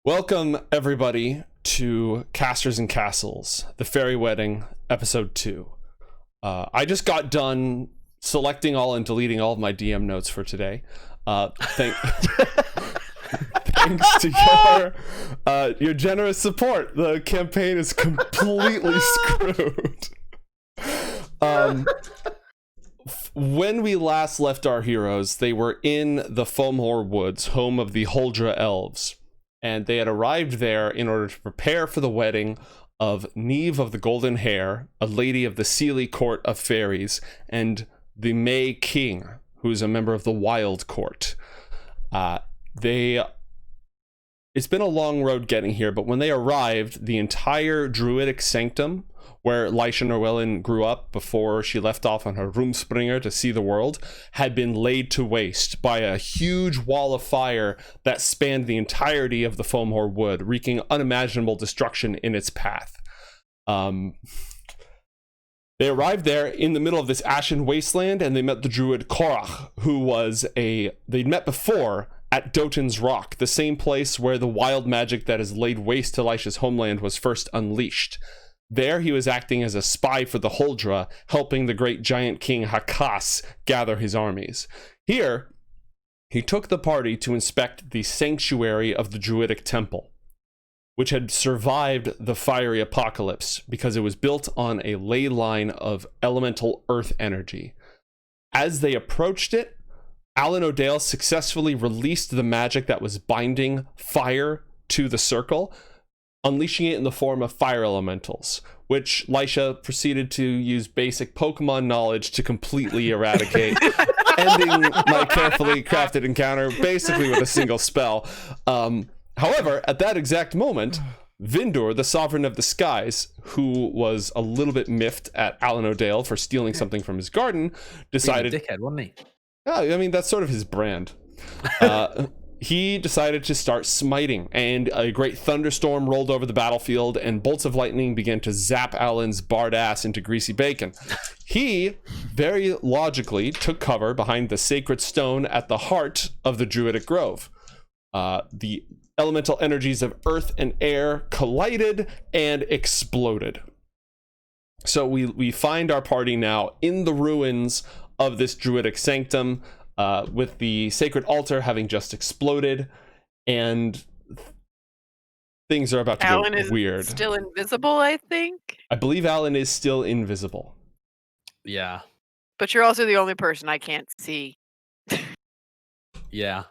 Welcome, everybody, to Casters and Castles, the Fairy Wedding, Episode 2. I just got done selecting all and deleting all of my DM notes for today. Thanks to your generous support, the campaign is completely screwed. When we last left our heroes, they were in the Foamhor Woods, home of the Huldra Elves. And they had arrived there in order to prepare for the wedding of Neve of the Golden Hair, a lady of the Sealy Court of Fairies, and the May King, who's a member of the Wild Court. It's been a long road getting here, but when they arrived, the entire Druidic Sanctum, where Lysha Norwalyn grew up before she left off on her Rumspringer to see the world, had been laid to waste by a huge wall of fire that spanned the entirety of the Foamhor Wood, wreaking unimaginable destruction in its path. They arrived there in the middle of this ashen wasteland, and they met the druid Korach, who was they'd met before at Dotan's Rock, the same place where the wild magic that has laid waste to Lysha's homeland was first unleashed. There he was acting as a spy for the Huldra, helping the great giant king Hakas gather his armies. Here, he took the party to inspect the sanctuary of the Druidic Temple, which had survived the fiery apocalypse because it was built on a ley line of elemental earth energy. As they approached it, Allan O'Dale successfully released the magic that was binding fire to the circle, unleashing it in the form of fire elementals, which Lysha proceeded to use basic Pokemon knowledge to completely eradicate, ending my carefully crafted encounter basically with a single spell. However, at that exact moment, VINDUR, the Sovereign of the Skies, who was a little bit miffed at Allan O'Dale for stealing something from his garden, decided... Dickhead, wasn't he? Yeah, I mean, that's sort of his brand. He decided to start smiting, and a great thunderstorm rolled over the battlefield, and bolts of lightning began to zap Allan's barred ass into greasy bacon. He, very logically, took cover behind the sacred stone at the heart of the Druidic Grove. The elemental energies of earth and air collided and exploded. So we find our party now in the ruins of this Druidic sanctum, with the sacred altar having just exploded, and things are about to Allan get weird. Is still invisible, I think. I believe Allan is still invisible. Yeah. But you're also the only person I can't see. Yeah.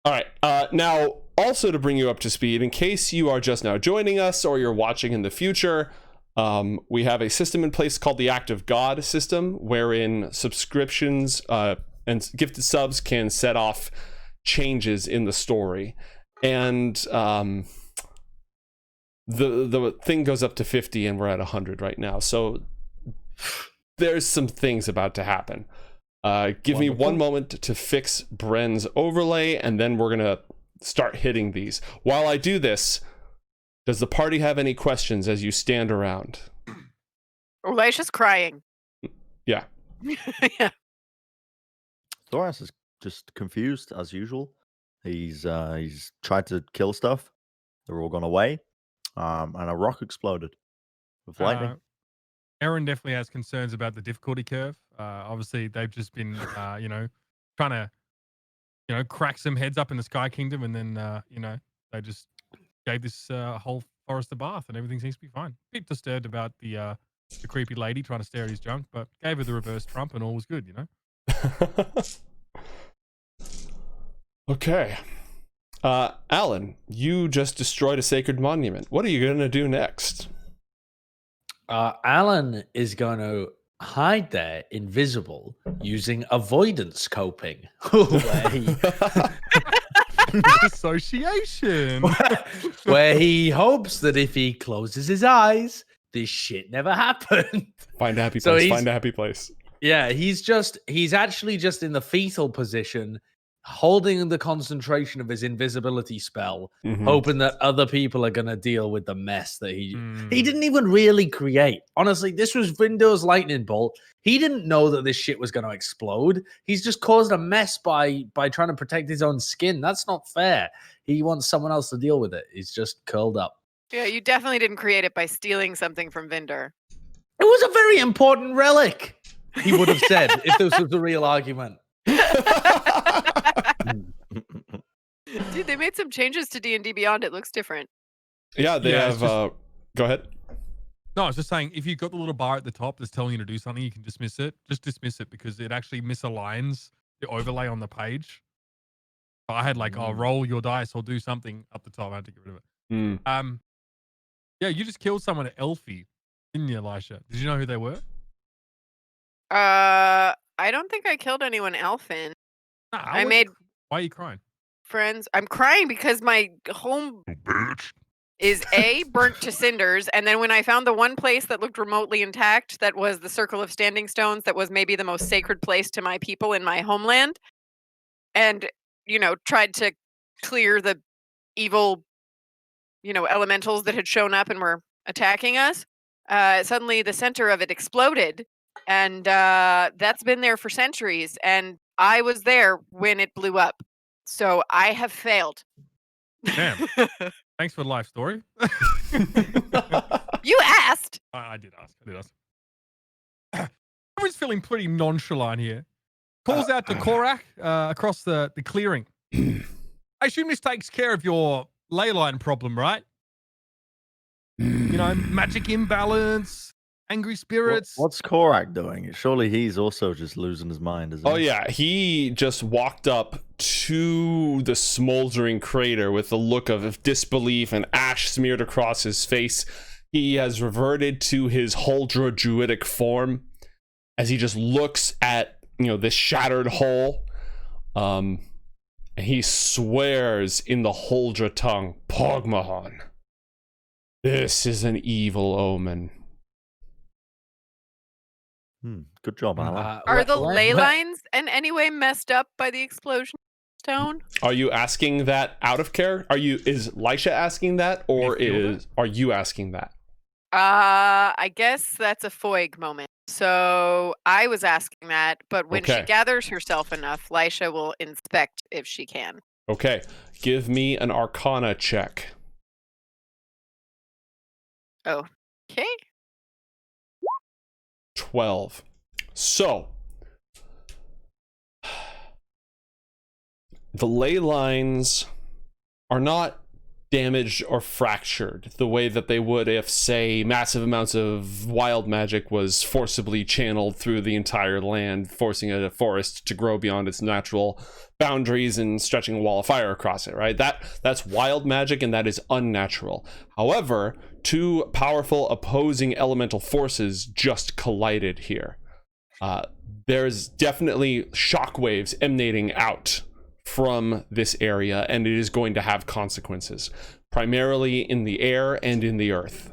All right. Now, also to bring you up to speed, in case you are just now joining us or you're watching in the future, we have a system in place called the Act of God system, wherein subscriptions and gifted subs can set off changes in the story. And the thing goes up to 50, and we're at 100 right now. So there's some things about to happen. Give me one moment to fix Bren's overlay, and then we're going to start hitting these. While I do this, does the party have any questions as you stand around? Elisha's crying. Yeah. Yeah. Thoras is just confused as usual. He's tried to kill stuff. They're all gone away. And a rock exploded with lightning. Eren definitely has concerns about the difficulty curve. Obviously, they've just been, trying to, crack some heads up in the Sky Kingdom, and then, they just gave this whole forest a bath, and everything seems to be fine. A bit disturbed about the creepy lady trying to stare at his junk, but gave her the reverse Trump, and all was good, Okay. Allan, you just destroyed a sacred monument. What are you going to do next? Allan is going to hide there invisible using avoidance coping. Association. Where he hopes that if he closes his eyes, this shit never happened. Find a happy place. Find a happy place. Yeah, he's actually just in the fetal position, holding the concentration of his invisibility spell, hoping that other people are going to deal with the mess that he didn't even really create. Honestly, this was Vindur's lightning bolt. He didn't know that this shit was going to explode. He's just caused a mess by trying to protect his own skin. That's not fair. He wants someone else to deal with it. He's just curled up. Yeah, you definitely didn't create it by stealing something from Vindur. It was a very important relic, he would have said if this was a real argument. Dude, they made some changes to D&D Beyond. It looks different. Yeah, they have. Go ahead. No, I was just saying, if you've got the little bar at the top that's telling you to do something, you can dismiss it. Just dismiss it because it actually misaligns the overlay on the page. So I had like, oh, roll your dice or do something up the top. I had to get rid of it. Yeah, you just killed someone at Elfie, didn't you, Elisha? Did you know who they were? I don't think I killed anyone elfin. Nah, I made Why are you crying? friends. I'm crying because my home is burnt to cinders, and then when I found the one place that looked remotely intact, that was the Circle of Standing Stones, that was maybe the most sacred place to my people in my homeland, and tried to clear the evil elementals that had shown up and were attacking us, suddenly the center of it exploded, and that's been there for centuries, and I was there when it blew up, so I have failed. Damn. Thanks for the life story. You asked. I did ask. Everyone's feeling pretty nonchalant here. Calls out to Korak across the clearing. I assume this takes care of your ley line problem, right? Magic imbalance, angry spirits. What's Korak doing? Surely he's also just losing his mind, isn't he? Oh yeah, he just walked up to the smoldering crater with a look of disbelief and ash smeared across his face. He has reverted to his Huldra druidic form as he just looks at this shattered hole. And he swears in the Huldra tongue, Pogmahon, this is an evil omen. Good job, Allan. Are the ley lines in any way messed up by the explosion stone? Are you asking that out of care? Is Lysha asking that, or are you asking that? I guess that's a Foig moment. So I was asking that, but when she gathers herself enough, Lysha will inspect if she can. Okay, give me an Arcana check. Okay. 12. So, the ley lines are not damaged or fractured the way that they would if, say, massive amounts of wild magic was forcibly channeled through the entire land, forcing a forest to grow beyond its natural boundaries and stretching a wall of fire across it, right? That's wild magic, and that is unnatural. However, two powerful opposing elemental forces just collided here. There's definitely shockwaves emanating out from this area, and it is going to have consequences, primarily in the air and in the earth.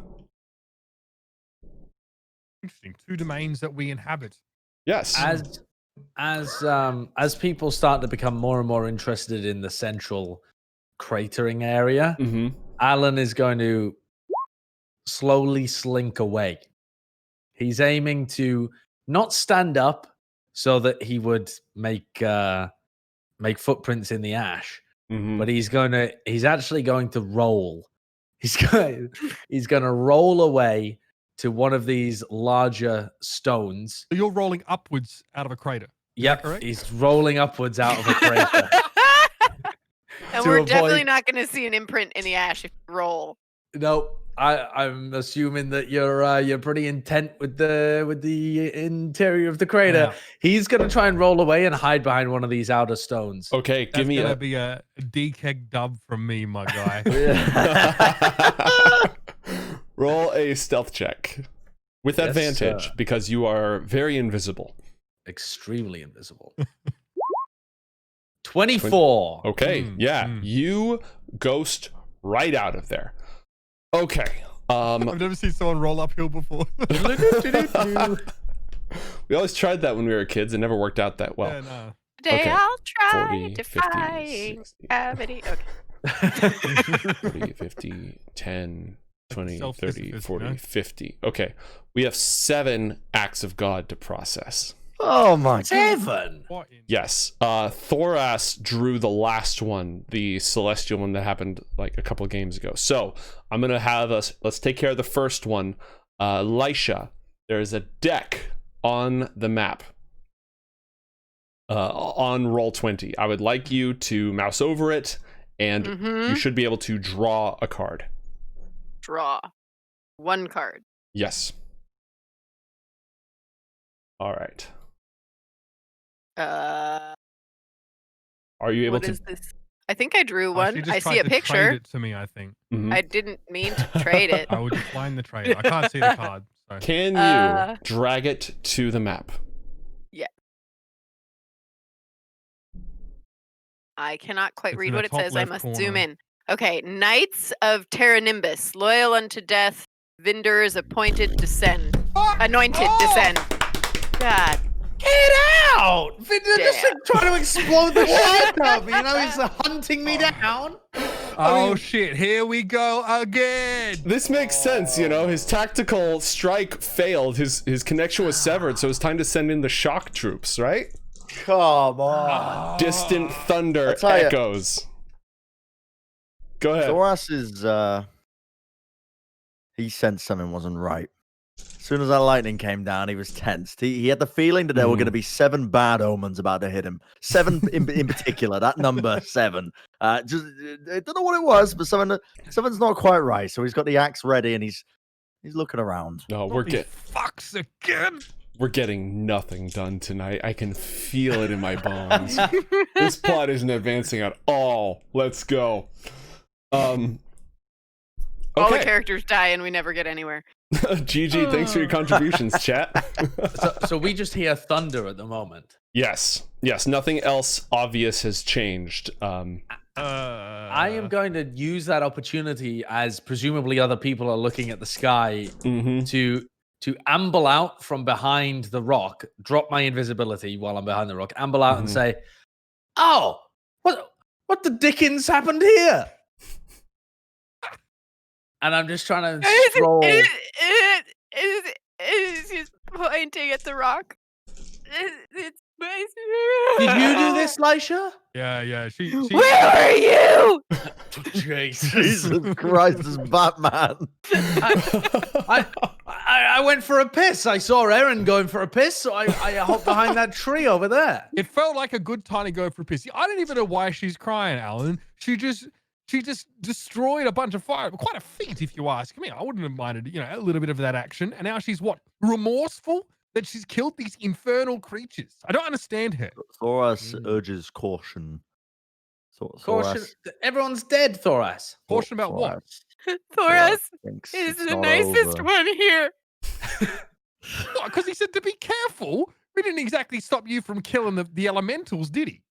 Interesting. Two domains that we inhabit. Yes. As people start to become more and more interested in the central cratering area, Allan is going to slowly slink away. He's aiming to not stand up so that he would make footprints in the ash, but he's actually going to roll. He's going to roll away to one of these larger stones. So you're rolling upwards out of a crater. Yep, he's rolling upwards out of a crater. And we're definitely not going to see an imprint in the ash if you roll. Nope. I'm assuming that you're pretty intent with the interior of the crater. Yeah. He's gonna try and roll away and hide behind one of these outer stones. Okay, That's gonna be a DKEG dub from me, my guy. Roll a stealth check with advantage because you are very invisible. Extremely invisible. 24. Okay, you ghost right out of there. Okay. I've never seen someone roll uphill before. We always tried that when we were kids. It never worked out that well. Yeah, no. Today Okay. I'll try 40, 50, defying 60. gravity. Okay. 40, 50, 10, 20, 30, Self-Sisyphus, 40, you know? 50. Okay. We have 7 acts of God to process. Oh my god. 7. What in- Yes. Thoras drew the last one, the celestial one that happened like a couple of games ago. So I'm going to have us, let's take care of the first one. Lysha, there's a deck on the map. On Roll20. I would like you to mouse over it, and you should be able to draw a card. Draw 1 card. Yes. All right. Uh, Are you able what to? is this? I think I drew Oh, one. she just I tried see a to trade picture. it to me, I think. Mhm. I didn't mean to trade it. I would decline the trade. I can't see the card. So. Can you drag it to the map? I cannot quite It's read in the what it top says. I left must corner. zoom in. Okay, Knights of Terranimbus, loyal unto death. VINDUR is appointed descend. Anointed descend. God. Get out! Vindur just Damn. like, trying to explode the shit up. You know, he's hunting me down. Oh shit! Here we go again. This makes sense, you know. His tactical strike failed. His connection was severed, so it's time to send in the shock troops, right? Come on. Distant thunder I'll tell ya. echoes. Go ahead. Thoras is he sensed something wasn't right. As soon as that lightning came down, he was tensed. He had the feeling that there were going to be 7 bad omens about to hit him. 7 in particular, that number 7. Just I don't know what it was, but 7's not quite right. So he's got the axe ready and he's looking around. No, These fucks again. we're getting nothing done tonight. I can feel it in my bones. This plot isn't advancing at all. Let's go. All the Okay. characters die and we never get anywhere. GG, thanks for your contributions, chat. So we just hear thunder at the moment. Yes, nothing else obvious has changed. I am going to use that opportunity, as presumably other people are looking at the sky, to amble out from behind the rock, drop my invisibility while I'm behind the rock, amble out and say, "Oh, what the dickens happened here?" And I'm just trying to stroll. Is he's pointing at the rock. It's Did you do this, Lysha? Yeah. She Where are you? Jesus Christ, this is Batman. I went for a piss. I saw Eren going for a piss, so I hopped behind that tree over there. It felt like a good time to go for a piss. I don't even know why she's crying, Alan. She just destroyed a bunch of fire. Quite a feat, if you ask me. I wouldn't have minded, a little bit of that action. And now she's what? Remorseful that she's killed these infernal creatures. I don't understand her. Thoras urges caution. Caution. Everyone's dead, Thoras. Caution about what? Thoras thinks is it's the not nicest over. one here. Because he said to be careful. He didn't exactly stop you from killing the elementals, did he?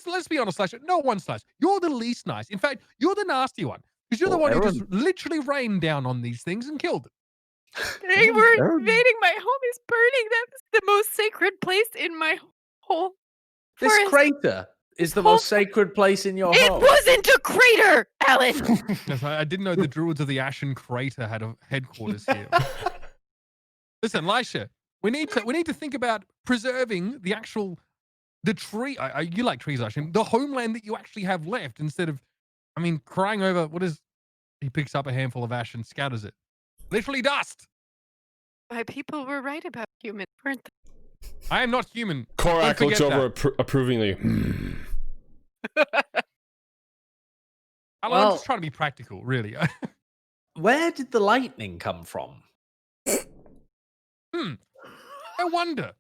Let's be honest, Lysha. No one's nice. You're the least nice. In fact, you're the nasty one. Because you're the one who just literally rained down on these things and killed them. They were invading my home. Is burning. That's the most sacred place in my whole This forest. crater is the most sacred place in your It home. wasn't a crater, Alan. Yes, I didn't know the Druids of the Ashen Crater had a headquarters here. Listen, Lysha, we need to think about preserving the tree. You like trees, Lysha. The homeland that you actually have left, instead of, crying over he picks up a handful of ash and scatters it. Literally dust. My people were right about humans, weren't they? I am not human. Korak Don't looks forget over approvingly. I'm just trying to be practical, really. Where did the lightning come from? I wonder.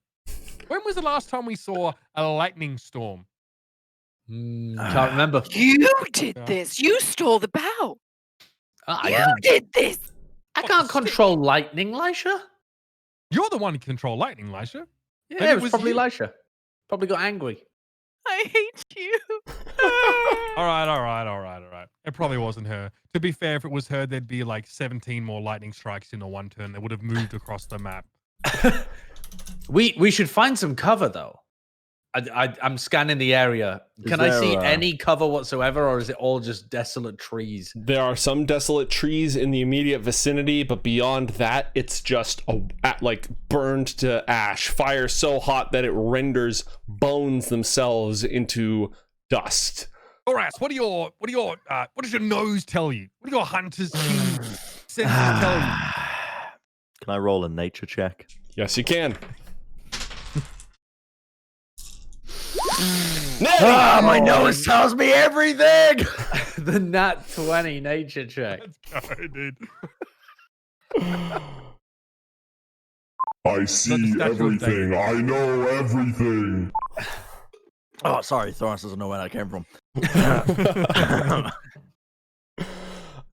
When was the last time we saw a lightning storm? Can't remember. You did Yeah. this. You stole the bow. I You didn't. did this. I can't control lightning, Lysha. You're the one who control lightning, Lysha. Yeah, it was was probably you. Lysha. Probably got angry. I hate you. All right. It probably wasn't her. To be fair, if it was her, there'd be like 17 more lightning strikes in the one turn. They would have moved across the map. We should find some cover though. I'm scanning the area. Can I see any cover whatsoever, or is it all just desolate trees? There are some desolate trees in the immediate vicinity, but beyond that, it's just like burned to ash. Fire so hot that it renders bones themselves into dust. Thoras, what does your nose tell you? What do your hunter's keen senses tell you? Can I roll a nature check? Yes, you can. My nose tells me everything. The nat 20 nature check. Let's go, dude. I see everything. I know everything. Oh, sorry, Thoras doesn't know where that came from.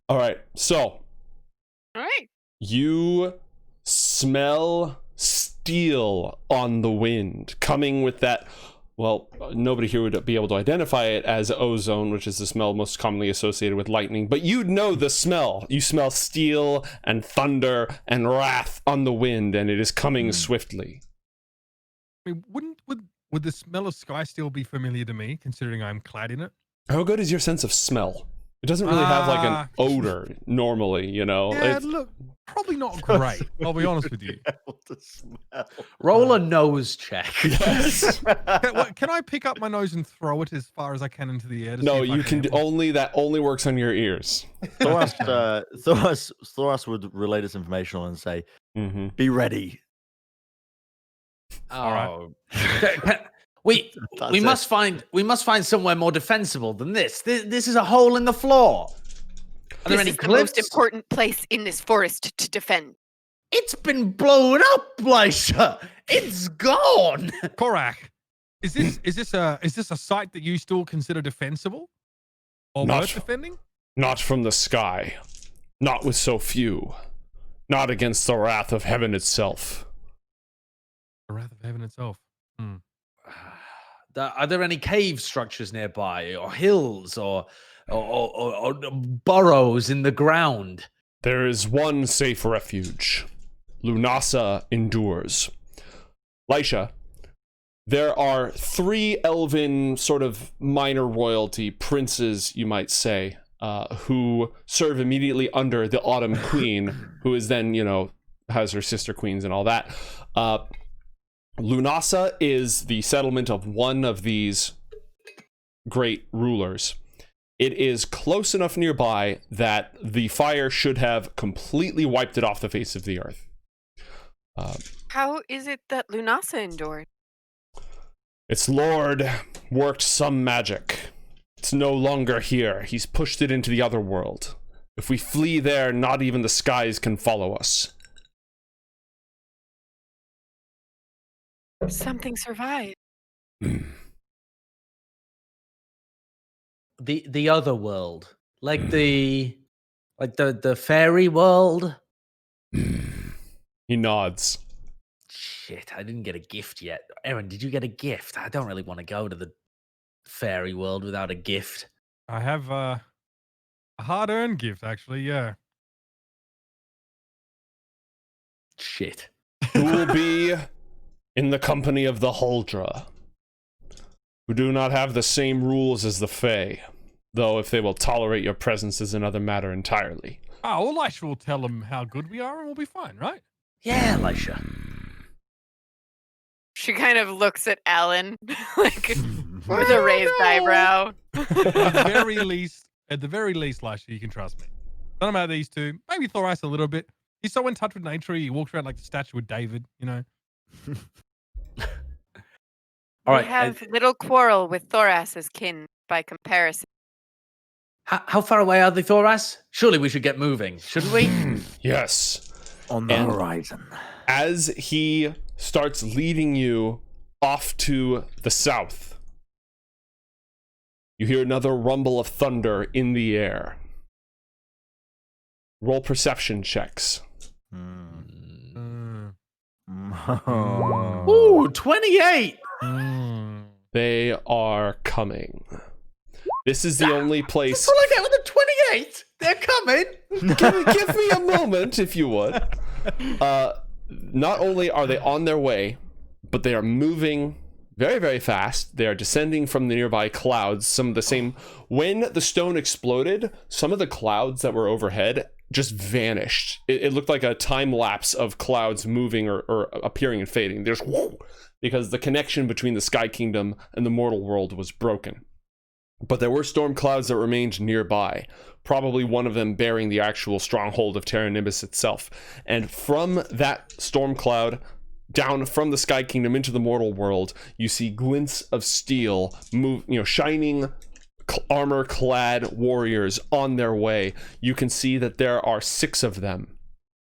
All right, so. All right. You smell steel on the wind coming with that. Well, nobody here would be able to identify it as ozone, which is the smell most commonly associated with lightning, but you'd know the smell. You smell steel and thunder and wrath on the wind, and it is coming swiftly. I mean, would the smell of sky steel be familiar to me, considering I'm clad in it? How good is your sense of smell? It doesn't really have like an odor normally, you know? Yeah, look, probably not great. I'll be honest with you. Roll a nose check. Yes. Can I pick up my nose and throw it as far as I can into the air? No, you can that only works on your ears. Thoras would relay this information and say, "Be ready." All right. We must find somewhere more defensible than this. This is a hole in the floor. Are there any This is the cliffs? most important place in this forest to defend. It's been blown up, Lysha. It's gone. Korak, is this a site that you still consider defensible or worth defending? Not from the sky. Not with so few. Not against the wrath of heaven itself. The wrath of heaven itself. Are there any cave structures nearby, or hills, or burrows in the ground? There is one safe refuge. Lunasa endures. Lysha, there are 3 elven sort of minor royalty princes, you might say, who serve immediately under the Autumn Queen, who is then, has her sister queens and all that. Lunasa is the settlement of one of these great rulers. It is close enough nearby that the fire should have completely wiped it off the face of the earth. How is it that Lunasa endured? Its lord worked some magic. It's no longer here. He's pushed it into the other world. If we flee there, not even the skies can follow us. Something survived. The other world, like the fairy world. He nods. Shit, I didn't get a gift yet. Eren, did you get a gift? I don't really want to go to the fairy world without a gift. I have a hard-earned gift, actually. Yeah. Shit. Who will be in the company of the Huldra, who do not have the same rules as the Fae, though if they will tolerate your presence is another matter entirely. Oh, well, Elisha will tell them how good we are and we'll be fine, right? Yeah, Elisha. She kind of looks at Allan like with a raised eyebrow. At the very least, Elisha, you can trust me. Don't know about these two. Maybe Thoras a little bit. He's so in touch with nature, he walks around like the statue of David, All right. We have little quarrel with Thoras as kin by comparison. How far away are the Thoras? Surely we should get moving, shouldn't we? Yes. On the horizon. As he starts leading you off to the south, you hear another rumble of thunder in the air. Roll perception checks. Ooh, 28! They are coming. This is the only place. That's all I get with the 28! They're coming! Give me a moment, if you would. Not only are they on their way, but they are moving very, very fast. They are descending from the nearby clouds. Some of the same. When the stone exploded, some of the clouds that were overhead just vanished. It looked like a time lapse of clouds moving or appearing and fading. There's because the connection between the Sky Kingdom and the mortal world was broken. But there were storm clouds that remained nearby, probably one of them bearing the actual stronghold of Terra Nimbus itself. And from that storm cloud, down from the Sky Kingdom into the mortal world, you see glints of steel move, shining armor-clad warriors on their way. You can see that there are 6 of them.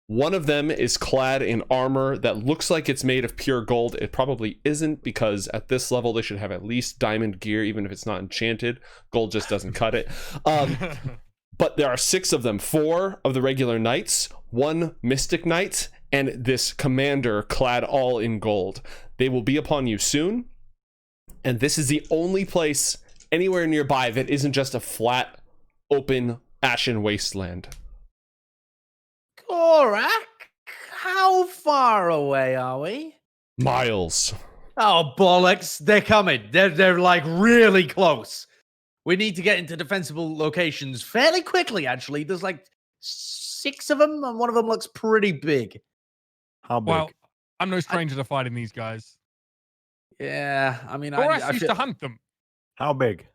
One of them is clad in armor that looks like it's made of pure gold. It probably isn't, because at this level they should have at least diamond gear, even if it's not enchanted. Gold just doesn't cut it. But there are 6 of them. 4 of the regular knights, 1 mystic knight, and this commander clad all in gold. They will be upon you soon, and this is the only place anywhere nearby that isn't just a flat, open, ashen wasteland. Korak, how far away are we? Miles. Oh, bollocks. They're coming. They're like really close. We need to get into defensible locations fairly quickly, actually. There's like 6 of them, and one of them looks pretty big. How big? Well, I'm no stranger to fighting these guys. Yeah, I mean, Thoras I used to hunt them. How big?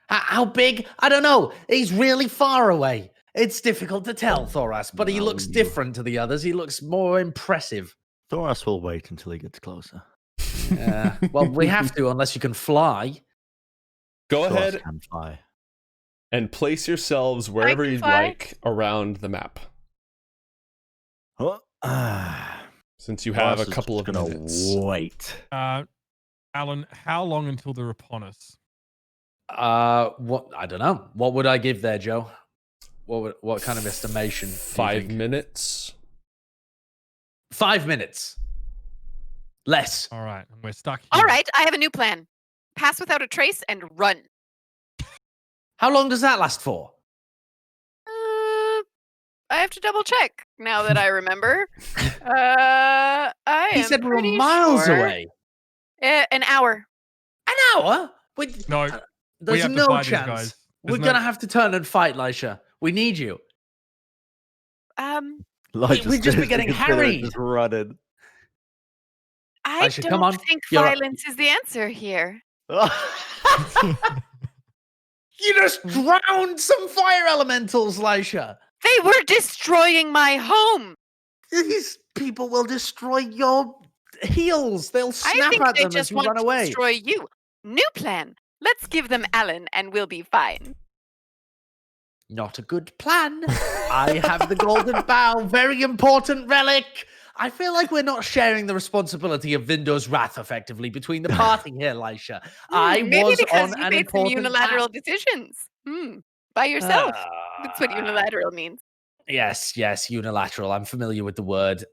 How big? I don't know. He's really far away. It's difficult to tell, Thoras, but he looks different to the others. He looks more impressive. Thoras will wait until he gets closer. Yeah. Well, we have to, unless you can fly. Go Thoras ahead can fly. and place yourselves wherever can you'd fly. like around the map, Oh, since you have Thoras a is couple of gonna minutes. wait. Alan, how long until they're upon us? What? I don't know. What would I give there, Joe? What kind of estimation? do you 5 think? minutes. 5 minutes. Less. All right, and we're stuck here. All right, I have a new plan. Pass without a trace and run. How long does that last for? I have to double check now that I remember. I He am said we're pretty miles sure. away. An hour. An hour? Wait, No, we there's have to no fight these chance. guys. We're There's no- gonna have to turn and fight, Lysha. We need you. We'd just be getting harried. Just running. I Lysha, don't come on. think You're up. violence is the answer here. You just drowned some fire elementals, Lysha. They were destroying my home. These people will destroy your heels. They'll I snap think at they them as just you want run to away. destroy you. New plan. Let's give them Allan and we'll be fine. Not a good plan. I have the golden bow, very important relic. I feel like we're not sharing the responsibility of Vindur's wrath effectively between the party here, Lysha. I Maybe was because on you an made some important unilateral task. decisions. By yourself. That's what unilateral means. Yes, unilateral. I'm familiar with the word.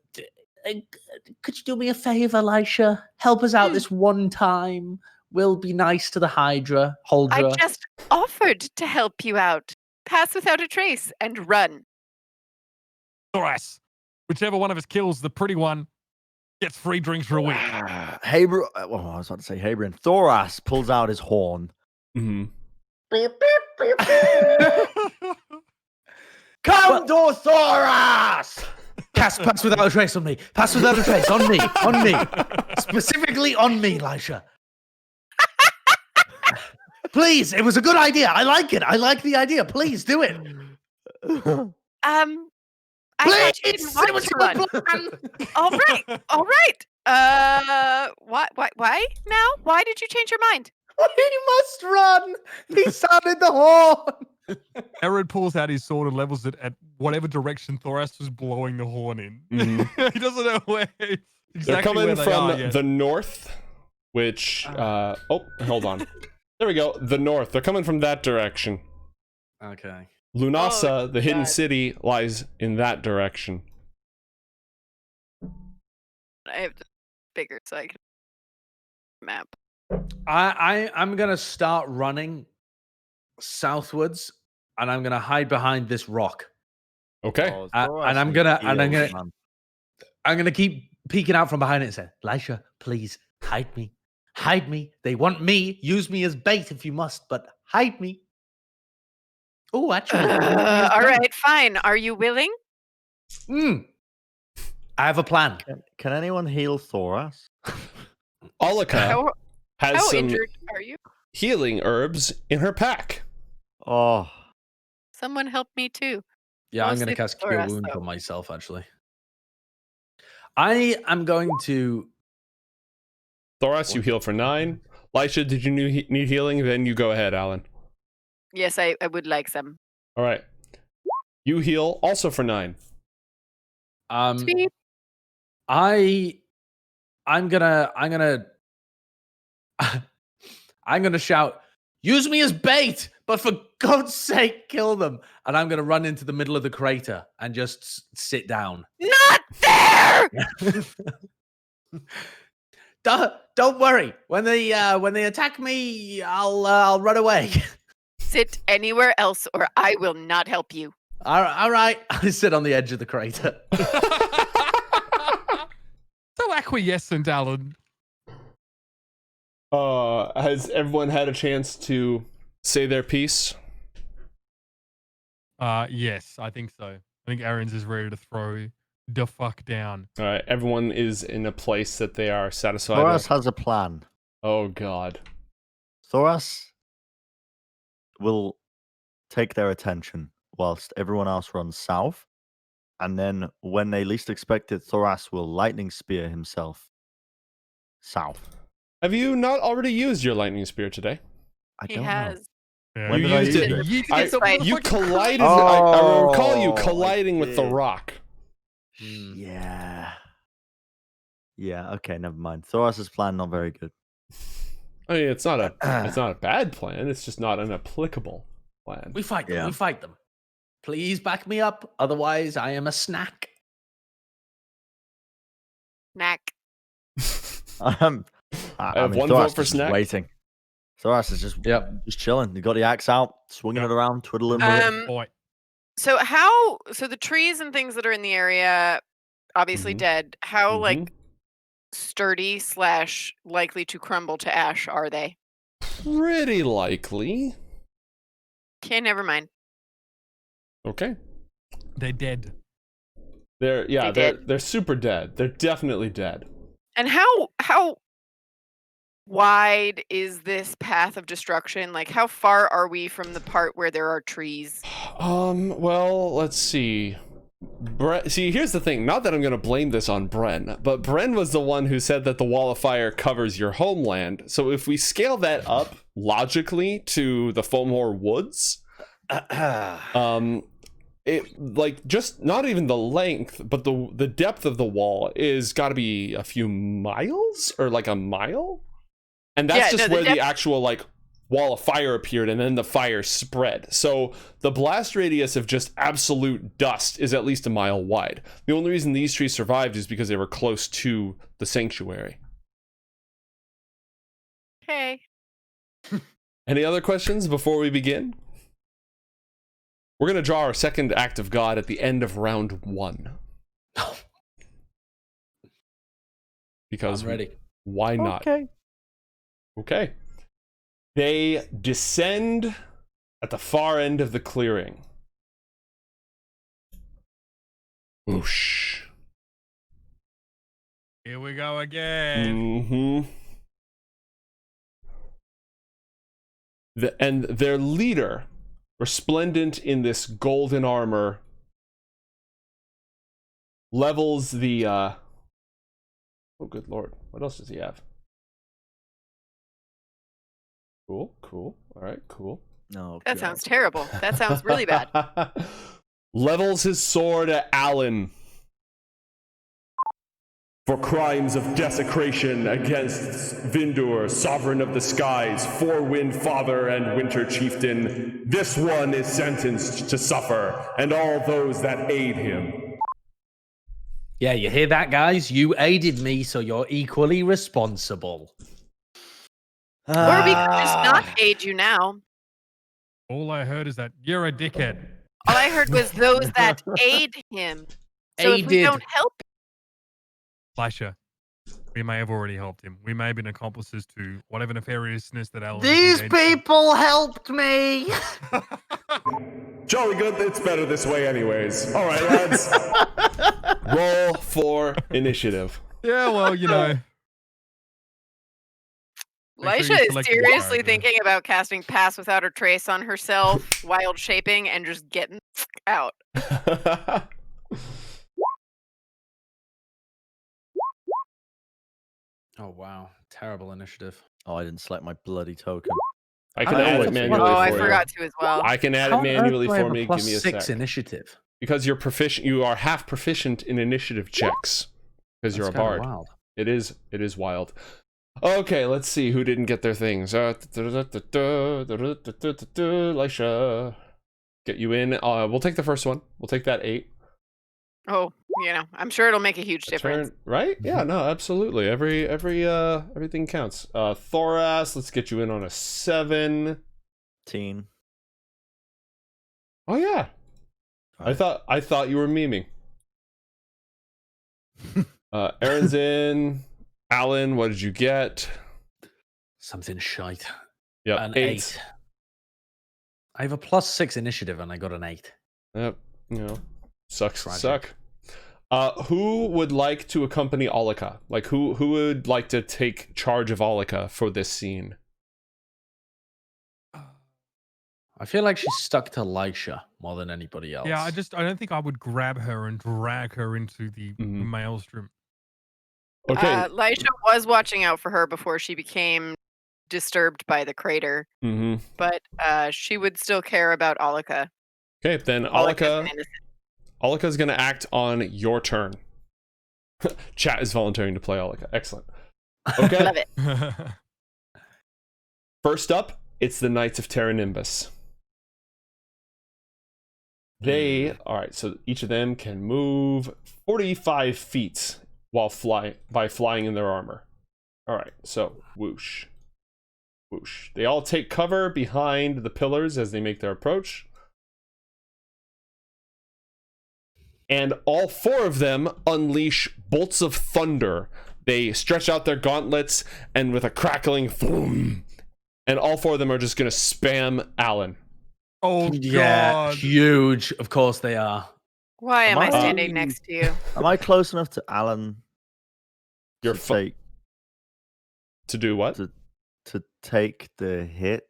Could you do me a favor, Lysha? Help us out this one time. We'll be nice to the Hydra. I just offered to help you out. Pass without a trace and run. Thoras, whichever one of us kills the pretty one gets free drinks for a week. Habr, well, I was about to say Habron. Thoras pulls out his horn. Mm-hmm. Come to Thoras! Pass without a trace on me. Pass without a trace on me. On me. Specifically on me, Lysha. Please, it was a good idea. I like it. I like the idea. Please do it. I thought you Please, didn't want it was to a run. good plan. All right. Why now? Why did you change your mind? He must run. He sounded the horn. Eren pulls out his sword and levels it at whatever direction Thoras was blowing the horn in. Mhm. He doesn't know where exactly They're coming where they from are yet. the north, which hold on. There we go. The north. They're coming from that direction. Okay. Lunasa, the hidden God. city, lies in that direction. I have to figure so I can map. I'm gonna start running southwards, and I'm gonna hide behind this rock. Okay. Oh, and Thoras I'm needs gonna- heals, man. I'm gonna keep peeking out from behind it and say, "Lysha, please hide me, Hide me. They want me. Use me as bait if you must, but hide me. Oh, actually. All right, fine. Are you willing? I have a plan. Can anyone heal Thoras? Alika How has some injured are you? healing herbs in her pack. Oh, Someone help me too. Yeah, I'm going Mostly to cast Cure Thoras, Wounds though. on myself, actually. I am going to... Thoras, you heal for 9. Lysha, did you need healing? Then you go ahead, Alan. Yes, I would like some. All right. You heal also for 9. Sweet. I'm gonna shout, use me as bait, but for God's sake, kill them. And I'm gonna run into the middle of the crater and just sit down. Not there! Don't worry. When they attack me, I'll run away. Sit anywhere else or I will not help you. All right. I sit on the edge of the crater. So acquiescent, Alan. Has everyone had a chance to say their piece? Yes, I think so. I think Eren's is ready to throw the fuck down. All right. Everyone is in a place that they are satisfied Thoras with. has a plan. Oh, God. Thoras will take their attention whilst everyone else runs south. And then when they least expect it, Thoras will lightning spear himself south. Have you not already used your lightning spear today? I He don't know. has. Yeah. When You did I used use it. it? You collided. Oh, I recall you I colliding with the did. rock. Yeah. Yeah, okay, never mind. Thoras' plan not very good. I mean, it's not a bad plan. It's just not an applicable plan. We fight them. Yeah. We fight them. Please back me up. Otherwise, I am a snack. Knack. I have one Thoras vote for is just snack. waiting. Thoras is just chilling. He got the axe out, swinging it around, twiddling with it. Boy. So the trees and things that are in the area, obviously Mhm. dead, how Mhm. like sturdy / likely to crumble to ash are they? Pretty likely. Okay, never mind. Okay. They're dead. They're super dead. They're definitely dead. And how wide is this path of destruction? Like how far are we from the part where there are trees? Well, let's see. See, here's the thing. Not that I'm going to blame this on Bren, but Bren was the one who said that the wall of fire covers your homeland. So if we scale that up logically to the Foamhor Woods, it like just not even the length, but the depth of the wall is got to be a few miles or like a mile, and that's where the actual like wall of fire appeared, and then the fire spread. So the blast radius of just absolute dust is at least a mile wide. The only reason these trees survived is because they were close to the sanctuary. Okay. Any other questions before we begin? We're going to draw our second act of God at the end of round 1. Because I'm ready. Why not? Okay. They descend at the far end of the clearing. Whoosh. Here we go again. Mm-hmm. And their leader, resplendent in this golden armor, levels the oh good lord, what else does he have? Cool. All right, cool. No, That sounds terrible. That sounds really bad. Levels his sword at Alan. For crimes of desecration against VINDUR, Sovereign of the Skies, Four-Wind Father and Winter Chieftain, this one is sentenced to suffer, and all those that aid him. Yeah, you hear that, guys? You aided me, so you're equally responsible. Or we could just not aid you now. All I heard is that you're a dickhead. All I heard was those that aid him. So if we Aided. don't help, Lysha, we may have already helped him. We may have been accomplices to whatever nefariousness that Allan. These people helped me. Jolly good, it's better this way anyways. All right, lads. Roll for initiative. Yeah, well, you know. Make sure Lysha you is select your seriously character. thinking about casting Pass Without a Trace on herself, wild shaping, and just getting out. Oh wow, terrible initiative. Oh, I didn't select my bloody token. I can How add do it I- manually Oh, for I you. forgot to as well. I can add How it on manually earth do I for have me. a plus Give me a 6 sec. initiative. Because you're proficient, you are half proficient in initiative checks. Because you're a That's kinda bard. wild. It is wild. Okay, let's see who didn't get their things. Lysha, get you in. We'll take the first one. We'll take that 8. Oh, I'm sure it'll make a huge difference. Turn, right? Yeah, no, absolutely. Everything counts. Thoras, let's get you in on a 7. Teen. Oh yeah. I thought you were memeing. Eren's in. Allan, what did you get? Something shite. Yep, An 8. 8. I have a plus 6 initiative and I got an 8. Yep, sucks to Tragic. suck. Who would like to accompany Alika? Like, who would like to take charge of Alika for this scene? I feel like she's stuck to Lysha more than anybody else. Yeah, I don't think I would grab her and drag her into the Mhm. maelstrom. Okay. Lysha was watching out for her before she became disturbed by the crater, but she would still care about Alika. Okay, then Alika's gonna act on your turn. Chat is volunteering to play Alika. Excellent. Okay. Love it. First up, it's the Knights of Terra Nimbus. Alright, so each of them can move 45 feet by flying in their armor. Alright, so whoosh. Whoosh. They all take cover behind the pillars as they make their approach. And all 4 of them unleash bolts of thunder. They stretch out their gauntlets, and with a crackling boom, and all 4 of them are just going to spam Allan. Oh, Yeah, God. huge. Of course they are. Why am I Am I- standing next to you? Am I close enough to Allan You're to take to do what? to take the hit?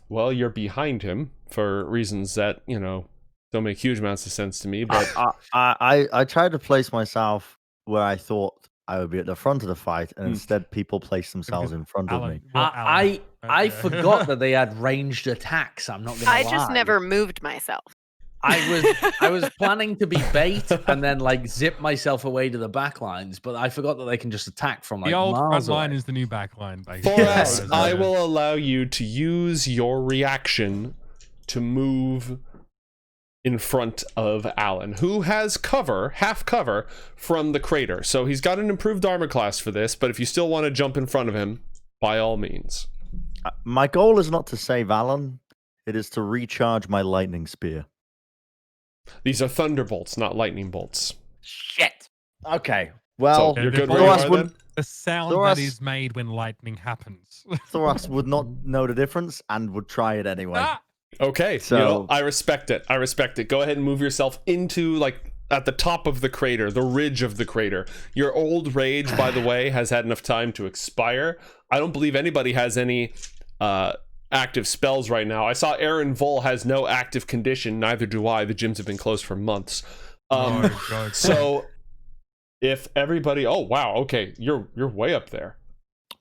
Well, you're behind him for reasons that, don't make huge amounts of sense to me, but I tried to place myself where I thought I would be at the front of the fight, and instead people placed themselves in front of me. I forgot that they had ranged attacks. I'm not gonna lie. I just never moved myself. I was planning to be bait and then zip myself away to the back lines, but I forgot that they can just attack from The old front miles line away. is the new back line, basically. Thoras, I will allow you to use your reaction to move in front of Allan, who has half cover from the crater. So he's got an improved armor class for this, but if you still want to jump in front of him, by all means. My goal is not to save Allan; it is to recharge my lightning spear. These are thunderbolts, not lightning bolts. Shit. Okay. Well, So you're good Thoras where you are Thoras then? The sound Thoras- that is made when lightning happens. Thoras would not know the difference and would try it anyway. Ah! Okay, So- I respect it. Go ahead and move yourself into at the top of the crater, the ridge of the crater. Your old rage, by the way, has had enough time to expire. I don't believe anybody has any active spells right now. I saw Eren Vol has no active condition. Neither do I. The gyms have been closed for months. Oh, God. So if everybody, oh wow, okay, you're way up there.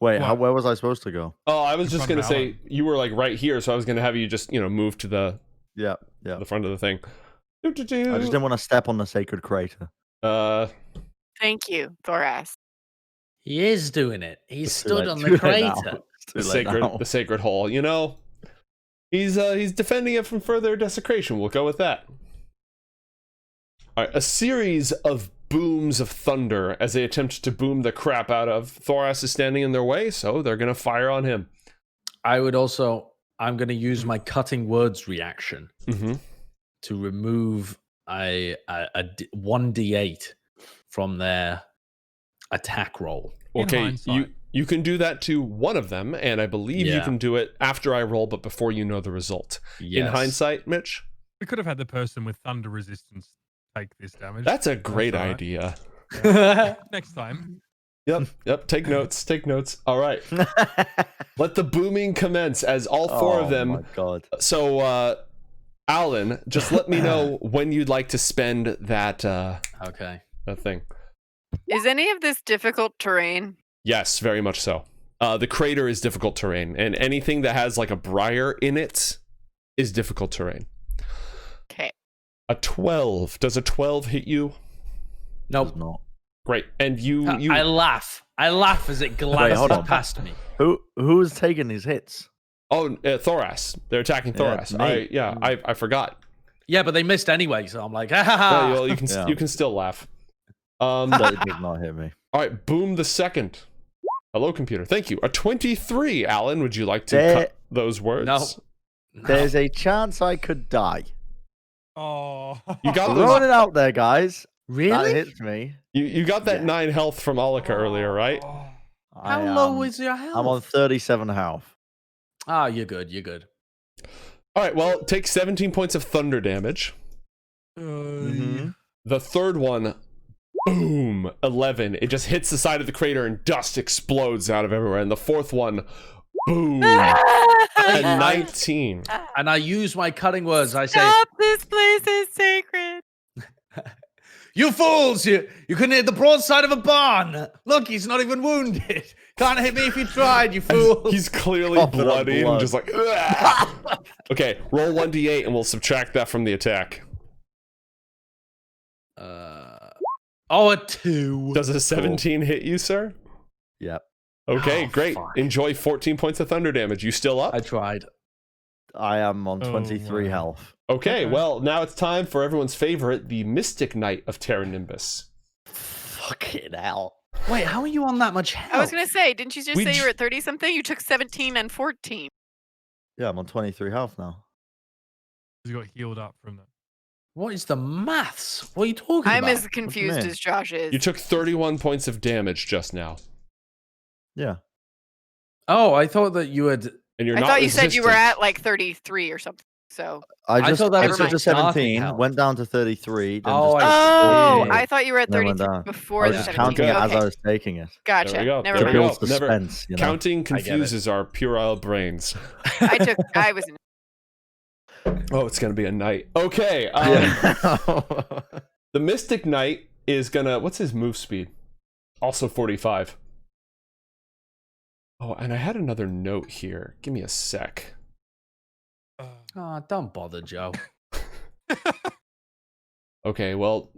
Wait, What? where was I supposed to go? Oh, I was just front gonna of say Allan. you were right here, so I was gonna have you just move to the Yeah. front of the thing. I just didn't want to step on the sacred crater. Thank you, Thoras. He is doing it. He's It's too stood late- on too the late now. crater. It's too late now. the sacred hole. He's defending it from further desecration. We'll go with that. All right, a series of booms of thunder as they attempt to boom the crap out of Thoras is standing in their way, so they're gonna fire on him. I'm going to use my cutting words reaction to remove a 1d8 from their attack roll. In Okay, hindsight. you can do that to one of them, and I believe you Yeah. can do it after I roll, but before you know the result. In Yes. hindsight, Mitch, We could have had the person with thunder resistance take this damage. that's a great all right. idea. Next time. Yep. Take notes. Take notes. All right. Let the booming commence as all four of Oh them. my god. So, Allan, just let me know when you'd like to spend that Okay. that thing. Is any of this difficult terrain? Yes, very much so. The crater is difficult terrain, and anything that has like a briar in it is difficult terrain. Okay. A 12. Does a 12 hit you? Nope. Not. Great. And you I laugh. I laugh as it glances hold on. past me. Who's taking these hits? Oh, Thoras. They're attacking Yeah, Thoras. me. I forgot. Yeah, but they missed anyway, so I'm like, ha ha Yeah, ha. well, you can Yeah. you can still laugh. That did not hit me. All right, boom the second. Hello, computer. Thank you. A 23, Allan. Would you like to There- cut those words? No. There's a chance I could die. Oh. You got I'm those. throwing it out there, guys. That Really? hits me. You got that Yeah. 9 health from Alika earlier, right? Oh. How low is your health? I'm on 37 health. Ah, you're good. You're good. All right. Well, take 17 points of thunder damage. Mhm. The third one, boom, 11. It just hits the side of the crater and dust explodes out of everywhere. And the fourth one, boom, a 19. And I use my cutting words. I say, Stop! This place is sacred. "You fools! You couldn't hit the broadside of a barn. Look, he's not even wounded. Can't hit me if you tried, you fool." He's clearly Covered up bloody and blood. just like, "Ugh." Okay, roll 1d8 and we'll subtract that from the attack. A 2. Does a 17 hit you, sir? Yep. Okay, Oh, great. fuck. Enjoy 14 points of thunder damage. You still up? I tried. I am on Oh, 23 wow. health. Okay, Okay. well, now it's time for everyone's favorite, the Mystic Knight of Terra Nimbus. Fucking hell. Wait, how are you on that much health? I was gonna say, didn't you just We say you j- were at 30 something? You took 17 and 14. Yeah, I'm on 23 health now. He got healed up from that. What is the maths? What are you talking I'm about? as confused mean? as Josh is. You took 31 points of damage just now. Yeah. Oh, I thought that you had. And you're I not thought you said you were resistant. at like 33 or something. So. I I just thought that I was took my to starting 17, health. went down to 33. Then Oh, just I Oh, see. I thought you were at Then went 33 down. before I the was just 17. counting it as Okay. I was taking it. Gotcha. There we go. Never There we mind. go. Builds Never- suspense, you know? Counting I get it. confuses our puerile brains. I was in. Oh, it's gonna be a night. Okay. Yeah. The Mystic Knight is gonna. What's his move speed? Also 45. Oh, and I had another note here. Give me a sec. Oh, don't bother, Joe. Okay, well,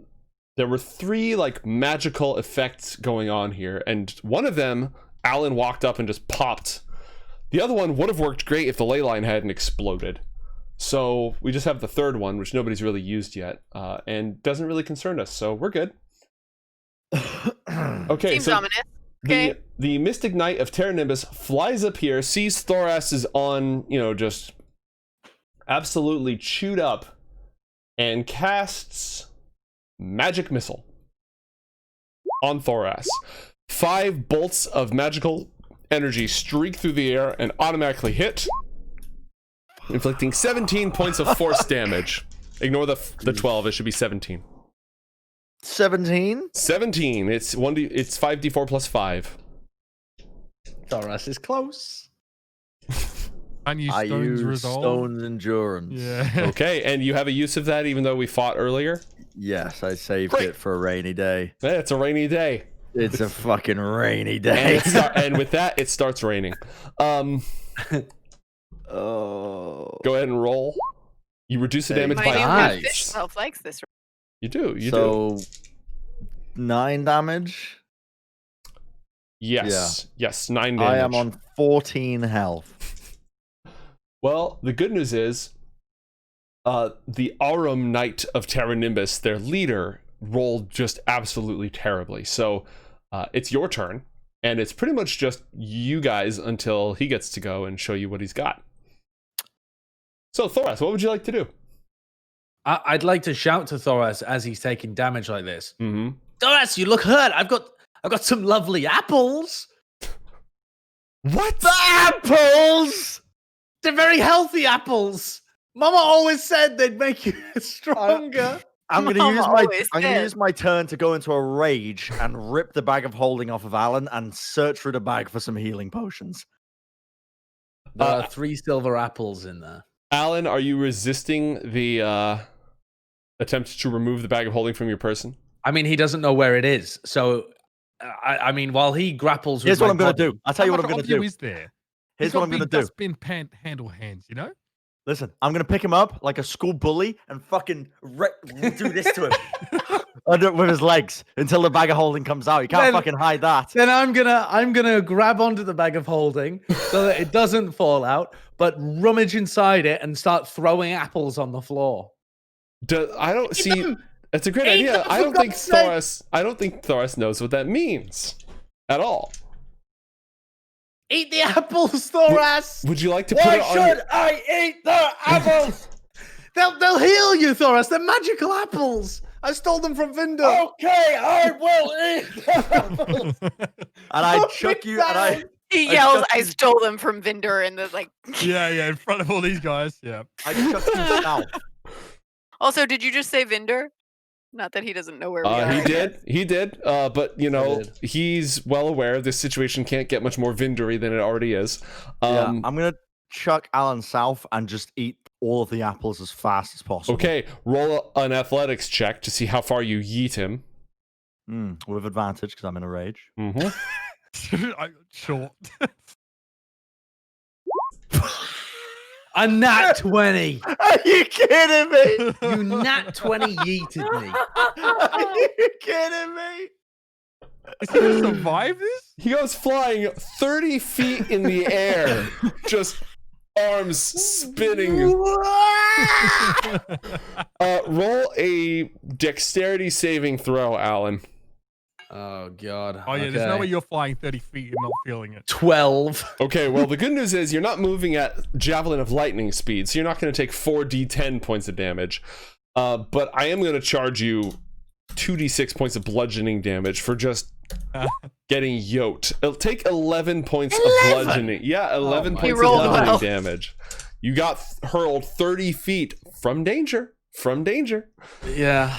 there were 3 like magical effects going on here, and one of them, Allan walked up and just popped. The other one would have worked great if the ley line hadn't exploded. So we just have the third one, which nobody's really used yet, and doesn't really concern us. So we're good. Okay, Seems so ominous. Okay. the Mystic Knight of Terra Nimbus flies up here, sees Thoras is on, just absolutely chewed up, and casts Magic Missile on Thoras. 5 bolts of magical energy streak through the air and automatically hit, inflicting 17 points of force damage. Ignore the 12, it should be 17. 17? 17, it's 5d4 plus 5. Thoras is close. And use I Stone's use Resolve. Stone's Endurance. Yeah. Okay, and you have a use of that even though we fought earlier? Yes, I saved Great. it for a rainy day. Yeah, it's a rainy day. It's a fucking rainy And, day. and with that, it starts raining. Oh. Go ahead and roll. You reduce the Hey. damage My by new Nice. fish self likes this. You do. So 9 damage. Yes. Yes, 9 damage. I am on 14 health. Well, the good news is the Aurum Knight of Terra Nimbus, their leader, rolled just absolutely terribly. So it's your turn, and it's pretty much just you guys until he gets to go and show you what he's got. So, Thoras, what would you like to do? I'd like to shout to Thoras as he's taking damage like this. Mm-hmm. Thoras, you look hurt. I've got I've got some lovely apples. What? The apples! They're very healthy apples. Mama always said they'd make you stronger. I'm going Mama always to said. use my turn to go into a rage and rip the bag of holding off of Allan and search through the bag for some healing potions. There are 3 silver apples in there. Allan, are you resisting the attempt to remove the bag of holding from your person? I mean, he doesn't know where it is. So, I mean, while he grapples with Here's what my I'm going to body- do. I'll tell you How what I'm much going of to you do. is there? Here's what I'm going to do. Dustbin handle hands, you know? Listen, I'm going to pick him up like a school bully and fucking do this to him. With his legs until the bag of holding comes out. You can't Then- fucking hide that. Then I'm gonna grab onto the bag of holding so that it doesn't fall out, but rummage inside it and start throwing apples on the floor. I don't see. them! It's a great Eat idea. them, I for don't think God's sake! Thoras. I don't think Thoras knows what that means at all. Eat the apples, Thoras. Would you like to put it on? I eat the apples? They'll heal you, Thoras. They're magical apples. I stole them from VINDUR. Okay, I will eat the apples. And I chuck you, and I. He I yells, chuck "I you- stole them from VINDUR," and the like. Yeah, in front of all these guys. Yeah. I chuck you south. Also, did you just say VINDUR? Not that he doesn't know where we are. He did. But you know, did. he's well aware this situation can't get much more vindery than it already is. Yeah, I'm gonna chuck Allan south and just eat all of the apples as fast as possible. Okay, roll an athletics check to see how far you yeet him. With advantage because I'm in a rage. Mm-hmm. Sure. A nat 20. Are you kidding me? You nat 20 yeeted me. Are you kidding me? Is he gonna survive this? He goes flying 30 feet in the air, just arms spinning. Roll a dexterity saving throw, Allan. Oh, God. Oh yeah, there's no way you're flying 30 feet and not feeling it. 12. Okay, well, the good news is you're not moving at javelin of lightning speed, so you're not going to take 4d10 points of damage. But I am going to charge you 2d6 points of bludgeoning damage for just getting yoked. It'll take 11 points of bludgeoning. Yeah, 11 my points of rolled bludgeoning well. damage. You got hurled 30 feet from danger. From danger. Yeah.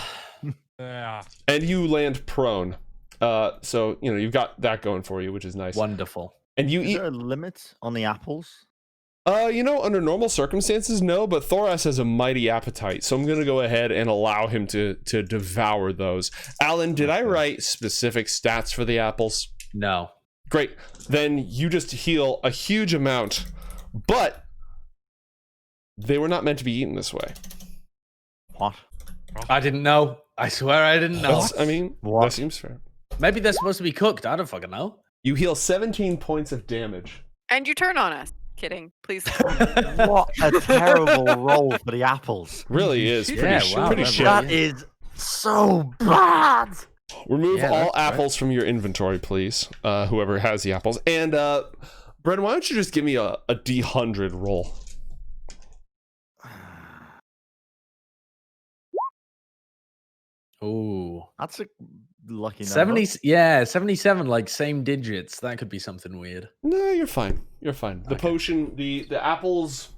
Yeah. And you land prone. So, you know, you've got that going for you, which is nice. Wonderful. And you Is eat. there a limit on the apples? You know, under normal circumstances, no, but Thoras has a mighty appetite, so I'm going to go ahead and allow him to devour those. Allan, did I write specific stats for the apples? No. Great. Then you just heal a huge amount, but they were not meant to be eaten this way. What? I didn't know. I swear I didn't know. I mean, What? that seems fair. Maybe they're supposed to be cooked. I don't fucking know. You heal 17 points of damage. And you turn on us. Kidding, please. What a terrible roll for the apples. Really is pretty, Yeah, wow, pretty that shitty. That is so bad. Remove Yeah, all that's right. apples from your inventory, please. Whoever has the apples. And, Bren, why don't you just give me a D100 roll? Ooh. That's a lucky number. 70, yeah, 77, like same digits. That could be something weird. No, you're fine. You're fine. The Okay. potion, the apples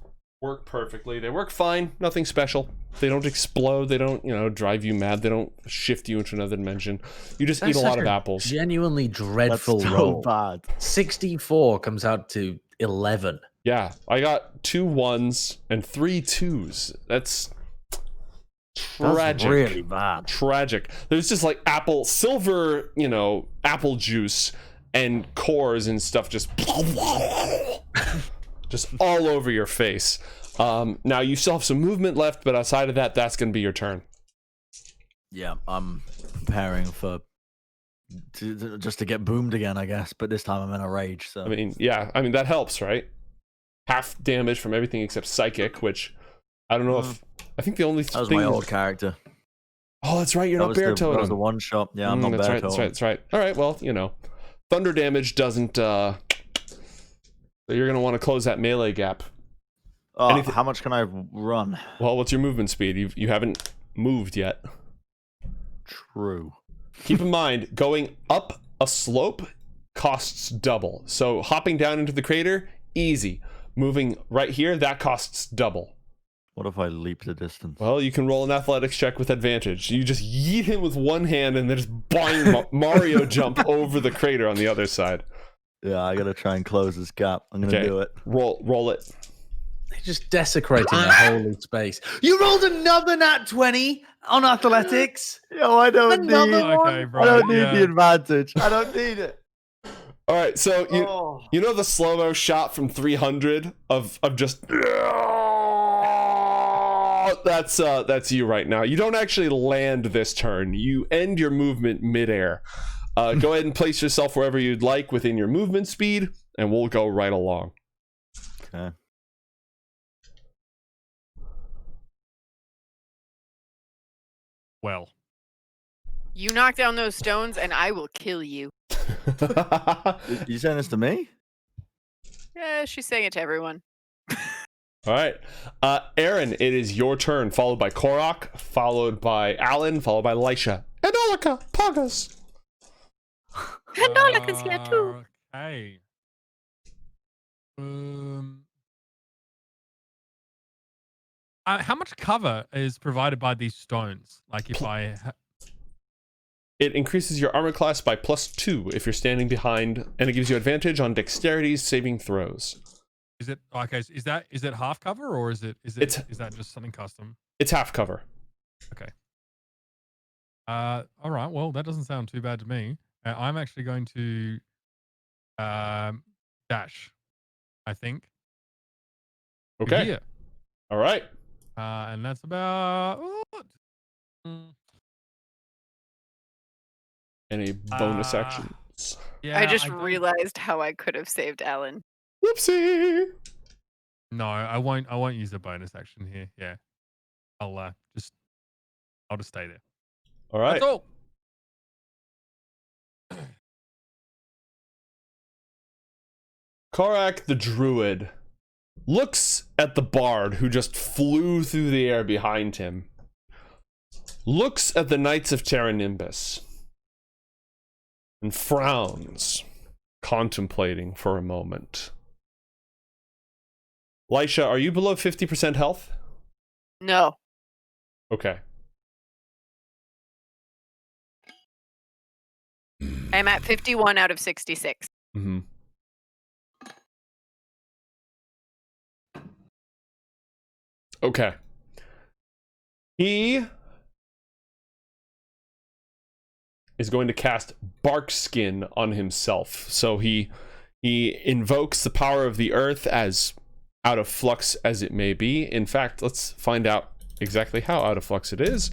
work perfectly. They work fine. Nothing special. They don't explode. They don't, you know, drive you mad. They don't shift you into another dimension. You just eat a lot of apples. Genuinely That's dreadful so roll. bad. 64 comes out to 11. Yeah, I got 2 1s and 3 2s. That's tragic. That's really bad. Tragic. There's just like silver, you know, apple juice and cores and stuff just all over your face. Now you still have some movement left, but outside of that, that's going to be your turn. Yeah, I'm preparing for just to get boomed again, I guess. But this time I'm in a rage. So I mean, yeah, I mean that helps, right? Half damage from everything except psychic, which I don't know if I think the only that was thing. my old character. Oh, that's right. You're That not was bear the, totem. that was the one shot. Yeah, I'm not that's bear right. totem. That's right. All right. Well, you know, thunder damage doesn't. You're gonna want to close that melee gap. Oh, Anything- how much can I run? Well, what's your movement speed? You haven't moved yet. True. Keep in mind, going up a slope costs double. So hopping down into the crater, easy. Moving right here, that costs double. What if I leap the distance? Well, you can roll an athletics check with advantage. You just yeet him with one hand and then just boing, Mario jump over the crater on the other side. Yeah, I gotta try and close this gap. I'm gonna do it. Roll it. They're just desecrating the holy space. You rolled another nat 20 on athletics. Yo, I don't need. Okay, bro. I don't need the advantage. I don't need it. All right, so you know the slow-mo shot from 300 of just that's you right now. You don't actually land this turn. You end your movement midair. Go ahead and place yourself wherever you'd like within your movement speed, and we'll go right along. Okay. Well, You knock down those stones, and I will kill you. You saying this to me? Yeah, she's saying it to everyone. All right. Eren, it is your turn, followed by Korok, followed by Allan, followed by Lysha. And Olika, Pogus. And Olika's here too. Okay. How much cover is provided by these stones? Like if I... It increases your armor class by +2 if you're standing behind, and it gives you advantage on dexterity saving throws. Is it okay? Is it half cover or is that just something custom? It's half cover. Okay. All right. Well, that doesn't sound too bad to me. I'm actually going to dash, I think. Okay. Here. All right. And that's about. Any bonus actions? Yeah. I just don't- realized how I could have saved Allan. Whoopsie. No, I won't use a bonus action here. Yeah. I'll just stay there. All right. That's all. Korak the Druid looks at the bard who just flew through the air behind him, looks at the Knights of Terra Nimbus, and frowns, contemplating for a moment. Lysha, are you below 50% health? No. Okay. I'm at 51 out of 66. Mm-hmm. Okay. He is going to cast Bark Skin on himself. So he invokes the power of the earth, as out of flux as it may be. In fact, let's find out exactly how out of flux it is.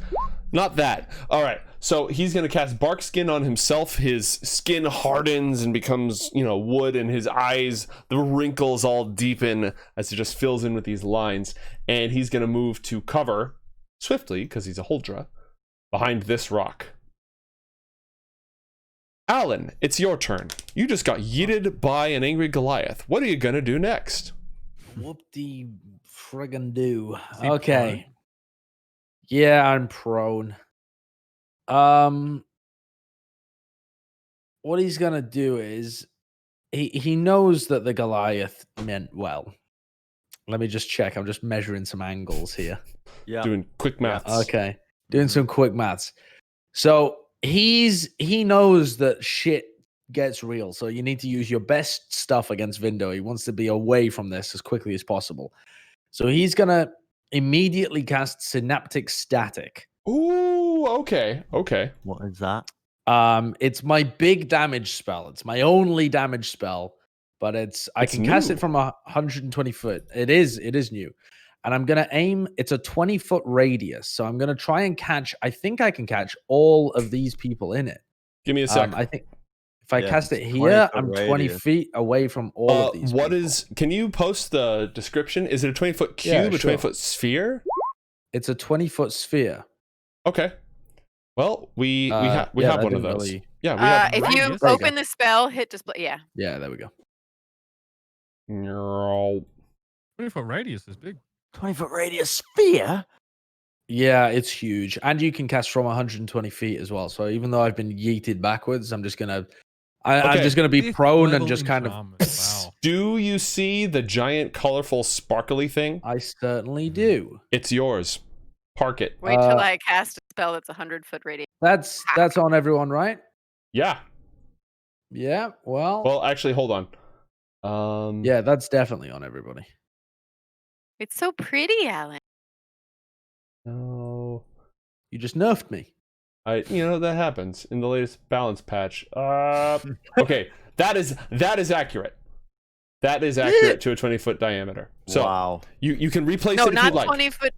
Not that. All right. So he's going to cast Bark Skin on himself. His skin hardens and becomes, wood, and his eyes, the wrinkles all deepen as it just fills in with these lines. And he's going to move to cover swiftly, because he's a Huldra, behind this rock. Allan, it's your turn. You just got yeeted by an angry Goliath. What are you going to do next? Whoop-de friggin' do. Is he Okay. prone? Yeah, I'm prone. What he's gonna do is he knows that the Goliath meant well. Let me just check. I'm just measuring some angles here. Yeah. Doing quick maths. Okay. Doing some quick maths. So he knows that shit gets real. So you need to use your best stuff against VINDUR. He wants to be away from this as quickly as possible. So he's gonna immediately cast Synaptic Static. Ooh, okay. What is that? It's my big damage spell. It's my only damage spell, but I can cast new. it from 120 foot. It is new. And I'm gonna aim, it's a 20-foot radius. So I'm gonna try and I think I can catch all of these people in it. Give me a sec. I think if I cast it it's here, 20-foot I'm 20 radius. feet away from all of these. What people. can you post the description? Is it a 20-foot cube, Yeah, a sure. 20-foot sphere? It's a 20-foot sphere. Okay. Well, we have yeah, one that of didn't those. really- Yeah, we have. If you radius. There you open the spell, hit display. Yeah. Yeah, there we go. No. 20-foot radius is big. 20-foot radius sphere? Yeah, it's huge. And you can cast from 120 feet as well. So even though I've been yeeted backwards, I'm just going to I'm Okay. just going to be Fifth prone and level just kind of. enchantment. Wow. Do you see the giant, colorful, sparkly thing? I certainly do. It's yours. Park it. Wait till I cast a spell that's 100-foot radius. That's on everyone, right? Yeah. Yeah. Well. Well, actually, hold on. Yeah, that's definitely on everybody. It's so pretty, Alan. No. You just nerfed me. That happens in the latest balance patch. Okay, that is accurate. That is accurate to a 20-foot diameter. So Wow. you can replace No, it if not you'd like. 20-foot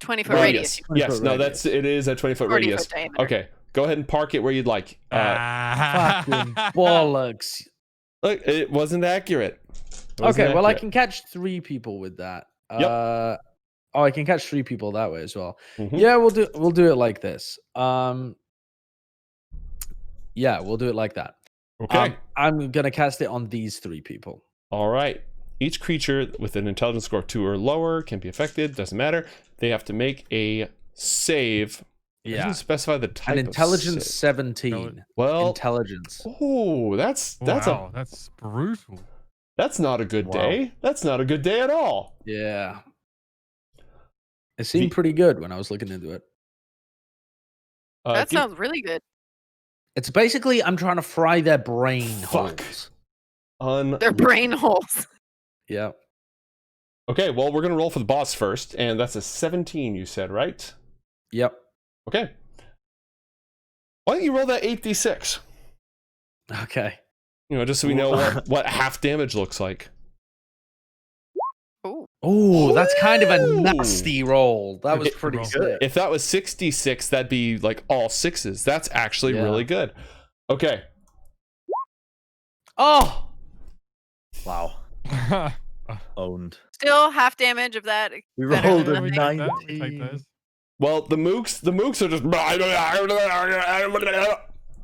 Radius. radius. Yes, 20-foot no, radius. it is a 20-foot 40-foot radius. diameter. Okay, go ahead and park it where you'd like. Fucking bollocks. Look, it wasn't accurate. It wasn't Okay, well, I accurate. can catch 3 people with that. Yep. I can catch 3 people that way as well. Mhm. Yeah, we'll do it like this. Yeah, we'll do it like that. Okay. I'm gonna cast it on these 3 people. All right. Each creature with an intelligence score of 2 or lower can be affected. Doesn't matter. They have to make a save. It Yeah, doesn't specify the type an of intelligence save. 17. Well, Intelligence. oh, that's Wow, that's brutal. that's not a good Wow. day. That's not a good day at all. Yeah. It seemed pretty good when I was looking into it. That Give- sounds really good. It's basically I'm trying to fry their brain Fuck. holes. Their brain holes. Yeah. Okay, well, we're gonna roll for the boss first, and that's a 17. You said, right? Yep. Okay. Why don't you roll that 8d6? Okay. Just so we know what half damage looks like. Oh, Oh, that's kind of a Ooh. nasty roll. That was It- pretty roll. sick. If that was 66, that'd be like all 6s. That's actually Yeah. really good. Okay. Oh, Wow. Owned. still half damage of that. We Better rolled than a nothing. Take 19. those. Well, the mooks are just.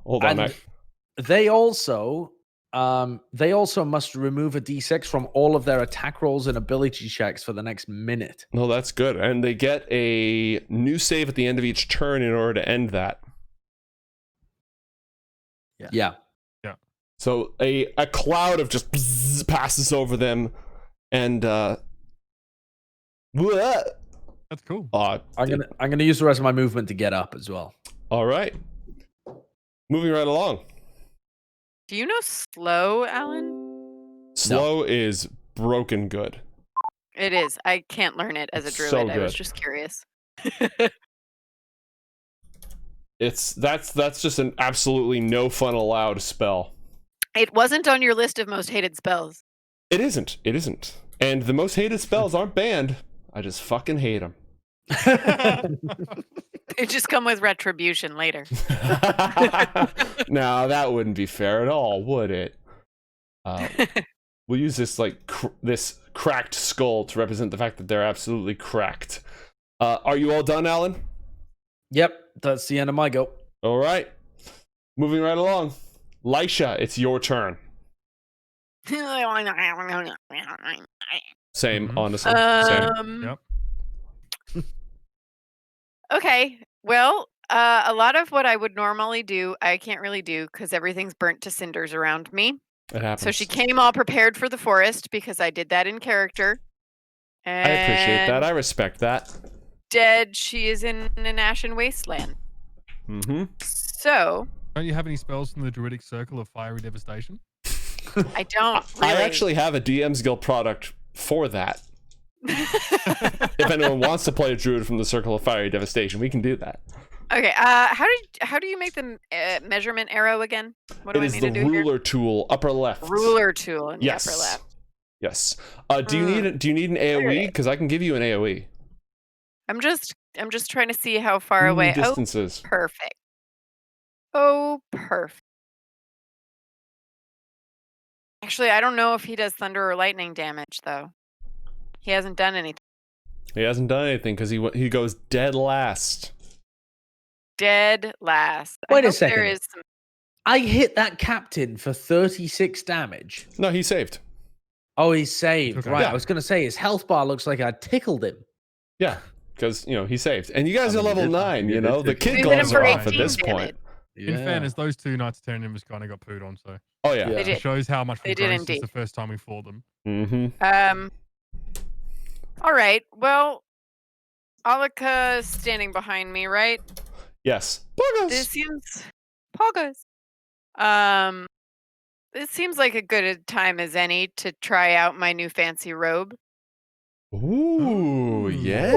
Hold on, And Mac. they also must remove a d6 from all of their attack rolls and ability checks for the next minute. No, that's good. And they get a new save at the end of each turn in order to end that. Yeah. So a cloud of just bzzz passes over them, and bleh. That's cool. I'm gonna use the rest of my movement to get up as well. All right. Moving right along. Do you know slow, Alan? Slow is broken good. It is. I can't learn it as a It's druid. so I was good. just curious. That's just an absolutely no fun allowed spell. It wasn't on your list of most hated spells. It isn't. It isn't. And the most hated spells aren't banned. I just fucking hate them. They just come with retribution later. No, that wouldn't be fair at all, would it? We'll use this this cracked skull to represent the fact that they're absolutely cracked. Are you all done, Alan? Yep, that's the end of my go. All right. Moving right along. Lysha, it's your turn. Same, Mhm. honestly. Same. Yep. Okay. Well, a lot of what I would normally do, I can't really do because everything's burnt to cinders around me. It happens. So she came all prepared for the forest because I did that in character. I appreciate that. And I respect that. Dead, she is in an ashen wasteland. Mm-hmm. So Don't you have any spells from the Druidic Circle of Fiery Devastation? I don't really. I actually have a DM's Guild product for that. If anyone wants to play a druid from the Circle of Fiery Devastation, we can do that. Okay. How do you make the measurement arrow again? What do It I is need the to do here? ruler tool, upper left. Ruler tool in the Yes. upper left. Yes. Do you need an AOE? Because I can give you an AOE. I'm just trying to see how far away. Oh, Distances. perfect. Oh, perfect. Actually, I don't know if he does thunder or lightning damage though. He hasn't done anything. He hasn't done anything because he goes dead last. Dead last. I Wait a hope second. There is some... I hit that captain for 36 damage. No, he saved. Oh, he's saved. Okay. Right. Yeah. I was going to say his health bar looks like I tickled him. Yeah, because he saved. And you guys I are mean, level you did- 9. you did The tickle kid We him. hit him gloves for are off at 18 this damage. point. In fairness, those two Knights of Terra Nimbus kind of got pooed on, so Oh yeah. They it did. shows how much They we've did grown since indeed. the first time we fought them. Mm-hmm. All right. Well, Alika's standing behind me, right? Yes. This seems Poggers. This seems like a good time as any to try out my new fancy robe. Ooh, yes.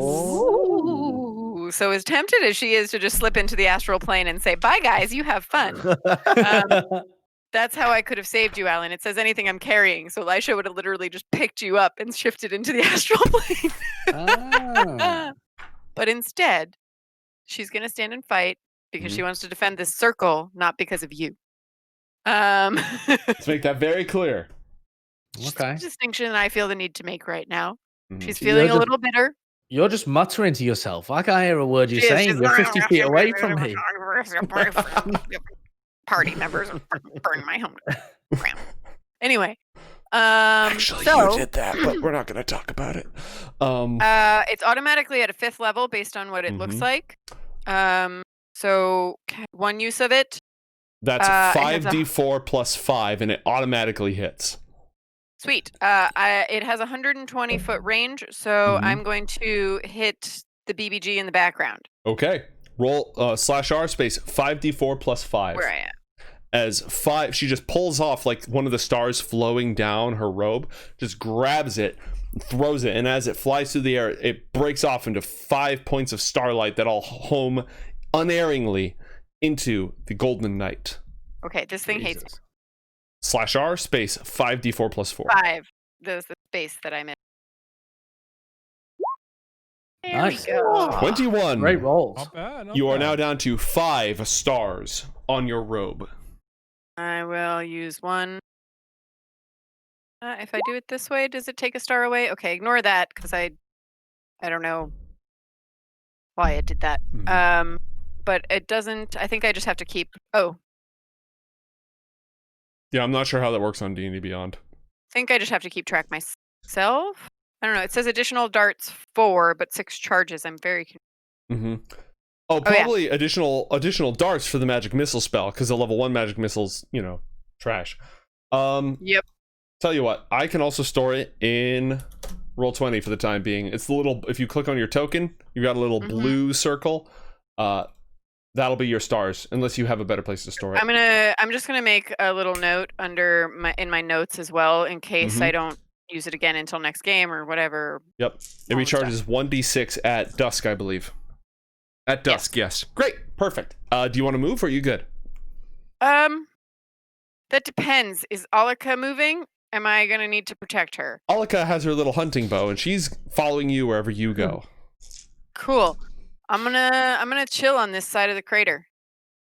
Ooh. So as tempted as she is to just slip into the astral plane and say, "Bye, guys, you have fun." That's how I could have saved you, Alan. It says anything I'm carrying, so Lysha would have literally just picked you up and shifted into the astral plane. But instead, she's going to stand and fight because she wants to defend this circle, not because of you. Let's make that very clear. Okay. A distinction I feel the need to make right now. Mhm. She's feeling a just- little bitter. You're just muttering to yourself. I can't hear a word you're saying. You're 50 feet away from me. Party members are burning my home. Anyway, Actually, so you did that, but we're not going to talk about it. it's automatically at a 5th level based on what it looks like. So one use of it. That's it has 5d4 plus 5, and it automatically hits. Sweet. It has 120 foot range, so I'm going to hit the BBG in the background. Okay. Roll /R space 5d4 plus 5. Where I am. As 5, she just pulls off like one of the stars flowing down her robe, just grabs it, throws it, and as it flies through the air, it breaks off into 5 points of starlight that all home unerringly into the Golden Knight. Okay, this thing hates me. /R space 5d4 plus 4. 5. There's the space that I'm in. There Nice. we go. 21. Great rolls. Not bad. You are now down to 5 stars on your robe. I will use one. If I do it this way, does it take a star away? Okay, ignore that because I don't know why it did that. But it doesn't. I think I just have to keep. Oh, Yeah, I'm not sure how that works on D&D Beyond. I think I just have to keep track myself. I don't know. It says additional darts 4, but 6 charges. I'm very confused. Oh, probably additional darts for the magic missile spell, because the level 1 magic missile's, trash. Yep. Tell you what, I can also store it in Roll20 for the time being. It's the little, if you click on your token, you've got a little blue circle. That'll be your stars, unless you have a better place to store it. I'm just gonna make a little note under in my notes as well, in case I don't use it again until next game or whatever. Yep. It recharges 1d6 at dusk, I believe. At dusk, yes. Great. Perfect. Do you want to move, or are you good? That depends. Is Alika moving? Am I gonna need to protect her? Alika has her little hunting bow, and she's following you wherever you go. Cool. I'm gonna chill on this side of the crater.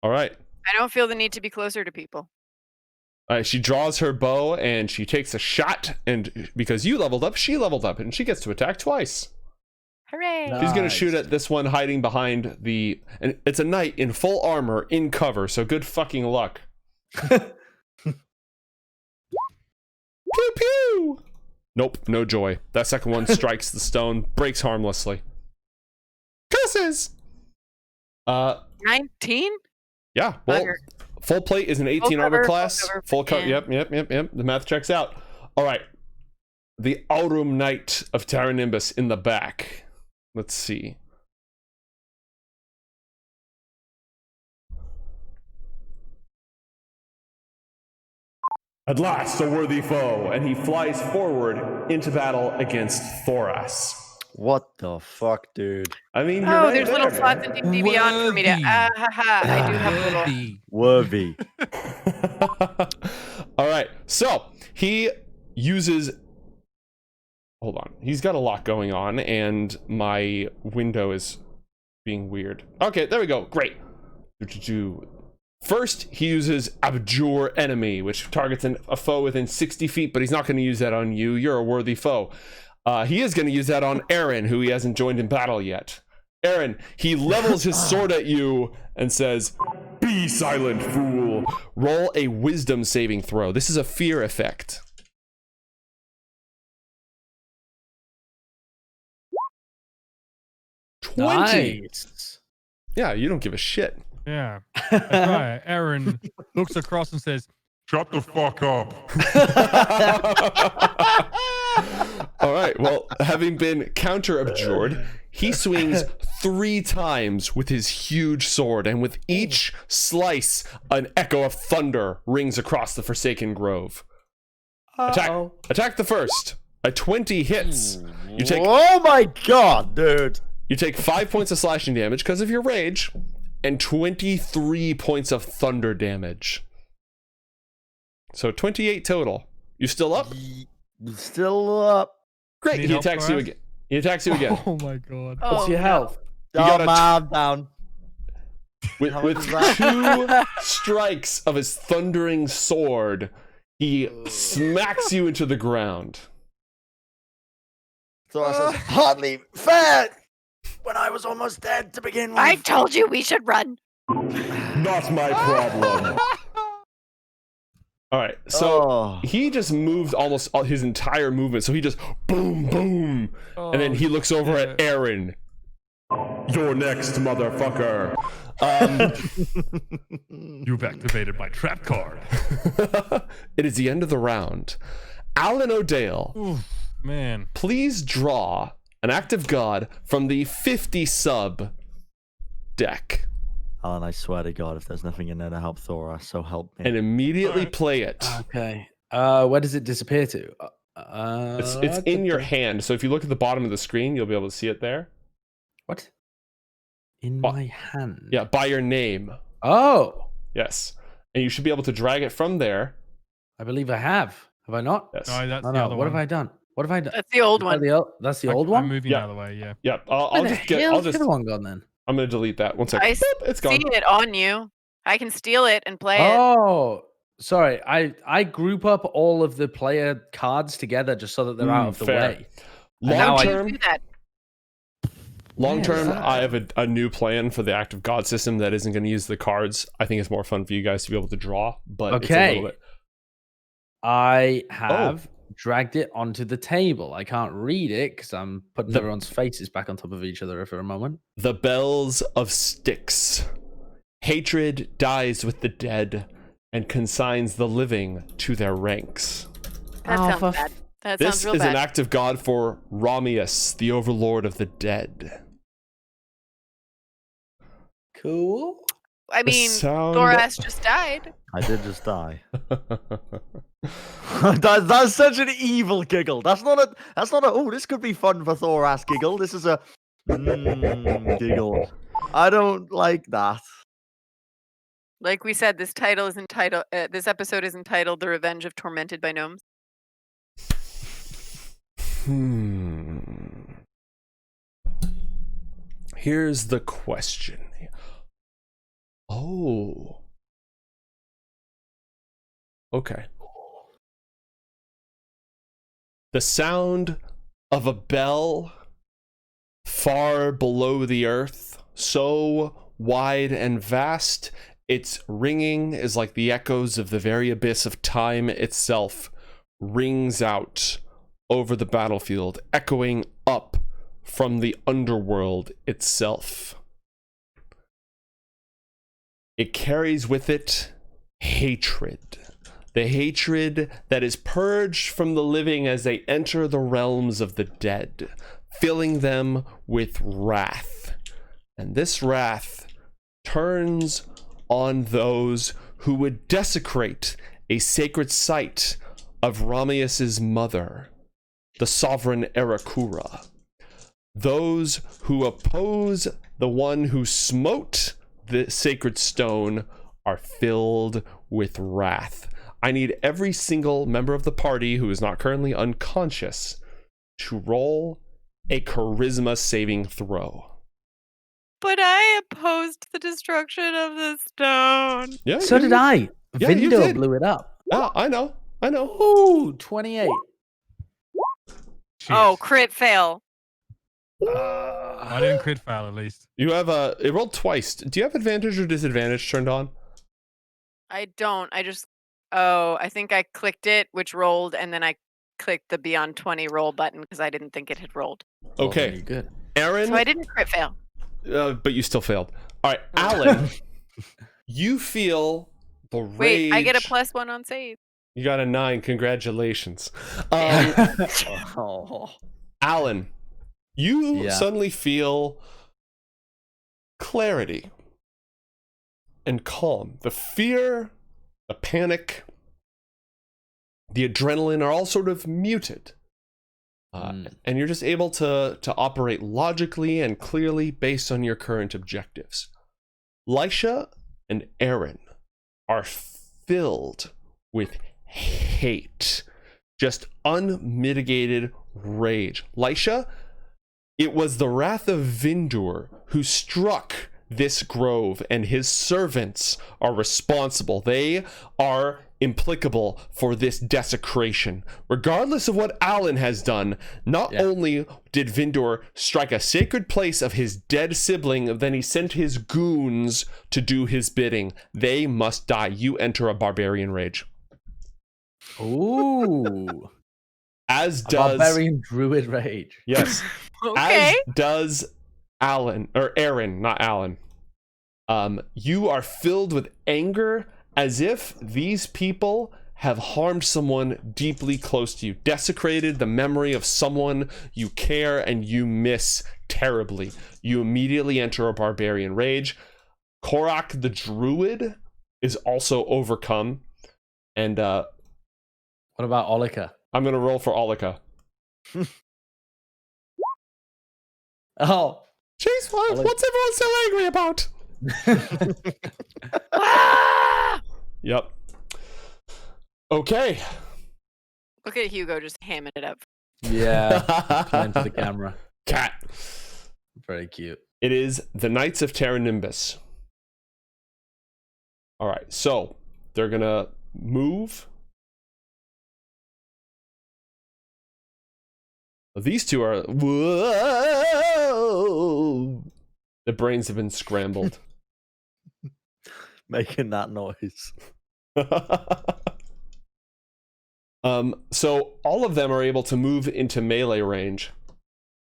All right. I don't feel the need to be closer to people. All right, she draws her bow, and she takes a shot, and because you leveled up, she leveled up, and she gets to attack twice. Hooray! She's going to shoot at this one hiding behind the... And it's a knight in full armor, in cover, so good fucking luck. Pew pew! Nope, no joy. That second one strikes the stone, breaks harmlessly. Curses! 19? Yeah, well, Bugger. full plate is an 18 Full armor cover, class. full cover, Full cover. yeah. Yep. The math checks out. All right. The Aurum Knight of Terra Nimbus in the back. Let's see. At last, a worthy foe, and he flies forward into battle against Thoras. What the fuck, dude? I mean, you're Oh, right there's little there, slots man. in D&D Beyond for me to. I do have a little. Worthy. All right, so he uses. Hold on, he's got a lot going on, and my window is being weird. Okay, there we go. Great. First, he uses Abjure Enemy, which targets a foe within 60 feet, but he's not going to use that on you. You're a worthy foe. He is going to use that on Eren, who he hasn't joined in battle yet. Eren, he levels his sword at you and says, "Be silent, fool." Roll a wisdom saving throw. This is a fear effect. Nice. Yeah, you don't give a shit. Yeah, that's right. Eren looks across and says, Shut the fuck up. All right. Well, having been counter-abjured, he swings 3 times with his huge sword, and with each slice, an echo of thunder rings across the Forsaken Grove. Attack the first. A 20 hits. You take. Oh my god, dude! You take 5 points of slashing damage because of your rage, and 23 points of thunder damage. So 28 total. You still up? Still up. Great. Need He help, attacks you Thoraz? again. He attacks you again. "Oh my god!" What's your no. health? You got a I'm down. With How much is 2 strikes of his thundering sword, he smacks you into the ground. So I says, hardly fair when I was almost dead to begin with. I told you we should run. Not my problem. All right, so Oh. he just moved almost all his entire movement. So he just boom, boom, and then he looks over at Eren. You're next, motherfucker. You've activated my trap card. It is the end of the round. Allan O'Dale, Oof, man. please draw an active god from the 50 sub deck Alan, I swear to God, if there's nothing in there to help Thoras, so help me. and immediately play it. Okay. Where does it disappear to? It's in your hand. So if you look at the bottom of the screen, you'll be able to see it there. What? In What? my hand. Yeah, by your name. Oh, Yes. And you should be able to drag it from there. I believe I have. Have I not? Yes. No, that's No, the no. other What one. have I done? What have I done? That's the old Is that one. That's the old one. I'm moving Yeah. out of the way. Yeah. Yeah, I'll Where the just get. hell's I'll the just. other one gone then? I'm gonna delete that. One second. I Boop, it's see gone. it on you. I can steal it and play it. Oh, sorry. I group up all of the player cards together just so that they're out of the fair. way. Long Now How do term, you do that? long Yeah, term, that- I have a new plan for the active god system that isn't going to use the cards. I think it's more fun for you guys to be able to draw, but it's a Okay. little bit. I have dragged it onto the table. I can't read it because I'm putting The- everyone's faces back on top of each other for a moment. The bells of Styx. Hatred dies with the dead and consigns the living to their ranks. That Oh, sounds for bad. That This sounds real is bad. an active god for Romius, the overlord of the dead. Cool. I The mean, sound- Thoras just died. I did just die. That's such an evil giggle. That's not a. Oh, this could be fun for Thoras giggle. This is a giggle. I don't like that. Like we said, this title is entitled. This episode is entitled "The Revenge of Tormented by Gnomes." Here's the question. Oh. Okay. The sound of a bell far below the earth, so wide and vast, its ringing is like the echoes of the very abyss of time itself, rings out over the battlefield, echoing up from the underworld itself. It carries with it hatred. The hatred that is purged from the living as they enter the realms of the dead, filling them with wrath. And this wrath turns on those who would desecrate a sacred site of Romius's mother, the sovereign Arakura. Those who oppose the one who smote the sacred stone are filled with wrath. I need every single member of the party who is not currently unconscious to roll a charisma saving throw. But I opposed the destruction of the stone. Yeah, So did I. Yeah, you VINDUR did. blew it up. Yeah, I know. Ooh, 28. Oh, crit fail. I didn't crit fail at least. You have it rolled twice. Do you have advantage or disadvantage turned on? I don't. I think I clicked it, which rolled, and then I clicked the beyond 20 roll button because I didn't think it had rolled. Well, then Okay. you're good. Eren, So I didn't crit fail. but you still failed. All right, Allan. You feel the rage. Wait, I get a +1 on save. You got a 9. Congratulations. Oh. Allan, you Yeah. suddenly feel clarity and calm. The fear, the panic, the adrenaline are all sort of muted. And you're just able to operate logically and clearly based on your current objectives. Lysha and Eren are filled with hate, just unmitigated rage. Lysha, it was the wrath of VINDUR who struck this grove, and his servants are responsible. They are implicable for this desecration. Regardless of what Allan has done, not only did VINDUR strike a sacred place of his dead sibling, then he sent his goons to do his bidding. They must die. You enter a barbarian rage. Ooh. As A does barbarian druid rage. yes. Okay. As does Allan, or Eren, not Allan. You are filled with anger as if these people have harmed someone deeply close to you, desecrated the memory of someone you care and you miss terribly. You immediately enter a barbarian rage. Korak the druid is also overcome. And What about Olika? I'm going to roll for Olika. Oh. Jeez, what's everyone so angry about? Ah! Yep. Okay. Look at Hugo just hamming it up. Yeah. Playing to the camera. Cat. Very cute. It is the Knights of Terra Nimbus. All right, so they're gonna move. These two are. Whoa! The brains have been scrambled. Making that noise. So all of them are able to move into melee range,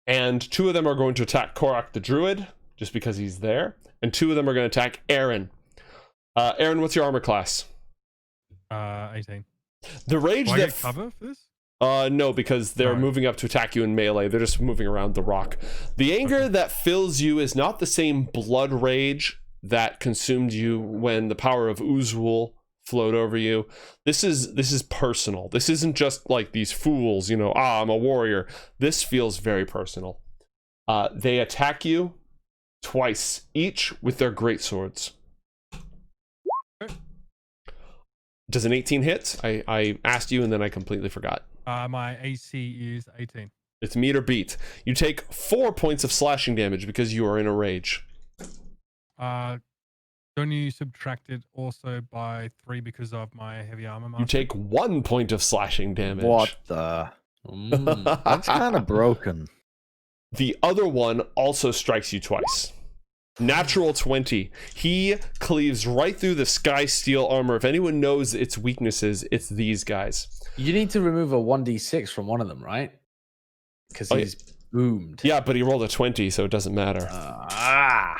and 2 of them are going to attack Korak the druid just because he's there, and 2 of them are going to attack Eren. Eren, what's your armor class? 18. The rage Do I that get cover for this? no, because they're No. moving up to attack you in melee. They're just moving around the rock. The anger that fills you is not the same blood rage that consumed you when the power of Uzul flowed over you. This is personal. This isn't just like these fools, I'm a warrior. This feels very personal. They attack you twice each with their greatswords. Does an 18 hit? I asked you and then I completely forgot. My AC is 18. It's meet or beat. You take 4 points of slashing damage because you are in a rage. Don't you subtract it also by 3 because of my heavy armor master? You take 1 point of slashing damage. What the? That's kind of broken. The other one also strikes you twice. Natural 20. He cleaves right through the sky steel armor. If anyone knows its weaknesses, it's these guys. You need to remove a 1d6 from one of them, right? Because he's boomed. Yeah, but he rolled a 20, so it doesn't matter.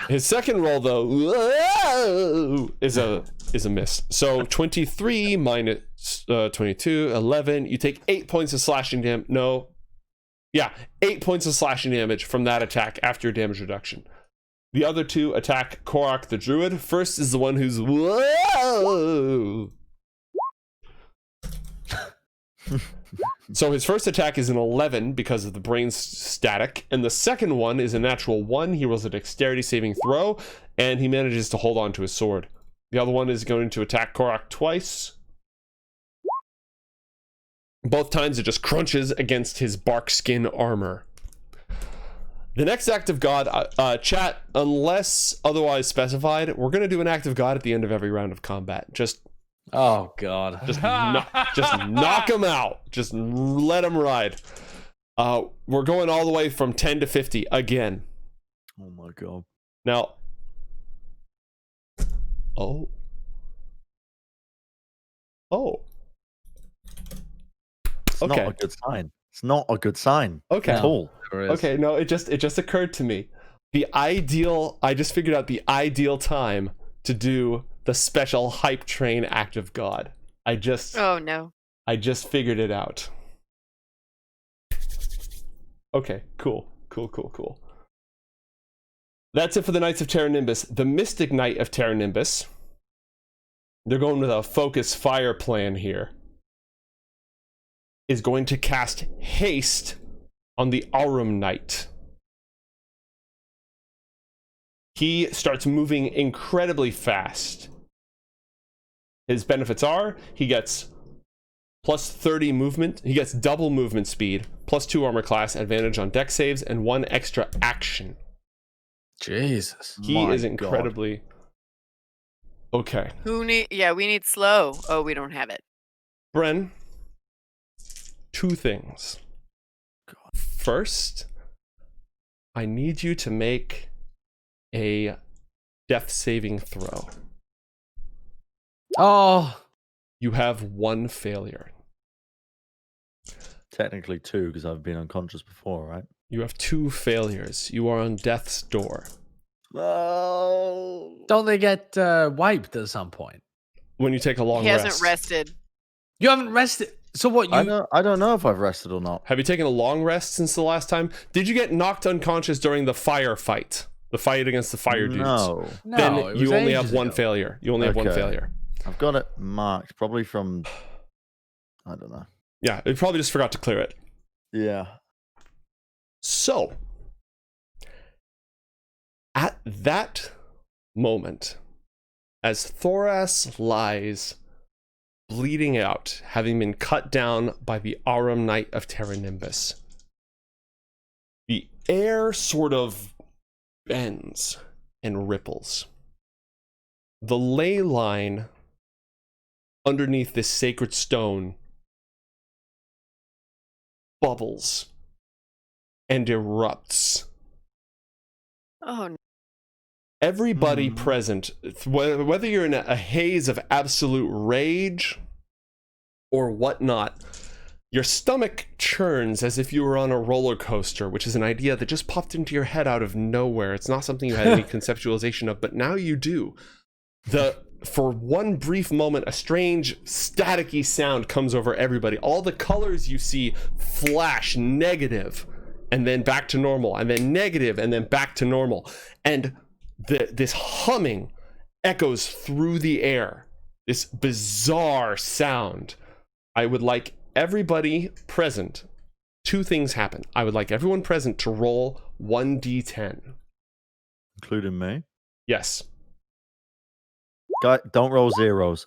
His second roll, though, is a miss. So 23 minus 22, 11. You take 8 points of slashing damage. No. Yeah, 8 points of slashing damage from that attack after your damage reduction. The other 2 attack Korak the druid. First is the one who's whoa. So his first attack is an 11 because of the brain's static, and the second one is a natural 1. He rolls a dexterity saving throw, and he manages to hold on to his sword. The other one is going to attack Korak twice. Both times it just crunches against his bark skin armor. The next act of God, chat, unless otherwise specified, we're going to do an act of God at the end of every round of combat. Oh, God. Just knock him out. Just let him ride. We're going all the way from 10 to 50 again. Oh my god. Now. Oh. It's not a good sign. It's not a good sign. Okay. At all. Okay, no, it just occurred to me. I just figured out the ideal time to do the special hype train act of God. Oh no. I just figured it out. Okay, cool. That's it for the Knights of Terra Nimbus. The Mystic Knight of Terra Nimbus, they're going with a focus fire plan here, is going to cast haste on the Aurum Knight. He starts moving incredibly fast. His benefits are, he gets plus 30 movement, he gets double movement speed, plus 2 armor class, advantage on deck saves, and 1 extra action. Jesus. He is incredibly... Okay. Yeah, we need slow. Oh, we don't have it. Bren, 2 things. First, I need you to make a death saving throw. Oh. You have 1 failure. Technically 2, because I've been unconscious before, right? You have 2 failures. You are on death's door. Oh. Don't they get wiped at some point? When you take a long He rest. hasn't rested. You haven't rested. So what? I don't know if I've rested or not. Have you taken a long rest since the last time? Did you get knocked unconscious during the fire fight? The fight against the fire dudes? No. Then it was you only ages have 1 ago. failure. You only have 1 Okay. failure. I've got it marked, probably from... I don't know. Yeah, you probably just forgot to clear it. Yeah. So, at that moment, as Thoras lies bleeding out, having been cut down by the Aurum Knight of Terra Nimbus, the air sort of bends and ripples. The ley line underneath this sacred stone bubbles and erupts. Oh no. Everybody present, whether you're in a haze of absolute rage or whatnot, your stomach churns as if you were on a roller coaster, which is an idea that just popped into your head out of nowhere. It's not something you had any conceptualization of, but now you do. For one brief moment, a strange staticky sound comes over everybody. All the colors you see flash negative, and then back to normal, and then negative, and then back to normal. And this humming echoes through the air. This bizarre sound. I would like everybody present. 2 things happen. I would like everyone present to roll 1d10. Including me? Yes. Guy, don't roll zeros.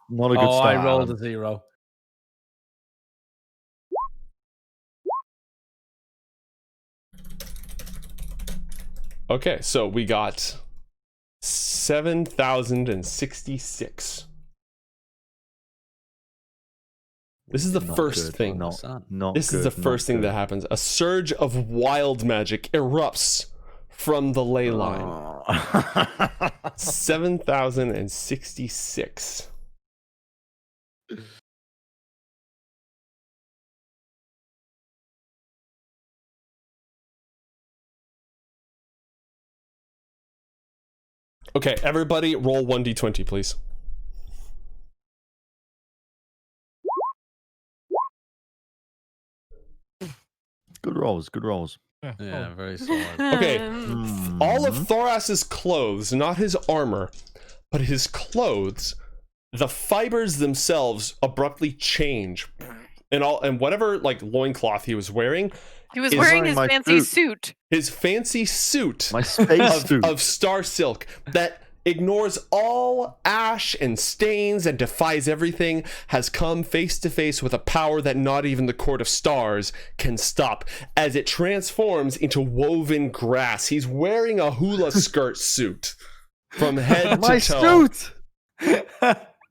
Not a good start. I rolled Alan. a 0. Okay, so we got 7,066. This is the Not first good. thing. Not This is good, the first not thing good. that happens. A surge of wild magic erupts from the ley line. Oh. 7,066. Okay, everybody roll 1d20, please. Good rolls, good rolls. Yeah, very solid. Okay, all of Mhm. Thoras's clothes, not his armor, but his clothes, the fibers themselves abruptly change. And whatever like loincloth he was wearing, He was Is wearing wearing his my fancy suit. suit. his fancy suit My space suit. of star silk that ignores all ash and stains and defies everything, has come face to face with a power that not even the court of stars can stop as it transforms into woven grass. He's wearing a hula skirt suit from head My to toe. suit!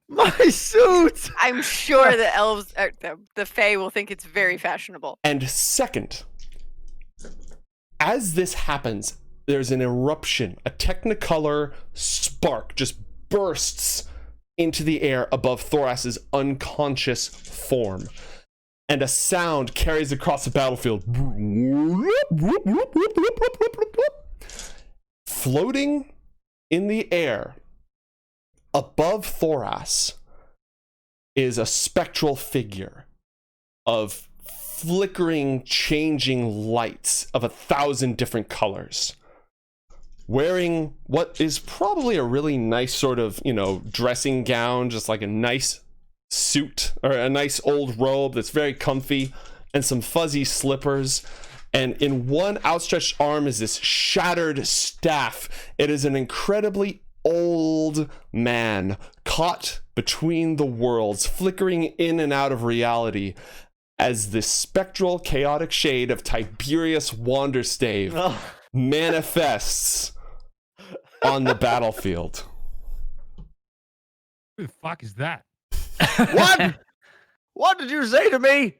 My suit! I'm sure the elves, the Fae, will think it's very fashionable. And second, as this happens, there's an eruption. A technicolor spark just bursts into the air above Thoras's unconscious form. And a sound carries across the battlefield. Floating in the air above Thoras is a spectral figure of flickering, changing lights of 1,000 different colors, wearing what is probably a really nice sort of, dressing gown, just like a nice suit or a nice old robe that's very comfy, and some fuzzy slippers. And in one outstretched arm is this shattered staff. It is an incredibly old man caught between the worlds, flickering in and out of reality as this spectral, chaotic shade of Tiberius Wanderstave manifests on the battlefield. Who the fuck is that? What? What did you say to me?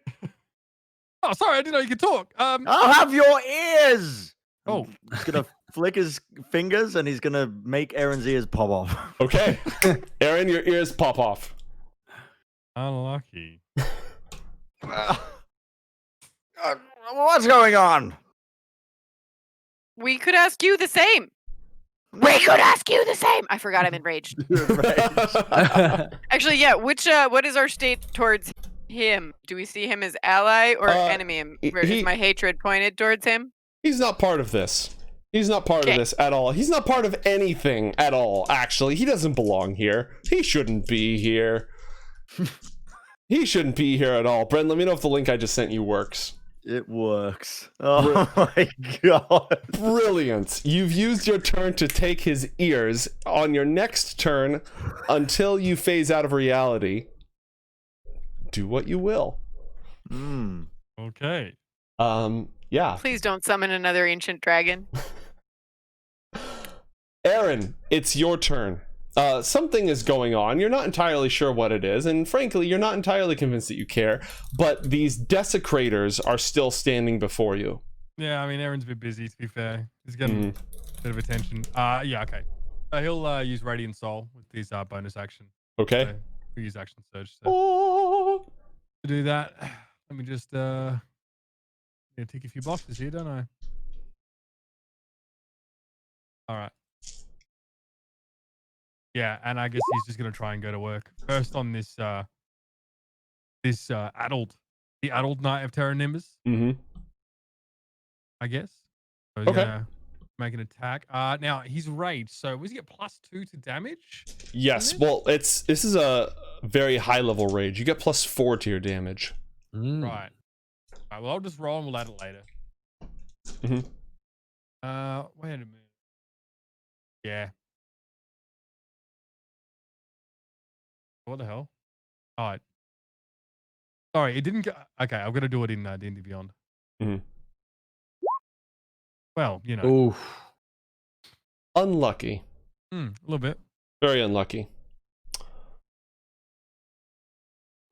Oh, sorry, I didn't know you could talk. I'll have your ears. Oh. He's gonna flick his fingers and he's gonna make Eren's ears pop off. Okay. Eren, your ears pop off. Unlucky. What's going on? We could ask you the same. We could ask you the same. I forgot I'm enraged. Actually, yeah. What is our state towards him? Do we see him as ally or enemy? Where is my hatred pointed towards him? He's not part of this. He's not part of this at all. He's not part of anything at all, actually. He doesn't belong here. He shouldn't be here. He shouldn't be here at all. Brent, let me know if the link I just sent you works. It works. Oh my god. Brilliant. You've used your turn to take his ears. On your next turn, until you phase out of reality, do what you will. Okay. Yeah. Please don't summon another ancient dragon. Eren, it's your turn. Something is going on. You're not entirely sure what it is, and frankly, you're not entirely convinced that you care, but these desecrators are still standing before you. Yeah, I mean, Eren's a bit busy, to be fair. He's getting a bit of attention. Yeah, okay. He'll use Radiant Soul with his bonus action. Okay. So we'll use Action Surge. So to do that, let me just tick a few boxes here, don't I? All right. Yeah, and I guess he's just gonna try and go to work first on this adult Knight of Terra Nimbus. I guess. So he's gonna make an attack. Now he's raged, so was he get +2 to damage? Yes. Well, this is a very high level rage. You get +4 to your damage. Right. Well, I'll just roll and we'll add it later. Wait a minute. Yeah. What the hell? All right. Sorry, it didn't go. Okay, I'm gonna do it in D&D Beyond. Well, Oof. Unlucky. A little bit. Very unlucky.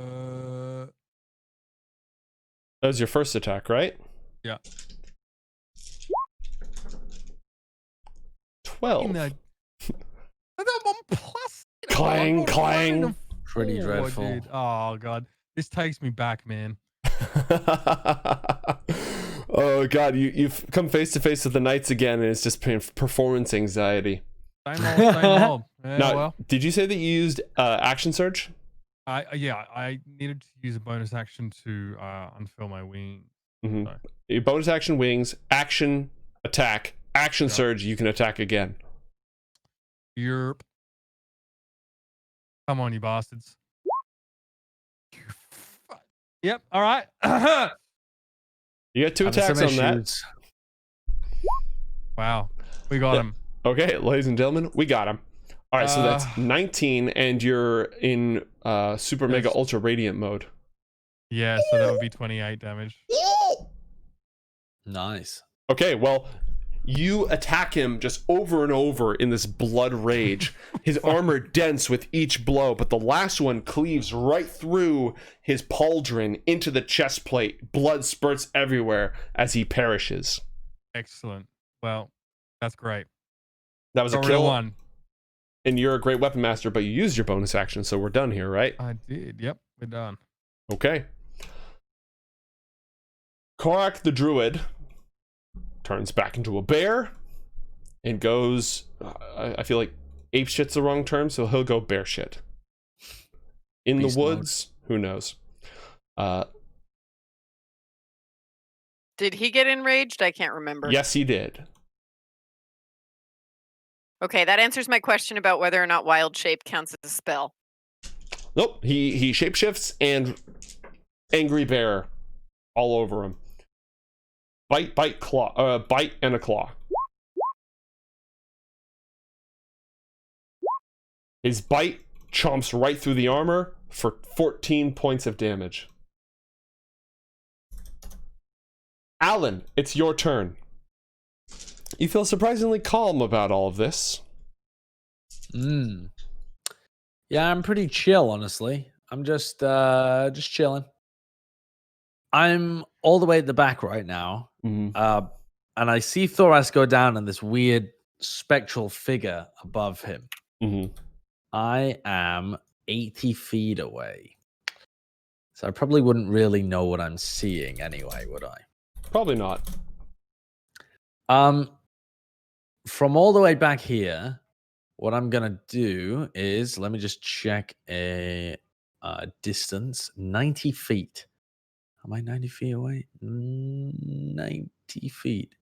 Uh, That was your first attack, right? Yeah. 12. I got one plus. Clang, clang. Pretty dreadful. Dude. Oh god, this takes me back, man. Oh god, you've come face to face with the knights again, and it's just performance anxiety. Same old, same old. Yeah, Now, well, did you say that you used action surge? I needed to use a bonus action to unfurl my wing. So. Your bonus action wings, action attack, action surge. You can attack again. Yerp. Come on, you bastards. Yep. All right. You get 2 attacks on that. Wow. We got him. Okay, ladies and gentlemen, we got him. All right, so that's 19, and you're in super mega ultra radiant mode. Yeah, so that would be 28 damage. Nice. Okay, well, you attack him just over and over in this blood rage. His armor dents with each blow, but the last one cleaves right through his pauldron into the chest plate. Blood spurts everywhere as he perishes. Excellent. Well, that's great. That was a Already kill. One. And you're a great weapon master, but you used your bonus action, so we're done here, right? I did. Yep, we're done. Okay. Korak the druid turns back into a bear and goes, I feel like, ape shit's the wrong term, so he'll go bear shit. In Beast the mode. woods, who knows? Did he get enraged? I can't remember. Yes, he did. Okay, that answers my question about whether or not wild shape counts as a spell. Nope, he shapeshifts and angry bear all over him. Bite, claw, bite and a claw. His bite chomps right through the armor for 14 points of damage. Allan, it's your turn. You feel surprisingly calm about all of this. Yeah, I'm pretty chill, honestly. I'm just chilling. I'm all the way at the back right now, Mm-hmm. and I see Thoras go down and this weird spectral figure above him. Mm-hmm. I am 80 feet away, so I probably wouldn't really know what I'm seeing anyway, would I? Probably not. From all the way back here, what I'm gonna do is let me just check a distance. 90 feet. Am I 90 feet away? 90 feet.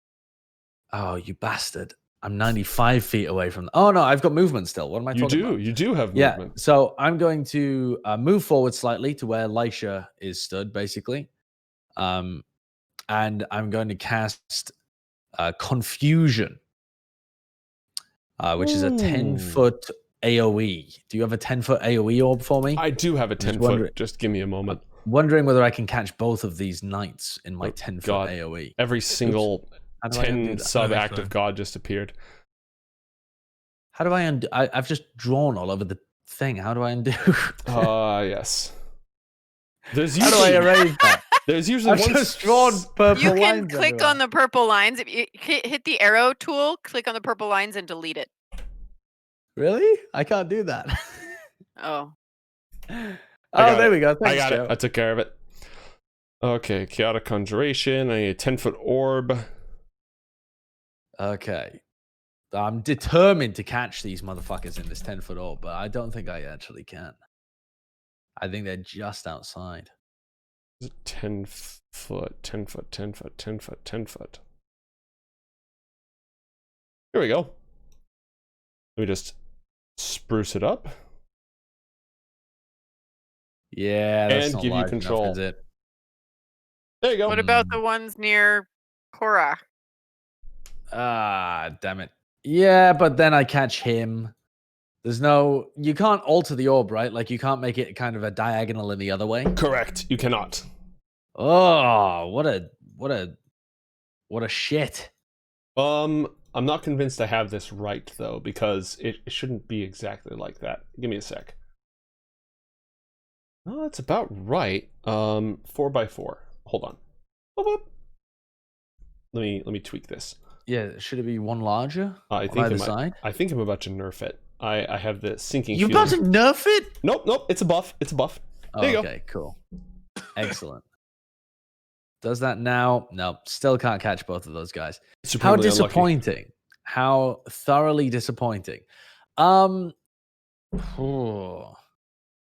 Oh, you bastard! I'm 95 feet away from. Oh no, I've got movement still. What am I talking about? You do have Yeah. movement. So I'm going to move forward slightly to where Lysha is stood, basically. And I'm going to cast Confusion, which is a 10-foot AoE. Do you have a 10-foot AoE orb for me? I do have a 10-foot. Just give me a moment. Wondering whether I can catch both of these knights in my 10-foot God. AoE. Every single How do I undo 10 that? sub-act of God just appeared. How do I undo? I've just drawn all over the thing. How do I undo? Yes. There's How do I usually, erase that? there's usually I've one just drawn purple You can lines click everywhere. on the purple lines. If you hit the arrow tool, click on the purple lines and delete it. Really? I can't do that. Oh. There we go. Thanks, I got Joe. it. I took care of it. Okay, chaotic conjuration. I need a 10-foot orb. Okay. I'm determined to catch these motherfuckers in this 10-foot orb, but I don't think I actually can. I think they're just outside. 10 foot, 10 foot, 10 foot, 10 foot, 10 foot. Here we go. Let me just spruce it up. Yeah, that's And not give you large control. enough, is it? There you go. What about the ones near Korra? Ah, damn it. Yeah, but then I catch him. There's no... You can't alter the orb, right? Like, you can't make it kind of a diagonal in the other way? Correct. You cannot. Oh, what a shit. I'm not convinced I have this right, though, because it shouldn't be exactly like that. Give me a sec. Oh, that's about right. 4x4. Hold on. Boop, boop. Let me tweak this. Yeah, should it be one larger I on think either it side? I think I'm about to nerf it. I have the sinking. You about to feeling. nerf it? Nope. It's a buff. It's a buff. Oh, There you go. okay, cool. Excellent. Does that now? No, still can't catch both of those guys. How Supremely unlucky. disappointing. How thoroughly disappointing. Oh.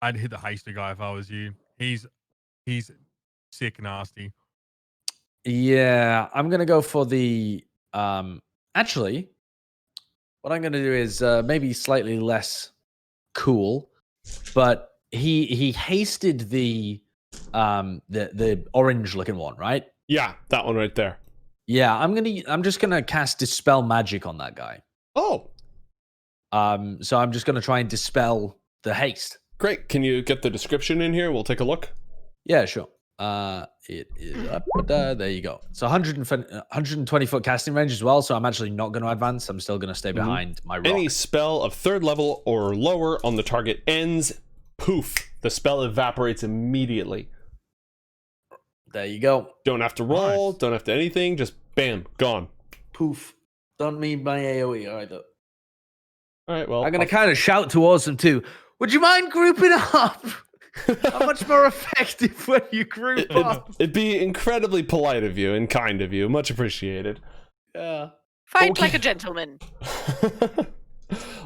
I'd hit the hasty guy if I was you. He's sick nasty. Yeah, I'm gonna go for the actually what I'm gonna do is maybe slightly less cool, but he hasted the orange looking one, right? Yeah, that one right there. Yeah, I'm just gonna cast Dispel Magic on that guy. Oh, So I'm just gonna try and dispel the haste. great. Can you get the description in here? We'll take a look. Yeah, sure. It is up, there you go. So 120 foot casting range as well. So I'm actually not going to advance. I'm still going to stay behind my rock. Any spell of 3rd level or lower on the target ends. Poof. The spell evaporates immediately. There you go. Don't have to roll. Don't have to anything. Just bam, gone. Poof. Don't need my AoE either. All right. Well, I'm going to kind of shout towards them too. Would you mind grouping up? I'm much more effective when you group up. It'd be incredibly polite of you and kind of you. Much appreciated. Yeah. Fight Okay. like a gentleman.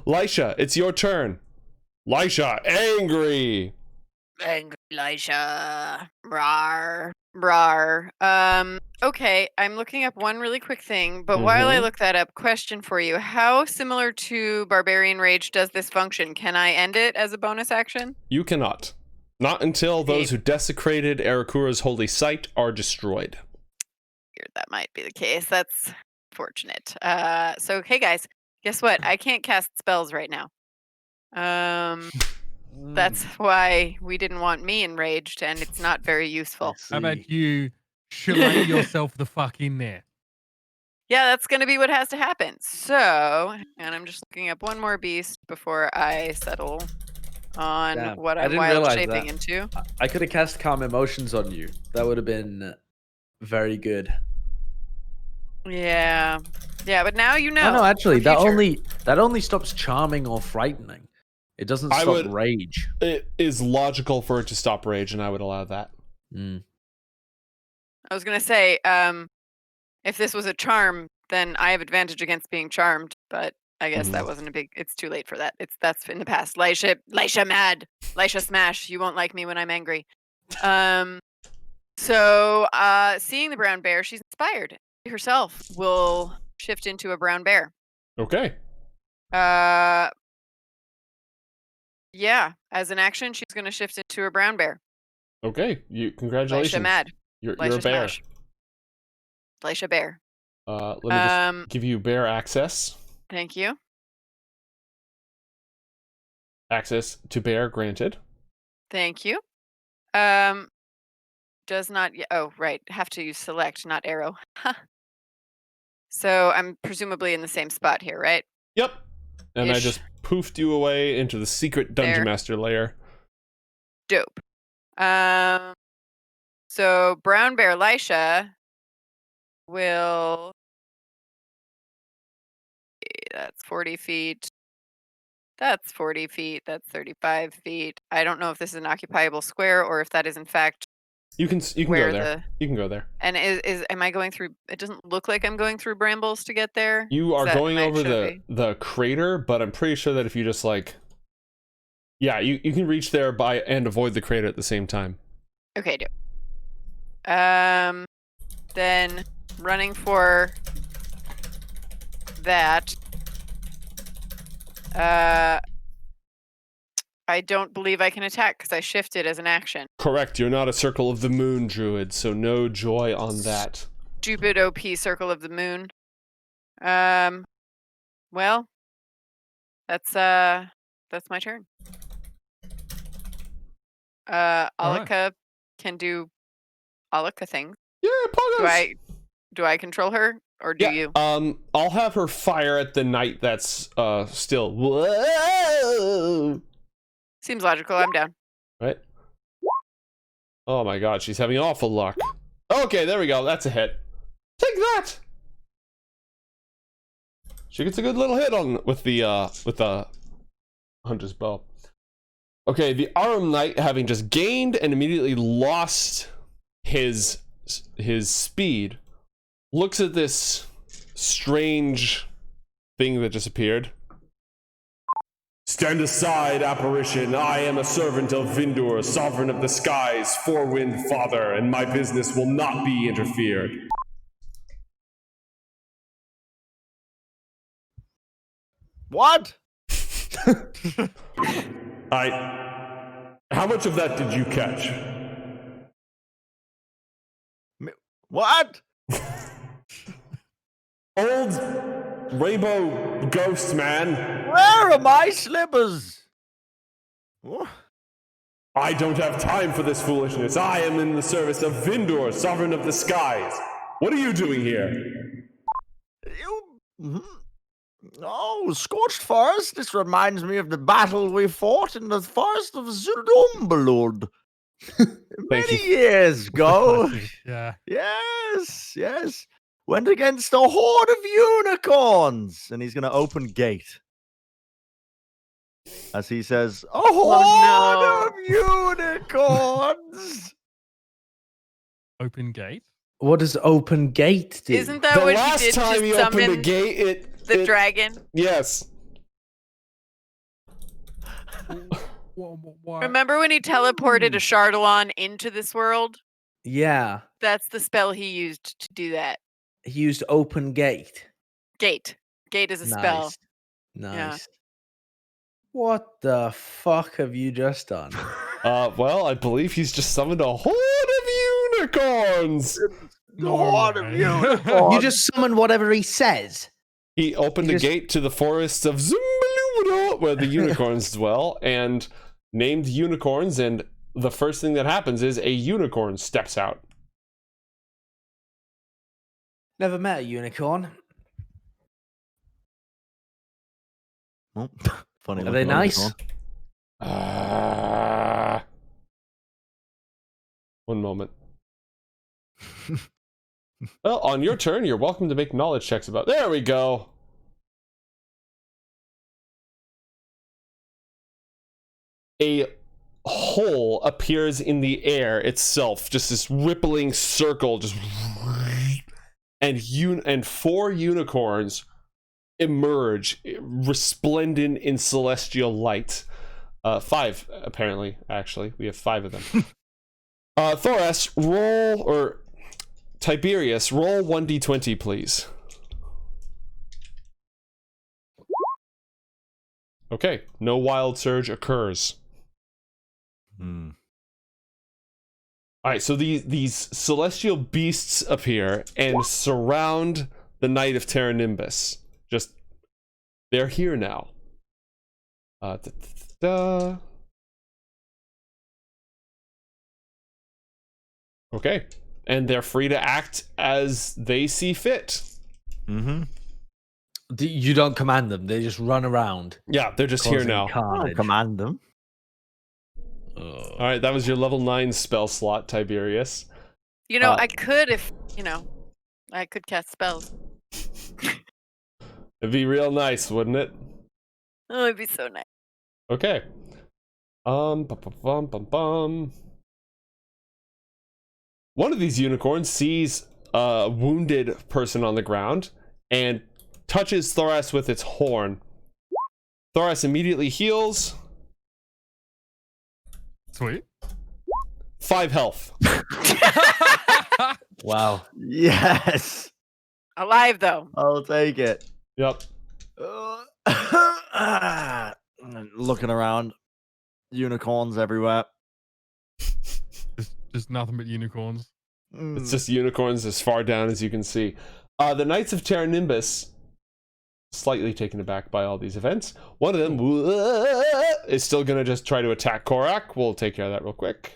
Lysha, it's your turn. Lysha, angry. Angry Elisha. Rar. Okay, I'm looking up one really quick thing, but while I look that up, question for you. How similar to Barbarian Rage does this function? Can I end it as a bonus action? You cannot. Not until those who desecrated Arakura's holy site are destroyed. Figured that might be the case. That's fortunate. So hey guys, guess what? I can't cast spells right now. That's why we didn't want me enraged, and it's not very useful. How about you shillelagh yourself the fuck in there? Yeah, that's going to be what has to happen. So, and I'm just looking up one more beast before I settle on Damn, what I I'm didn't wild realize shaping that. into. I could have cast Calm Emotions on you. That would have been very good. Yeah, but now you know. No, actually, for future. that only stops charming or frightening. It doesn't stop rage. It is logical for it to stop rage, and I would allow that. Mm. I was going to say, if this was a charm, then I have advantage against being charmed, but I guess that wasn't a big. It's too late for that. That's in the past. Lysha mad. Lysha smash. You won't like me when I'm angry. So seeing the brown bear, she's inspired. She herself will shift into a brown bear. Okay. Yeah, as an action, she's going to shift into a brown bear. Okay. Congratulations. Lysha mad. You're a Lysha bear. smash. Lysha bear. Let me just give you bear access. Thank you. Access to bear granted. Thank you. Does not. Oh, right. Have to use select, not arrow. So I'm presumably in the same spot here, right? Yep. And I Ish. just poofed you away into the secret Dungeon There. Master lair. Dope. So brown bear Lysha will. That's 40 feet. That's 40 feet. That's 35 feet. I don't know if this is an occupiable square or if that is in fact. You can go where there. You can go there. And am I going through? It doesn't look like I'm going through brambles to get there. You are going might over show the crater, but I'm pretty sure that if you just you can reach there and avoid the crater at the same time. Okay, do. Then running for that. I don't believe I can attack because I shifted as an action. Correct. You're not a Circle of the Moon druid, so no joy on that. Stupid OP Circle of the Moon. Well, that's my turn. Alika can do Alika things. Yeah, poggers. Do I control her or do you? I'll have her fire at the knight that's still. Whoa! Seems logical. I'm down. Right. Oh my god, she's having awful luck. Okay, there we go. That's a hit. Take that. She gets a good little hit on with the hunter's bow. Okay, the Arum Knight, having just gained and immediately lost his speed, looks at this strange thing that just appeared. Stand aside, apparition. I am a servant of VINDUR, sovereign of the skies, Four-Wind Father, and my business will not be interfered. What? How much of that did you catch? What? Old rainbow ghost man. Where are my slippers? What? I don't have time for this foolishness. I am in the service of VINDUR, sovereign of the skies. What are you doing here? Oh, Scorched Forest. This reminds me of the battle we fought in the forest of Zuldumbelud. Many years ago. Yeah. Yes. Went against a horde of unicorns. And he's going to open gate. As he says, a horde of unicorns. Open gate. What does open gate do? Isn't that The what last he did time to you opened the summon gate, the dragon? Yes. What? Remember when he teleported a Chardalon into this world? Yeah. That's the spell he used to do that. He used open gate. Gate. Gate is a spell. Nice. Yeah. What the fuck have you just done? Well, I believe he's just summoned a horde of unicorns. You just summon whatever he says. He opened a gate to the forests of Zumbalumino, where the unicorns dwell, and named unicorns, and the first thing that happens is a unicorn steps out. Never met a unicorn. Oh, funny. Are they looking nice? unicorn. One moment. Well, on your turn, you're welcome to make knowledge checks about. There we go. A hole appears in the air itself, just this rippling circle, just and 4 unicorns emerge, resplendent in celestial light. 5 apparently. Actually, we have 5 of them. Thoras, roll, or Tiberius, roll 1d20, please. Okay, no wild surge occurs. Alright, so these celestial beasts appear and surround the Knight of Terra Nimbus. Just, they're here now. Okay, and they're free to act as they see fit. Mm-hmm. You don't command them; they just run around. Yeah, they're just here now. Carnage. Command them. All right, that was your level 9 spell slot, Tiberius. You know, I could if, I could cast spells. It'd be real nice, wouldn't it? Oh, it'd be so nice. Okay. Bum, bum, bum, bum. One of these unicorns sees a wounded person on the ground and touches Thoras with its horn. Thoras immediately heals. Sweet. 5 health. Wow. Yes. Alive, though. I'll take it. Yep. Looking around. Unicorns everywhere. Just nothing but unicorns. It's just unicorns as far down as you can see. The Knights of Terra Nimbus, slightly taken aback by all these events. One of them is still going to just try to attack Korak. We'll take care of that real quick.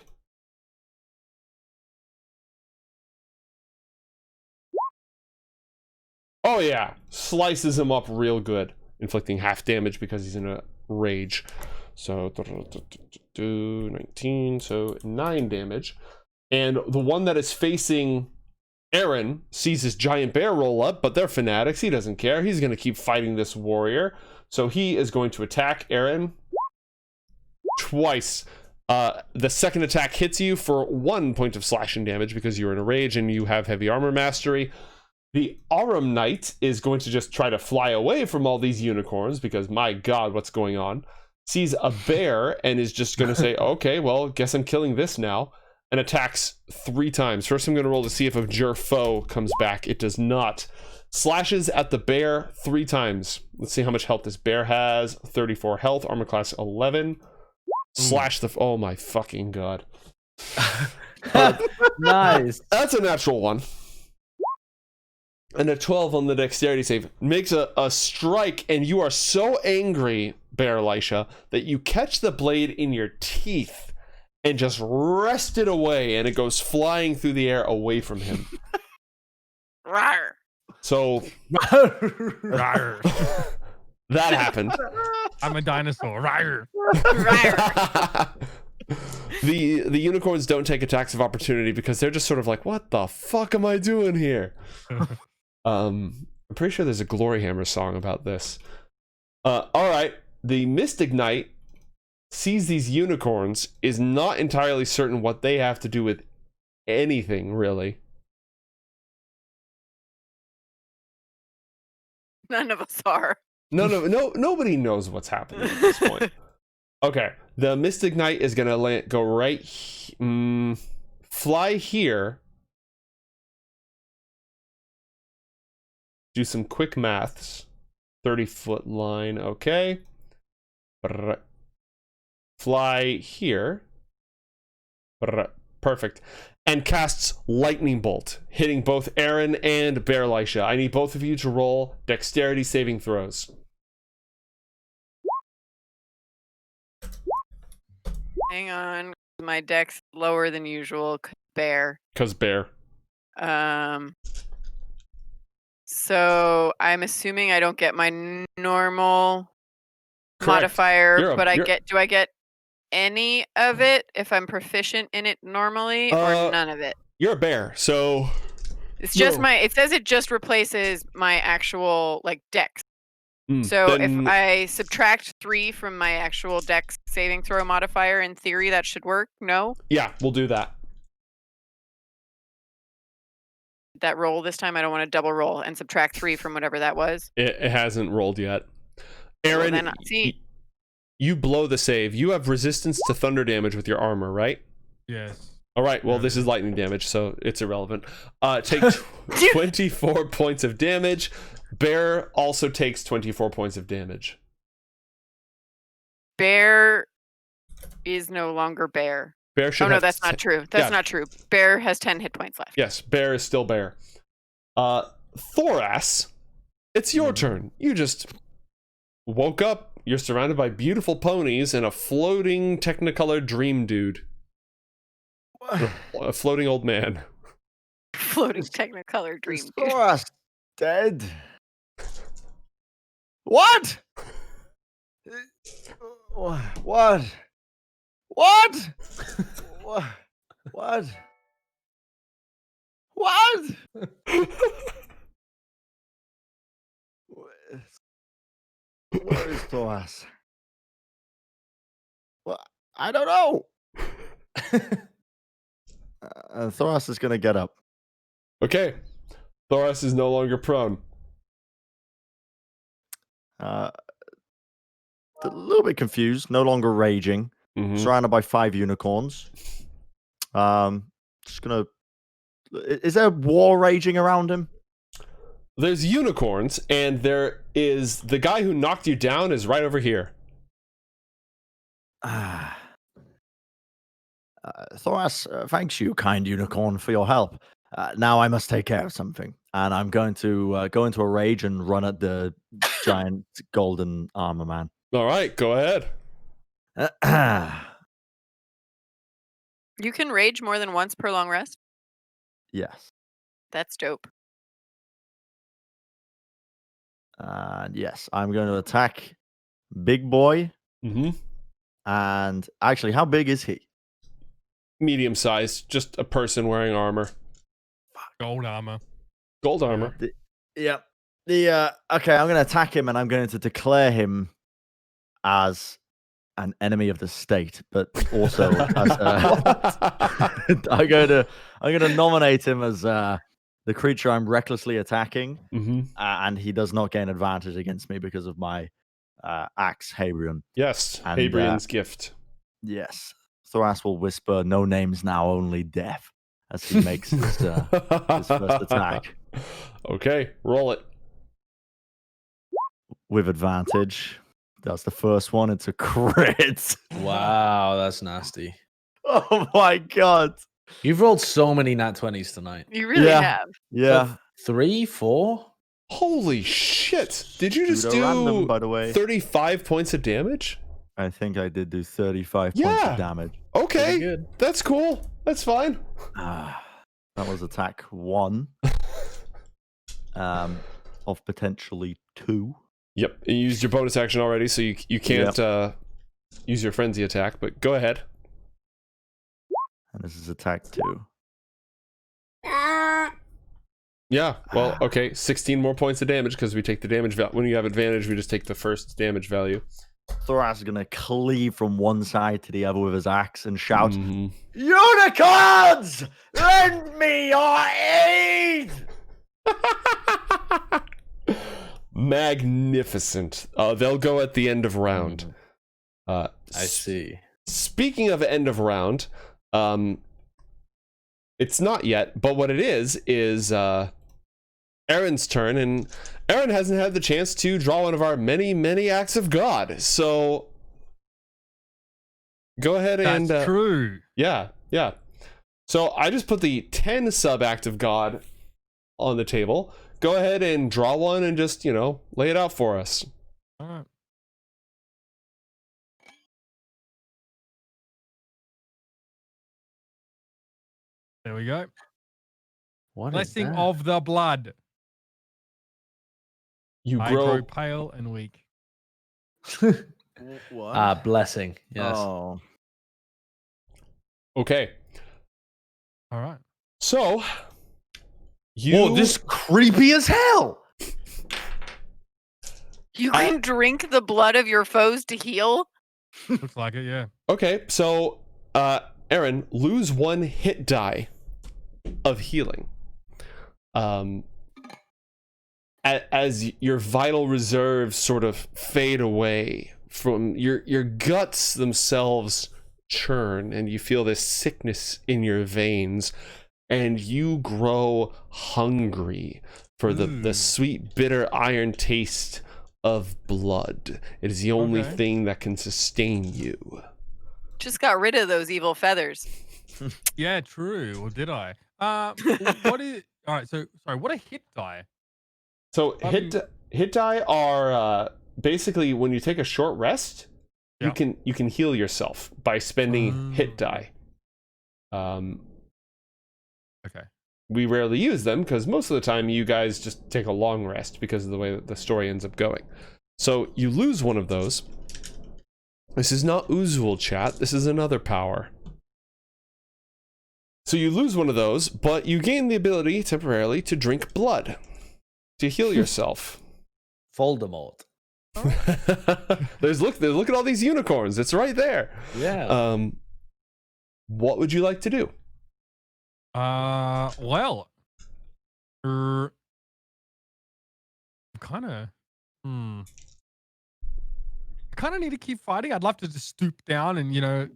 Oh yeah, slices him up real good, inflicting half damage because he's in a rage. So 19, so 9 damage. And the one that is facing Eren sees this giant bear roll up, but they're fanatics. He doesn't care. He's going to keep fighting this warrior. So he is going to attack Eren twice. The second attack hits you for 1 point of slashing damage because you're in a rage and you have heavy armor mastery. The Aurum Knight is going to just try to fly away from all these unicorns because, my god, what's going on? Sees a bear and is just going to say, okay, well, guess I'm killing this now. And attacks 3 times. First, I'm going to roll to see if a Jur foe comes back. It does not. Slashes at the bear 3 times. Let's see how much health this bear has. 34 health, armor class 11. Slash the... Oh my fucking god. Nice. That's a natural 1. And a 12 on the dexterity save. Makes a strike, and you are so angry, Bear Elisha, that you catch the blade in your teeth and just wrest it away, and it goes flying through the air away from him. Rawr. So Rawr. that happened. I'm a dinosaur. Rawr. Rawr. The unicorns don't take attacks of opportunity because they're just sort of like, what the fuck am I doing here? I'm pretty sure there's a Glory Hammer song about this. All right, the Mystic Knight sees these unicorns, is not entirely certain what they have to do with anything, really. None of us are. No, nobody knows what's happening at this point. Okay, the Mystic Knight is gonna go right, fly here. Do some quick maths. 30-foot line, okay. Fly here. Perfect. And casts Lightning Bolt, hitting both Eren and Bear Lysha. I need both of you to roll dexterity saving throws. Hang on. My dex lower than usual. Bear. Because Bear. So I'm assuming I don't get my normal modifier, You're a- but you're- do I get any of it if I'm proficient in it normally, or none of it? You're a bear, so It's just no. it says it just replaces my actual like dex. So then- if I subtract 3 from my actual dex saving throw modifier, in theory that should work. No? Yeah, we'll do that. That roll this time, I don't want to double roll and subtract 3 from whatever that was. It hasn't rolled yet. Well, Eren, then, see, you blow the save. You have resistance to thunder damage with your armor, right? Yes. All right, well, this is lightning damage, so it's irrelevant. Take 24 points of damage. Bear also takes 24 points of damage. Bear is no longer Bear. Bear should Oh, no, have that's not true. That's yeah. not true. Bear has 10 hit points left. Yes, Bear is still Bear. Thoras, it's your turn. You just woke up. You're surrounded by beautiful ponies and a floating Technicolor dream dude. A floating old man. Floating Technicolor dream. Is dude. Thoras dead? What? What? What? What? What? What? Where is Thoras? Well, I don't know. Thoras is gonna get up. Okay. Thoras is no longer prone. A little bit confused, no longer raging. Mhm. Surrounded by 5 unicorns. Just gonna. Is there war raging around him? There's unicorns, and there is the guy who knocked you down is right over here. Thoras, thanks you, kind unicorn, for your help. Now I must take care of something, and I'm going to go into a rage and run at the giant golden armor man. All right, go ahead. You can rage more than once per long rest. Yes. That's dope. Yes, I'm going to attack Big Boy. Mm-hmm. And actually, how big is he? Medium size, just a person wearing armor. Gold armor. Gold armor. Yep. Okay, I'm going to attack him, and I'm going to declare him as an enemy of the state, but also as I'm going to nominate him as the creature I'm recklessly attacking, and he does not gain advantage against me because of my axe, Hadrian. Yes, And, Hadrian's gift. Yes, Thoras will whisper, "No names now, only death," as he makes his first attack. Okay, roll it. With advantage. That's the first one. It's a crit. Wow, that's nasty. Oh my god. You've rolled so many nat 20s tonight. You really Yeah. have. Yeah. 3, 4? Holy shit! Did you just Pseudo-random, do by the way. 35 points of damage? I think I did do 35 points Yeah. of damage. Okay, Pretty good. that's cool. That's fine. That was attack 1. Of potentially 2. Yep, you used your bonus action already, so you can't use your frenzy attack, but go ahead. And this is attack 2. Yeah, well, okay, 16 more points of damage because we take the damage value. When you have advantage, we just take the first damage value. Thoras is going to cleave from one side to the other with his axe and shout, Mhm. "Unicorns! Lend me your aid!" Magnificent. They'll go at the end of round. I see. Speaking of end of round, it's not yet, but what it is Eren's turn, and Eren hasn't had the chance to draw one of our many acts of God. So go ahead and That's true. Yeah. So I just put the 10 sub act of God on the table. Go ahead and draw one and just, lay it out for us. All right. There we go. What Blessing of the blood. You I grow pale and weak. What? Blessing. Yes. Oh. Okay. All right. So Whoa, this is creepy as hell. You can drink the blood of your foes to heal? Looks like it, yeah. Okay, so Eren, lose 1 hit die of healing. As your vital reserves sort of fade away from your guts themselves churn, and you feel this sickness in your veins, and you grow hungry for the sweet, bitter iron taste of blood. It is the only thing that can sustain you. Just got rid of those evil feathers. Yeah, true. Or did I? What is... All right, so, sorry, what a hit die? So hit die are basically when you take a short rest, you can heal yourself by spending hit die. Okay. We rarely use them because most of the time you guys just take a long rest because of the way that the story ends up going. So you lose one of those. This is not usual, chat. This is another power. So you lose one of those, but you gain the ability temporarily to drink blood to heal yourself. Voldemort. Look at all these unicorns. It's right there. Yeah. What would you like to do? Well, kind of need to keep fighting. I'd love to just stoop down and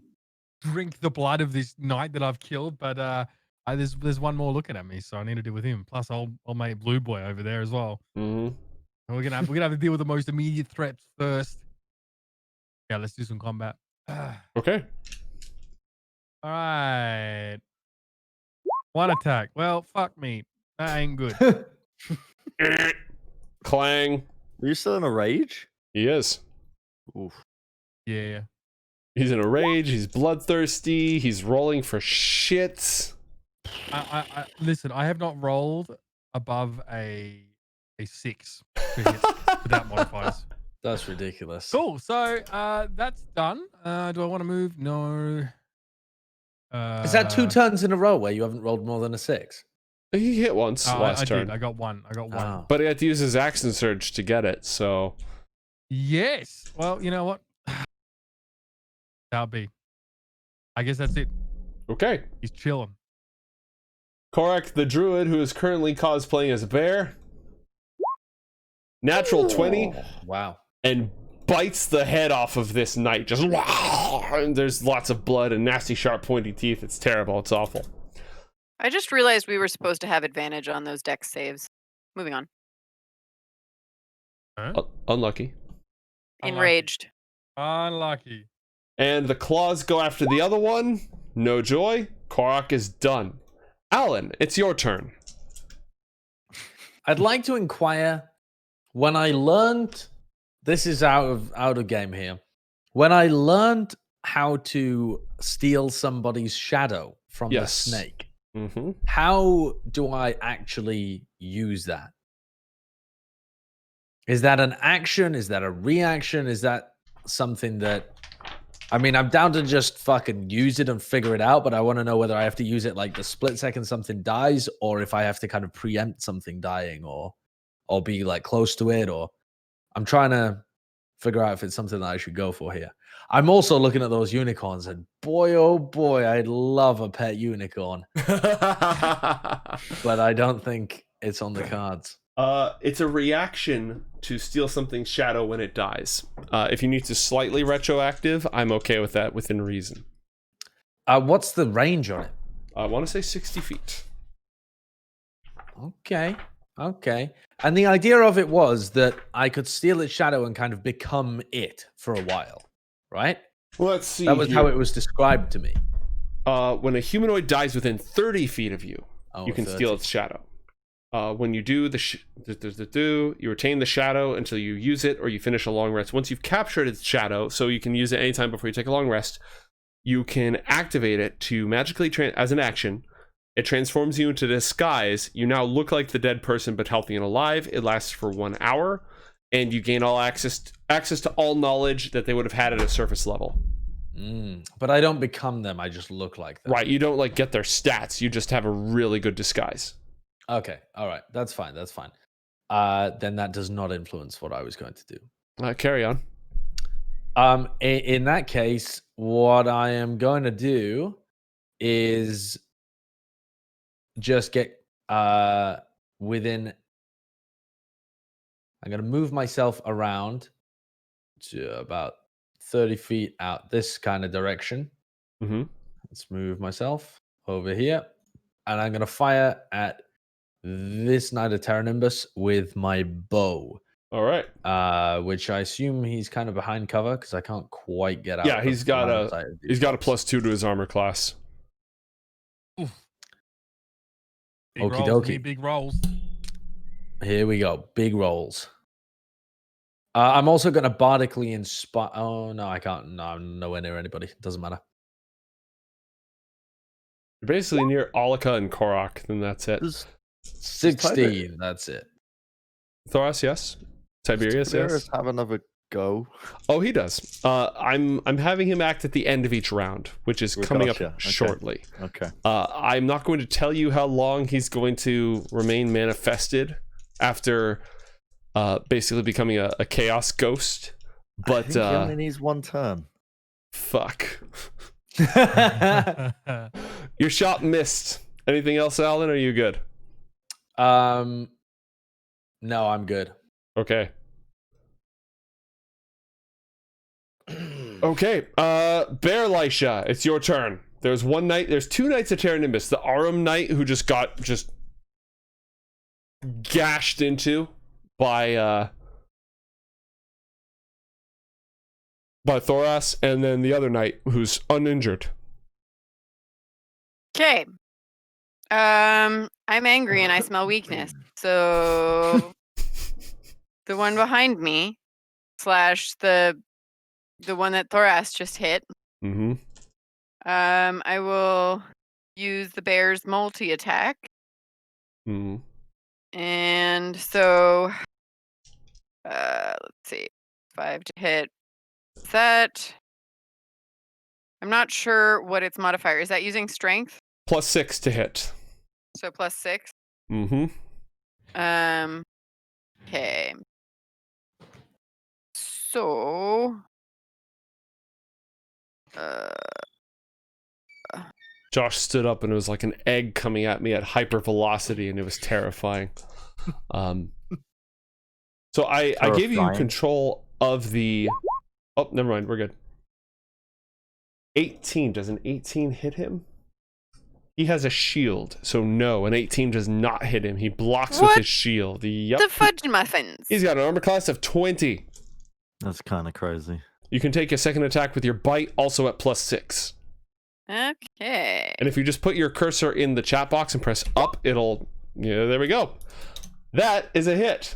drink the blood of this knight that I've killed, but there's one more looking at me, so I need to deal with him. Plus, I'll make Blue Boy over there as well. Mm-hmm. And we're gonna have to deal with the most immediate threats first. Yeah, let's do some combat. Okay. All right. 1 attack. Well, fuck me. That ain't good. Clang. Are you still in a rage? He is. Oof. Yeah. He's in a rage. He's bloodthirsty. He's rolling for shits. I listen. I have not rolled above a 6 to hit without modifiers. That's ridiculous. Cool. So that's done. Do I want to move? No. Is that 2 turns in a row where you haven't rolled more than a 6? He hit once last turn. I got one. Oh. But he had to use his action surge to get it, so... Yes. Well, you know what? That'll be. I guess that's it. Okay. He's chilling. Korak the druid, who is currently cosplaying as a bear. Natural 20. Wow. And bites the head off of this knight. Just... And there's lots of blood and nasty, sharp, pointy teeth. It's terrible. It's awful. I just realized we were supposed to have advantage on those dex saves. Moving on. Unlucky. Enraged. Unlucky. And the claws go after the other one. No joy. Korak is done. Allan, it's your turn. I'd like to inquire, when I learned, this is out of game here, when I learned how to steal somebody's shadow from the snake, how do I actually use that? Is that an action? Is that a reaction? Is that something that... I mean, I'm down to just fucking use it and figure it out, but I want to know whether I have to use it like the split second something dies, or if I have to kind of preempt something dying, or be like close to it, or... I'm trying to figure out if it's something that I should go for here. I'm also looking at those unicorns, and boy, oh boy, I'd love a pet unicorn. But I don't think it's on the cards. It's a reaction to steal something's shadow when it dies. If you need to slightly retroactive, I'm okay with that within reason. What's the range on it? I want to say 60 feet. Okay. And the idea of it was that I could steal its shadow and kind of become it for a while, right? Let's see. That was how it was described to me. When a humanoid dies within 30 feet of you, you can 30. steal its shadow. When you do you retain the shadow until you use it or you finish a long rest. Once you've captured its shadow, so you can use it anytime before you take a long rest, you can activate it to magically, as an action, it transforms you into disguise. You now look like the dead person but healthy and alive. It lasts for 1 hour, and you gain all access to all knowledge that they would have had at a surface level. But I don't become them, I just look like them. Right, you don't like get their stats, you just have a really good disguise. Okay, all right, that's fine. Then that does not influence what I was going to do. Carry on. In that case, what I am going to do is just get within. I'm going to move myself around to about 30 feet out this kind of direction. Mm-hmm. Let's move myself over here, and I'm going to fire at this Knight of Terra Nimbus with my bow. All right. Which I assume he's kind of behind cover because I can't quite get out. Yeah, he's got a +2 to his armor class. Big Okie rolls, dokie. big rolls. Here we go. Big rolls. I'm also going to bardically inspire. Oh, no, I can't. No, I'm nowhere near anybody. Doesn't matter. You're basically near Alika and Korok, then that's it. 16, that's it. Thoras, yes. Tiberius, yes. Have another go. Oh, he does. I'm having him act at the end of each round, which is coming up shortly. Okay. I'm not going to tell you how long he's going to remain manifested after basically becoming a chaos ghost. But I think he only needs 1 turn. Fuck. Your shot missed. Anything else, Allan? Are you good? No, I'm good. Okay. Okay. Bear Lysha, it's your turn. There's 2 Knights of Terra Nimbus. The Arum Knight who just got gashed into by Thoras, and then the other knight who's uninjured. Okay. I'm angry and I smell weakness. So the one behind me / the one that Thoras just hit. Mm-hmm. I will use the bear's multi-attack. Mm-hmm. And so let's see. 5 to hit. Is that? I'm not sure what its modifier is. That using strength? +6 to hit. So +6. Mm-hmm. Okay. So Josh stood up and it was like an egg coming at me at hyper velocity, and it was terrifying. So I gave you control of the. Oh, never mind. We're good. 18. Does an 18 hit him? He has a shield, so no, an 18 does not hit him. He blocks with his shield. Yep. The fudge muffins. He's got an armor class of 20. That's kind of crazy. You can take a second attack with your bite, also at +6. Okay. And if you just put your cursor in the chat box and press up, it'll. Yeah, there we go. That is a hit.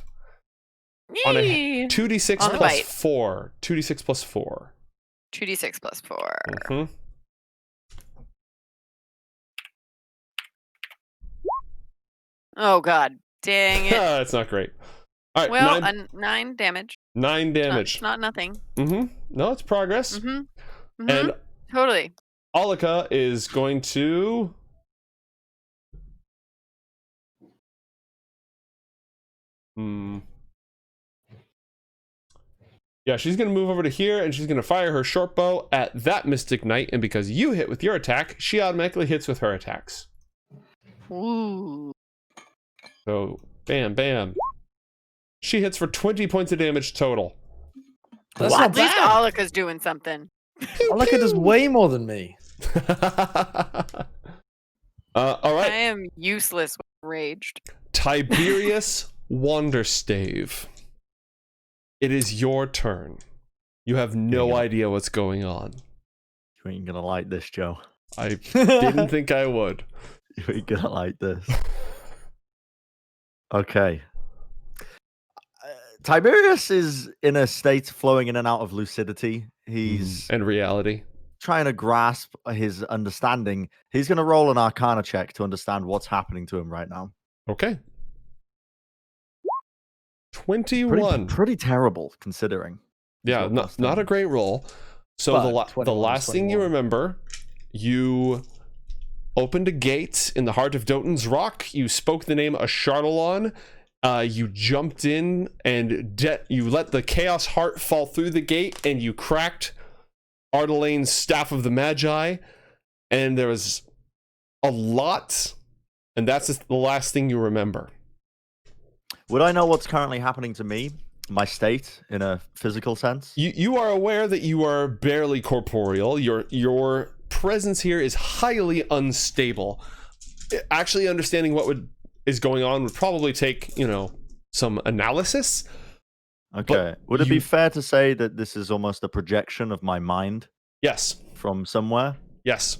On a 2d6 On the plus bite. 4. 2d6 plus 4. 2d6 plus 4. Mm-hmm. Oh god, dang it. That's not great. All right, Well, 9 damage. 9 damage. Not nothing. Mm-hmm. No, it's progress. Mm-hmm. Mm-hmm. And Totally. Alika is going to. Yeah, she's going to move over to here, and she's going to fire her short bow at that Mystic Knight, and because you hit with your attack, she automatically hits with her attacks. Ooh. So, bam, bam. She hits for 20 points of damage total. That's At not least bad. Alika's doing something. Alika does way more than me. All I right. am useless when raged. Tiberius Wanderstave. It is your turn. You have no idea what's going on. You ain't gonna like this, Joe. I didn't think I would. You ain't gonna like this. Okay. Tiberius is in a state flowing in and out of lucidity. He's And reality. trying to grasp his understanding. He's going to roll an Arcana check to understand what's happening to him right now. Okay. 21. Pretty terrible considering. Yeah, not a great roll. So But the 21 last thing you 21. remember, you opened a gate in the heart of Doton's Rock. You spoke the name Asharnalon. You jumped in and you let the Chaos Heart fall through the gate, and you cracked Ardalane's Staff of the Magi. And there was a lot, and that's just the last thing you remember. Would I know what's currently happening to me, my state, in a physical sense? You are aware that you are barely corporeal. Your presence here is highly unstable. Actually understanding what is going on would probably take, some analysis. Okay. Would it be fair to say that this is almost a projection of my mind Yes. from somewhere? Yes.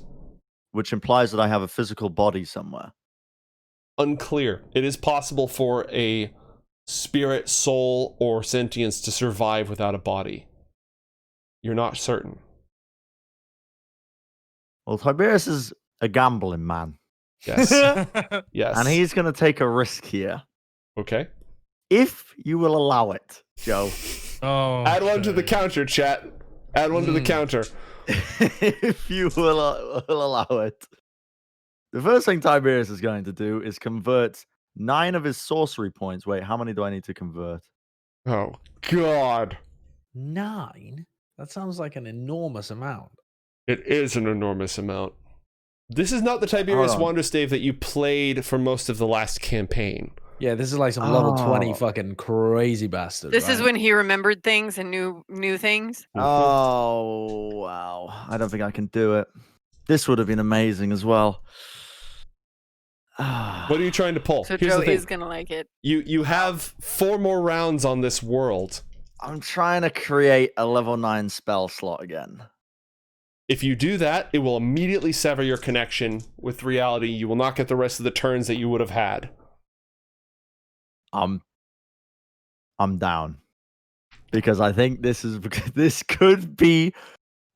Which implies that I have a physical body somewhere. Unclear. It is possible for a spirit, soul, or sentience to survive without a body. You're not certain. Well, Tiberius is a gambling man. Yes. Yes. And he's going to take a risk here. Okay. If you will allow it, Joe. Oh, Add one to the counter, chat. Add one to the counter. If you will allow it. The first thing Tiberius is going to do is convert 9 of his sorcery points. Wait, how many do I need to convert? Oh, God. 9? That sounds like an enormous amount. It is an enormous amount. This is not the Tiberius Hold on. Wanderstave that you played for most of the last campaign. Yeah, this is like some level 20 Oh. fucking crazy bastard. This is right? when he remembered things and knew things. Oh, wow. I don't think I can do it. This would have been amazing as well. What are you trying to pull? So Here's Joe the thing. is gonna like it. You have 4 more rounds on this world. I'm trying to create a level 9 spell slot again. If you do that, it will immediately sever your connection with reality. You will not get the rest of the turns that you would have had. I'm down. Because I think this could be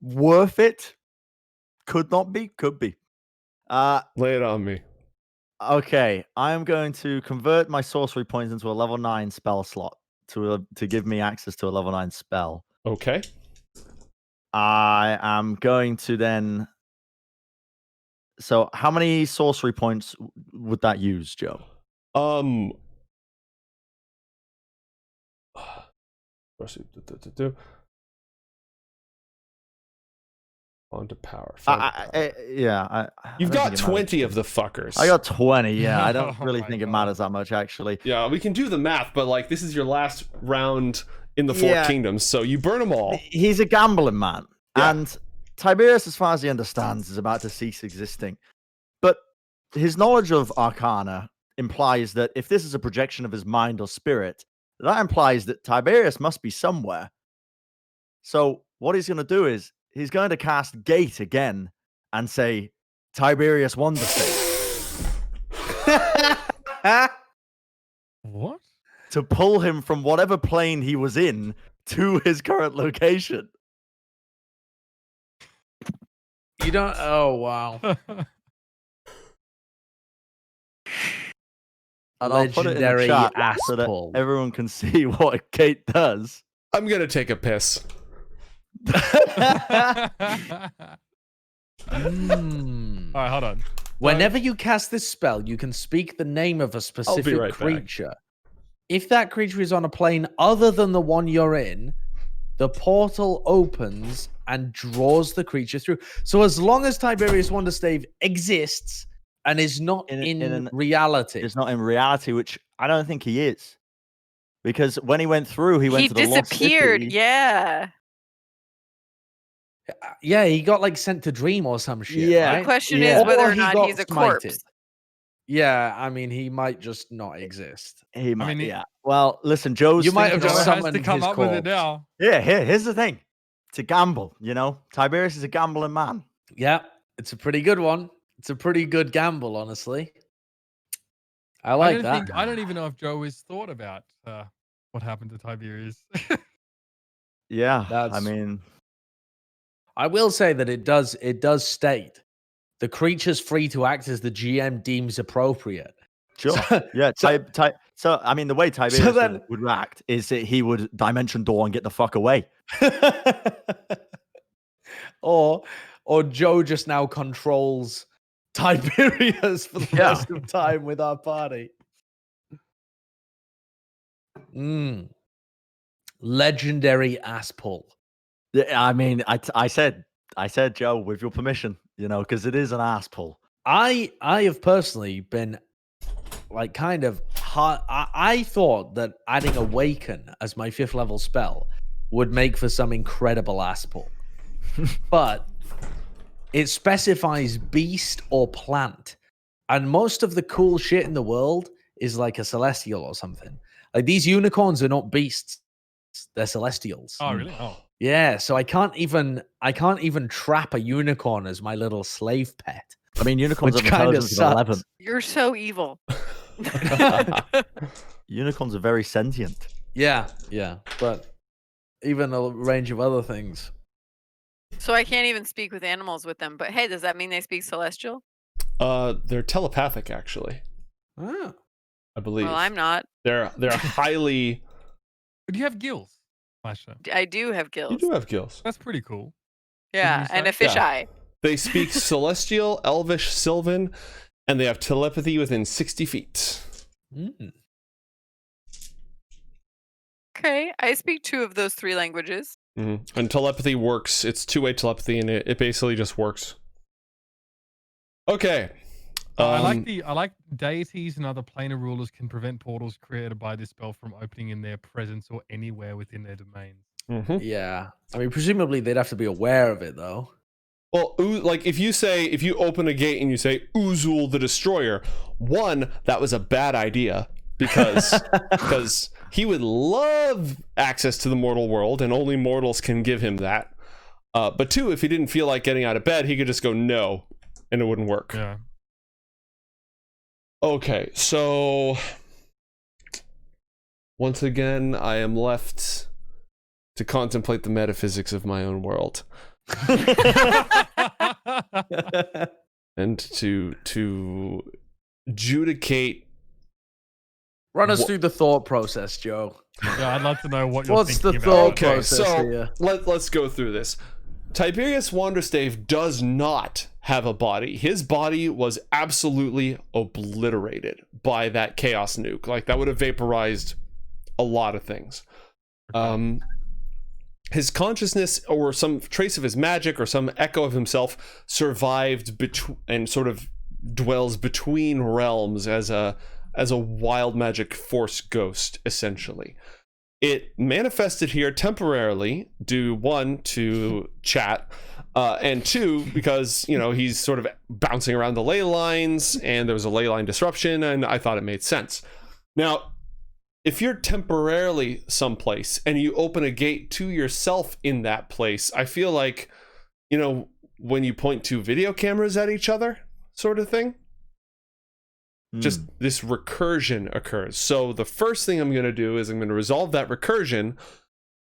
worth it. Could not be, could be. Lay it on me. Okay, I am going to convert my sorcery points into a level 9 spell slot to give me access to a level 9 spell. Okay. I am going to then. So, how many sorcery points would that use, Joe? On to power. don't You've got think it 20 matters. of the fuckers. I got 20. Yeah, I don't Oh really my think it God. matters that much, actually. Yeah, we can do the math, but like this is your last round in the Four Yeah. Kingdoms, so you burn them all. He's a gambling man, Yeah. and Tiberius, as far as he understands, is about to cease existing. But his knowledge of Arcana implies that if this is a projection of his mind or spirit, that implies that Tiberius must be somewhere. So what he's going to do is he's going to cast Gate again and say, Tiberius Wanderstave. What? To pull him from whatever plane he was in to his current location. You don't. Oh, wow. And I'll put it in the Legendary chat ass so that pull. everyone can see what Gate does. I'm gonna take a piss. Mm. All right, hold on. Whenever you cast this spell, you can speak the name of a specific right back. creature. If that creature is on a plane other than the one you're in, the portal opens and draws the creature through. So as long as Tiberius Wanderstave exists and is not in In reality, It's not in reality, which I don't think he is. Because when he went through, he went He to the lost disappeared. city. Yeah. Yeah, he got like sent to dream or some shit. Yeah. right? The question Yeah. is whether Or or he not got he's a smited. corpse. Yeah, I mean, he might just not exist. He might, mean, yeah. Well, listen, Joe's You might have thinking just Joe about- has to summoned come his up with it corpse. now. Yeah, here's the thing. It's a gamble, you know? Tiberius is a gambling man. Yeah, it's a pretty good one. It's a pretty good gamble, honestly. I I like don't that. think I don't even know if Joe has thought about what happened to Tiberius. Yeah, I That's- mean, I will say that it does state the creature's free to act as the GM deems appropriate. sure. So- Yeah, so I mean, the way Tiberius then- would react is that he would dimension door and get the fuck away. or Joe just now controls Tiberius for the Yeah. rest of time with our party. Legendary ass pull. Yeah, I mean, I said, Joe, with your permission, you know, because it is an ass pull. I have personally been like kind of hard. I thought that adding Awaken as my 5th level spell would make for some incredible ass pull, but it specifies beast or plant, and most of the cool shit in the world is like a celestial or something. Like these unicorns are not beasts; they're celestials. Oh, really? Oh. Yeah, so I can't even trap a unicorn as my little slave pet. I mean, unicorns Which have kinda intelligence of 11. sucks. You're so evil. Unicorns are very sentient. Yeah, but even a range of other things. So I can't even speak with animals with them. But hey, does that mean they speak celestial? They're telepathic, actually. Ah. I believe. Well, I'm not. They're highly. But you have gills, Lysha. I do have You gills. do have gills. That's pretty cool. Yeah, you and a say? fish Yeah. eye. They speak Celestial, Elvish, Sylvan, and they have telepathy within 60 feet. Mm. Okay, I speak 2 of those 3 languages. Mm-hmm. And telepathy works. It's two-way telepathy, and it basically just works. Okay. I like deities and other planar rulers can prevent portals created by this spell from opening in their presence or anywhere within their domains. Mm-hmm. Yeah, I mean, presumably they'd have to be aware of it, though. Well, like if you open a gate and you say Uzul the Destroyer, one, that was a bad idea because he would love access to the mortal world and only mortals can give him that. But 2, if he didn't feel like getting out of bed, he could just go no, and it wouldn't work. Yeah. Okay, so once again, I am left to contemplate the metaphysics of my own world. And to adjudicate. Run us through the thought process, Joe. Yeah, I'd love to know what you're What's the thinking thought about. Okay, process so here? let's go through this. Tiberius Wanderstave does not have a body. His body was absolutely obliterated by that chaos nuke. Like that would have vaporized a lot of things. His consciousness or some trace of his magic or some echo of himself survived and sort of dwells between realms as a wild magic force ghost, essentially. It manifested here temporarily due, 1, to chat, and 2, because, you know, he's sort of bouncing around the ley lines and there was a ley line disruption and I thought it made sense. Now, if you're temporarily someplace and you open a gate to yourself in that place, I feel like, you know, when you point 2 video cameras at each other sort of thing, just this recursion occurs. So the first thing I'm going to do is I'm going to resolve that recursion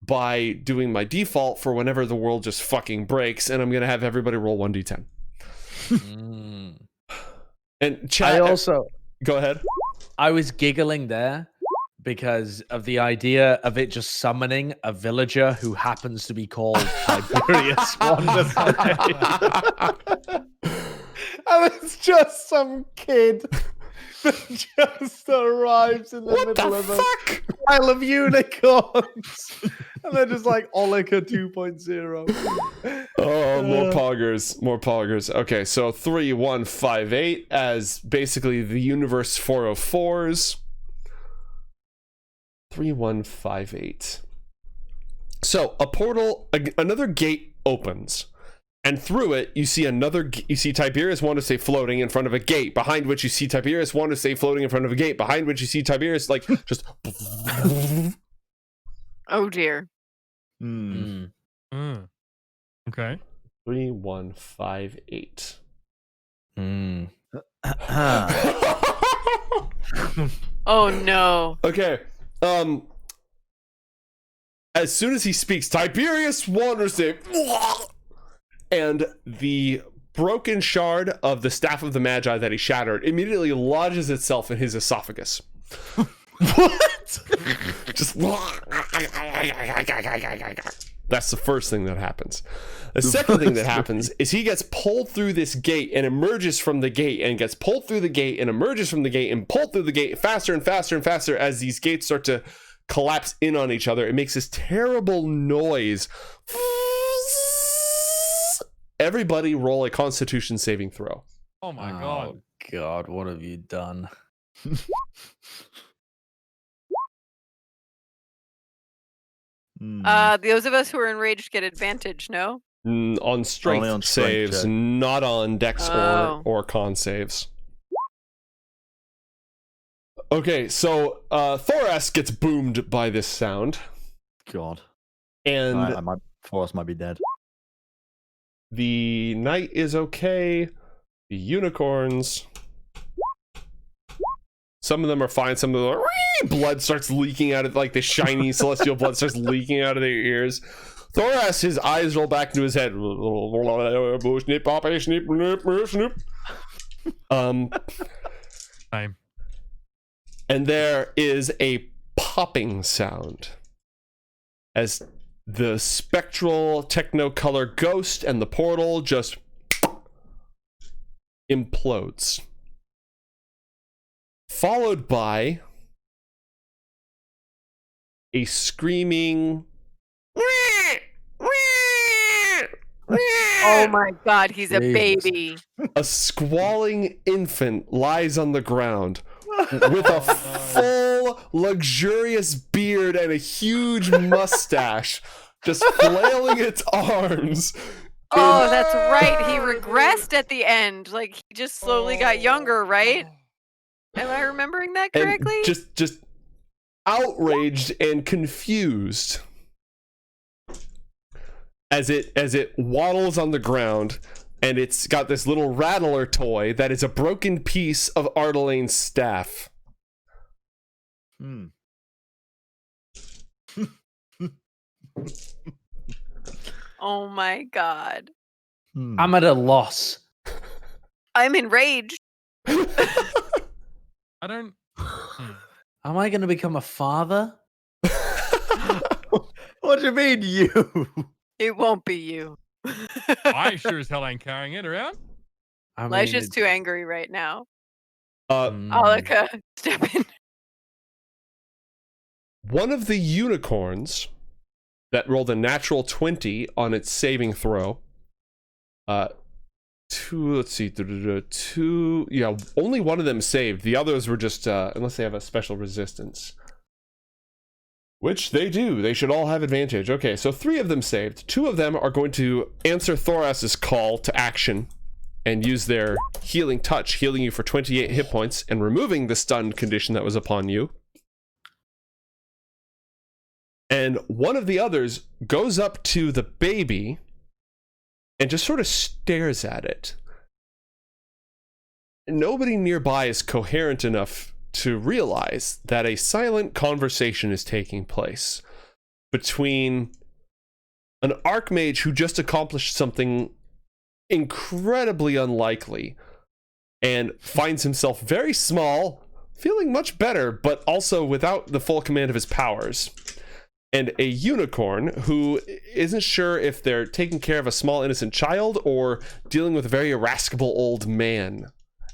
by doing my default for whenever the world just fucking breaks, and I'm going to have everybody roll 1d10. And chat, go ahead. I was giggling there because of the idea of it just summoning a villager who happens to be called Tiberius Wanderstave. And it's just some kid that just arrives in the middle of a pile of unicorns. And they're just like Olika 2.0. Oh, more poggers. Okay, so 3, 1, 5, 8 as basically the universe 404s. 3158. So a portal, another gate opens, and through it you see you see Tiberius want to stay floating in front of a gate, behind which you see Tiberius want to stay floating in front of a gate, behind which you see Tiberius like just. Oh dear. Okay. 3158. Oh no. Okay. As soon as he speaks, Tiberius wanders there, and the broken shard of the Staff of the Magi that he shattered immediately lodges itself in his esophagus. What? Just. That's the first thing that happens. The second thing that happens is he gets pulled through this gate and emerges from the gate and gets pulled through the gate and emerges from the gate and pulled through the gate faster and faster and faster as these gates start to collapse in on each other. It makes this terrible noise. Everybody roll a Constitution saving throw. Oh my god. Oh god, what have you done? Those of us who are enraged get advantage, no? On strength, Only on strength saves, check. not on dex Oh. or con saves. Okay, so Thoras gets boomed by this sound, God. and I might, Thoras might be dead. the knight is okay. The unicorns, some of them are fine. Some of them are, blood starts leaking out of, like, the shiny celestial blood starts leaking out of their ears. Thoras, his eyes roll back into his head. Same. And there is a popping sound as the spectral technocolor ghost and the portal just implodes, followed by a screaming. Oh my god, he's a Jesus. baby. A squalling infant lies on the ground with a full, luxurious beard and a huge mustache, just flailing its arms. Oh, that's right. He regressed at the end. Like, he just slowly got younger, right? Am I remembering that And correctly? just outraged and confused as it waddles on the ground, and it's got this little rattler toy that is a broken piece of Ardelane's staff. Oh my god. I'm at a loss. I'm enraged. I don't. Am I going to become a father? What do you mean, you? It won't be you. I sure as hell ain't carrying it around. I mean, Lysha's too angry right now. mm, Alika, step in. One of the unicorns that rolled a natural 20 on its saving throw. Let's see, two. Yeah, only one of them saved. The others were just, unless they have a special resistance. Which they do. They should all have advantage. Okay, so 3 of them saved. 2 of them are going to answer Thoras's call to action and use their healing touch, healing you for 28 hit points and removing the stunned condition that was upon you. And one of the others goes up to the baby and just sort of stares at it. Nobody nearby is coherent enough to realize that a silent conversation is taking place between an archmage who just accomplished something incredibly unlikely and finds himself very small, feeling much better, but also without the full command of his powers, and a unicorn who isn't sure if they're taking care of a small innocent child or dealing with a very irascible old man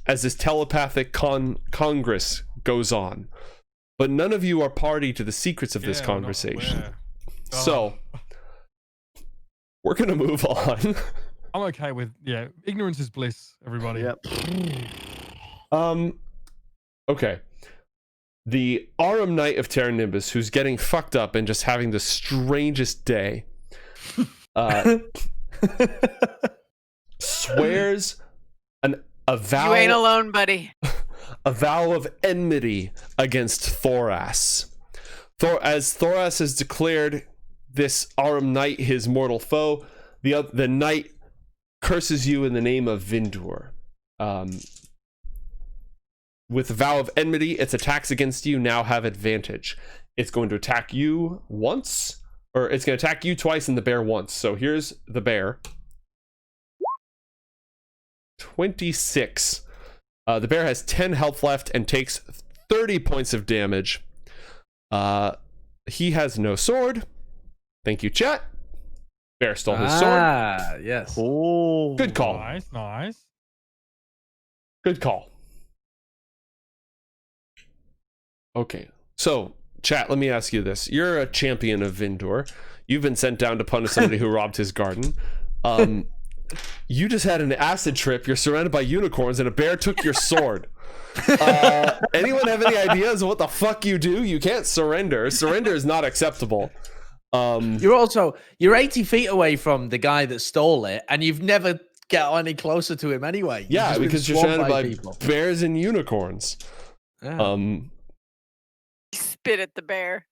as this telepathic congress goes on. But none of you are party to the secrets of this Yeah, we're not conversation. aware. So we're gonna move on. I'm okay with, yeah, ignorance is bliss, everybody. Yep. Okay. the Aurum Knight of Terra Nimbus, who's getting fucked up and just having the strangest day, swears a vow. You ain't alone, buddy. A vow of enmity against Thoras. As Thoras has declared this Aurum Knight his mortal foe, the knight curses you in the name of VINDUR. With a vow of enmity, its attacks against you now have advantage. It's going to attack you once, or it's going to attack you twice and the bear once. So here's the bear. 26. The bear has 10 health left and takes 30 points of damage. He has no sword. Thank you, chat. Bear stole his sword. Ah, yes. Oh, Good call. Nice. Good call. Okay, so chat, let me ask you this. You're a champion of VINDUR. You've been sent down to punish somebody who robbed his garden. You just had an acid trip. You're surrounded by unicorns and a bear took your sword. Anyone have any ideas of what the fuck you do? You can't surrender. Surrender is not acceptable. You're 80 feet away from the guy that stole it, and you've never get any closer to him anyway. Yeah, because you're surrounded by bears and unicorns. Yeah. Spit at the bear.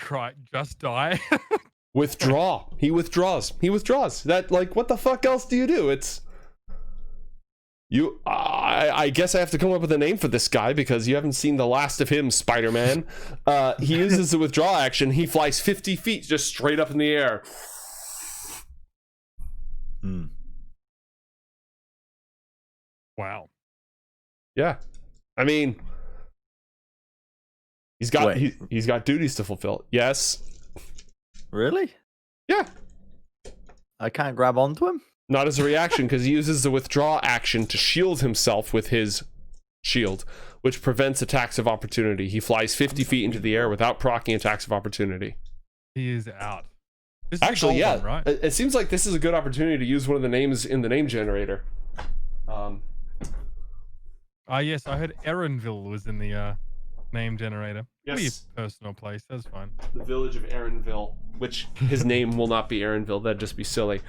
Try, just die. Withdraw. He withdraws. That, like, what the fuck else do you do? It's you. I guess I have to come up with a name for this guy because you haven't seen the last of him, Spider-Man. He uses the withdraw action. He flies 50 feet just straight up in the air. Wow. Yeah, I mean, he's got duties to fulfill. Yes. Really? Yeah. I can't grab onto him? Not as a reaction, because he uses the withdraw action to shield himself with his shield, which prevents attacks of opportunity. He flies 50 feet into the air without proccing attacks of opportunity. He is out. This is Actually, the yeah. gold one, right? It seems like this is a good opportunity to use one of the names in the name generator. Yes, I heard Erenville was in the name generator. Yes. Weird personal place. That's fine. The village of Erenville, which his name will not be Erenville. That'd just be silly.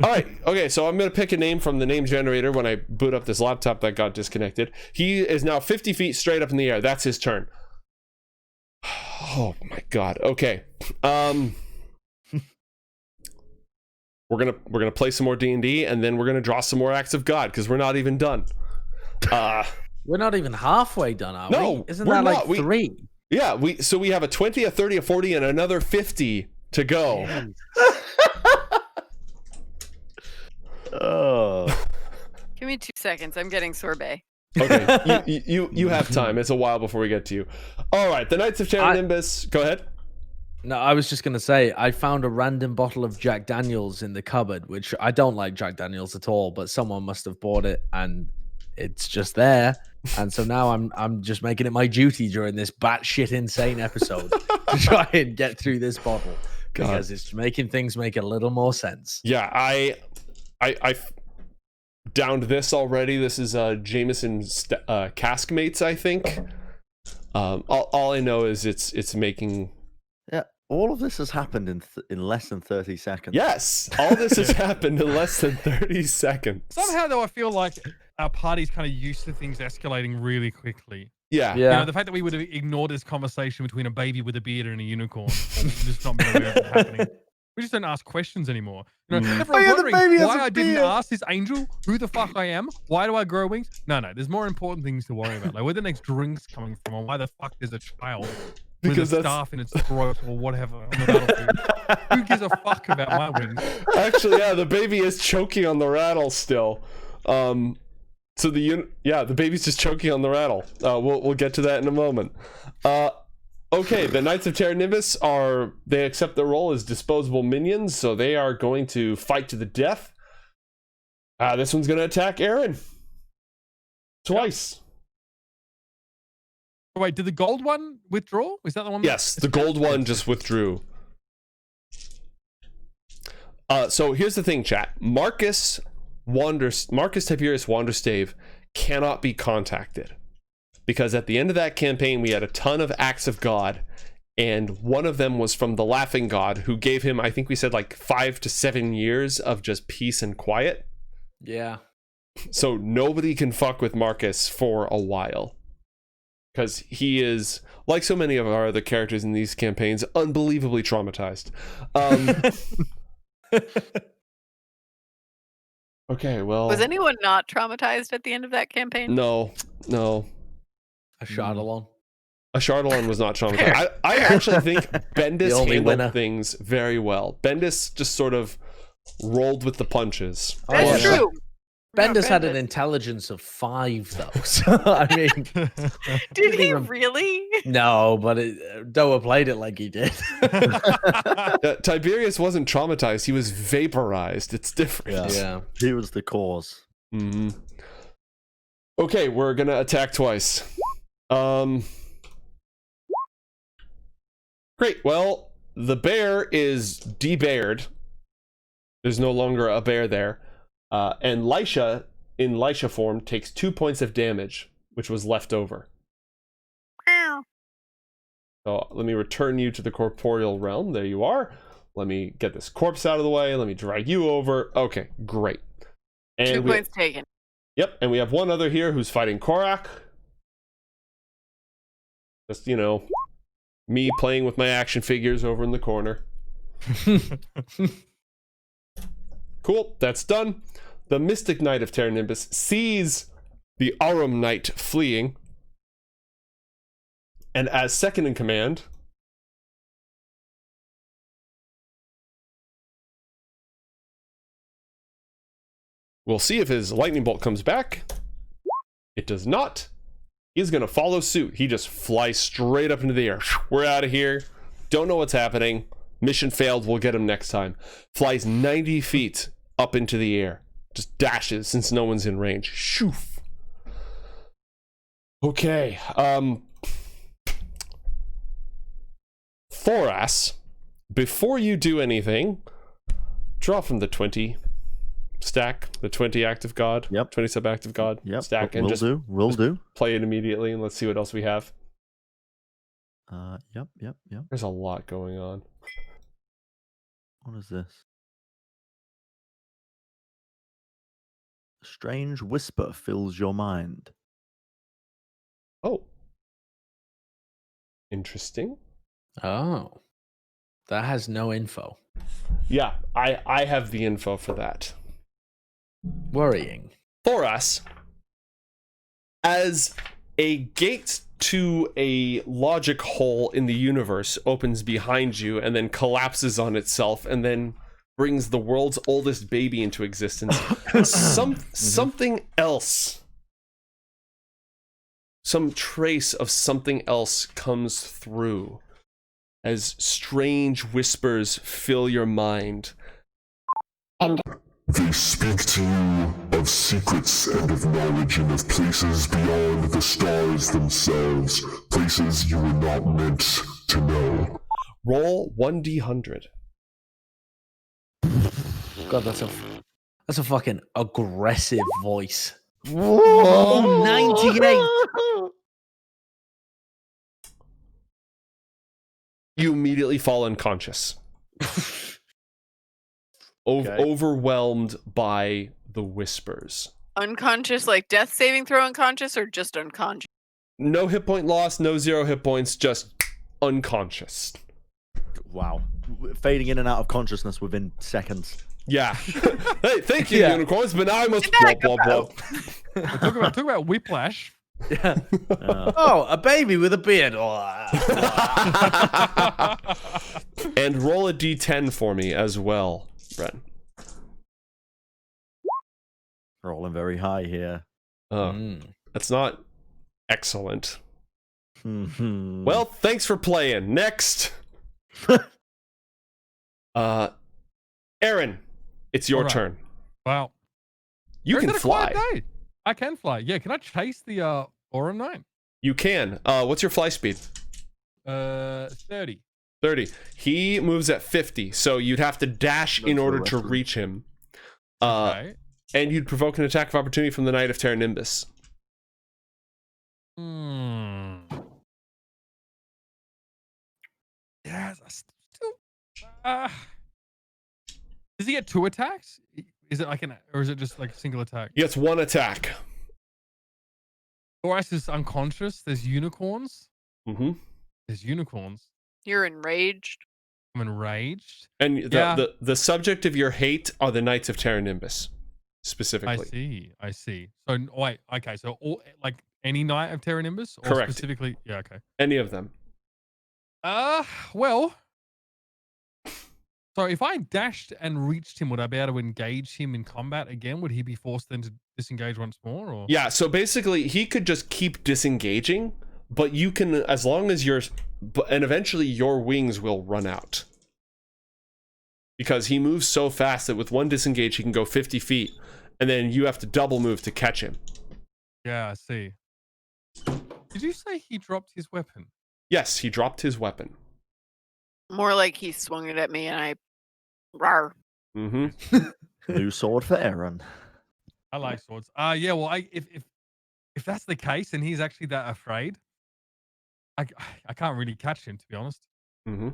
All right. Okay, so I'm going to pick a name from the name generator when I boot up this laptop that got disconnected. He is now 50 feet straight up in the air. That's his turn. Oh, my God. Okay. We're gonna play some more D&D, and then we're going to draw some more Acts of God, because we're not even done. We're not even halfway done, are we? No, Isn't we're that not. like 3? Yeah, we have a 20, a 30, a 40, and another 50 to go. Oh. Give me 2 seconds. I'm getting sorbet. Okay, you have time. It's a while before we get to you. All right, the Knights of Terra Nimbus. Go ahead. No, I was just going to say, I found a random bottle of Jack Daniels in the cupboard, which I don't like Jack Daniels at all, but someone must have bought it and it's just there. And so now I'm just making it my duty during this batshit insane episode to try and get through this bottle because it's making things make a little more sense. Yeah, I downed this already. This is Jameson's Caskmates, I think. All I know is it's making. Yeah, all of this has happened in less than 30 seconds. Yes, all this has happened in less than 30 seconds. Somehow, though, I feel like our party's kind of used to things escalating really quickly. Yeah. You know, the fact that we would have ignored this conversation between a baby with a beard and a unicorn, just not been aware of it happening. We just don't ask questions anymore. You know, everyone's wondering why I didn't ask this angel who the fuck I am. Why do I grow wings? No, there's more important things to worry about. Like where the next drink's coming from, or why the fuck there's a child with a staff in its throat or whatever on the battlefield. Who gives a fuck about my wings? Actually, yeah, the baby is choking on the rattle still. So the baby's just choking on the rattle. We'll get to that in a moment. Okay, the Knights of Terra Nimbus they accept their role as disposable minions, so they are going to fight to the death. This one's going to attack Eren. Twice. Wait, did the gold one withdraw? Was that the one? Yes, the gold one just withdrew. So here's the thing, chat. Marcus Tiberius Wanderstave cannot be contacted. Because at the end of that campaign, we had a ton of acts of God, and one of them was from the Laughing God, who gave him, I think we said, like 5 to 7 years of just peace and quiet. Yeah. So nobody can fuck with Marcus for a while. Because he is, like so many of our other characters in these campaigns, unbelievably traumatized. Okay, well... Was anyone not traumatized at the end of that campaign? No. A Shardalon. A Shardalon was not traumatized. I actually think Bendis handled winner. things very well. Bendis just sort of rolled with the punches. That's yeah. true. Bendis had an Bendis. intelligence of 5, though. So, I mean, Did he really? no, but Doa played it like he did. Tiberius wasn't traumatized. He was vaporized. It's different. Yeah. He was the cause. Mm-hmm. Okay, we're gonna attack twice. Great. Well, the bear is de-beared. There's no longer a bear there. And Lysha, in Lysha form, takes 2 points of damage, which was left over. So let me return you to the corporeal realm. There you are. Let me get this corpse out of the way. Let me drag you over. Okay, great. And 2 points taken. Yep, and we have one other here who's fighting Korak. Just, you know, me playing with my action figures over in the corner. Cool, that's done. The Mystic Knight of Terra Nimbus sees the Arum Knight fleeing. And as second in command, we'll see if his lightning bolt comes back. It does not. He's going to follow suit. He just flies straight up into the air. We're out of here. Don't know what's happening. Mission failed. We'll get him next time. Flies 90 feet up into the air. Just dashes since no one's in range. Shoof. Okay. Thoras, before you do anything, draw from the 20 stack, the 20 active god. Yep. 20 sub active god stack, and will just will do. play it immediately, and let's see what else we have. Yep. There's a lot going on. What is this? A strange whisper fills your mind. Oh. Interesting. Oh. That has no info. Yeah, I have the info for that. Worrying. Thoras, as a gate to a logic hole in the universe opens behind you and then collapses on itself and then brings the world's oldest baby into existence, something else, some trace of something else comes through as strange whispers fill your mind. They speak to you of secrets and of knowledge and of places beyond the stars themselves, places you were not meant to know. Roll 1d100. God, that's a fucking aggressive voice. Whoa, 98. You immediately fall unconscious. Okay. Overwhelmed by the whispers. Unconscious, like death saving throw unconscious, or just unconscious? No hit point loss, no 0 hit points, just unconscious. Wow. Fading in and out of consciousness within seconds. Yeah. Hey, thank you, Yeah. unicorns, but now I must Back blah, blah, blah. Talk about whiplash. Yeah. Oh, a baby with a beard. And roll a d10 for me as well, Brent. Rolling very high here. That's not excellent. Mhm. Well, thanks for playing. Next. Eren, it's your Alright. turn. Wow. You Eren's can had a fly. quiet day. I can fly. Yeah, can I chase the Aura Knight? You can. What's your fly speed? 30. 30. He moves at 50, so you'd have to dash in That's order the to rest of reach him. Okay. And you'd provoke an attack of opportunity from the Knight of Terra Nimbus. Hmm. Yeah, still. Does he get 2 attacks? Is it like or is it just like a single attack? He gets 1 attack. Thoras is unconscious. There's unicorns. Mm-hmm. There's unicorns. You're enraged. I'm enraged. And Yeah. the subject of your hate are the Knights of Terra Nimbus, specifically. I see. So wait, okay. So all like any Knight of Terra Nimbus, or Correct. specifically, yeah, okay. Any of them. Well. So if I dashed and reached him, would I be able to engage him in combat again? Would he be forced then to disengage once more? Or Yeah, so basically he could just keep disengaging, but you can, as long as and eventually your wings will run out. Because he moves so fast that with one disengage he can go 50 feet, and then you have to double move to catch him. Yeah, I see. Did you say he dropped his weapon? Yes, he dropped his weapon. More like he swung it at me and I rawr. Mm-hmm. New sword for Eren. I like swords. Yeah. Well, if that's the case and he's actually that afraid, I can't really catch him, to be honest. Mm-hmm.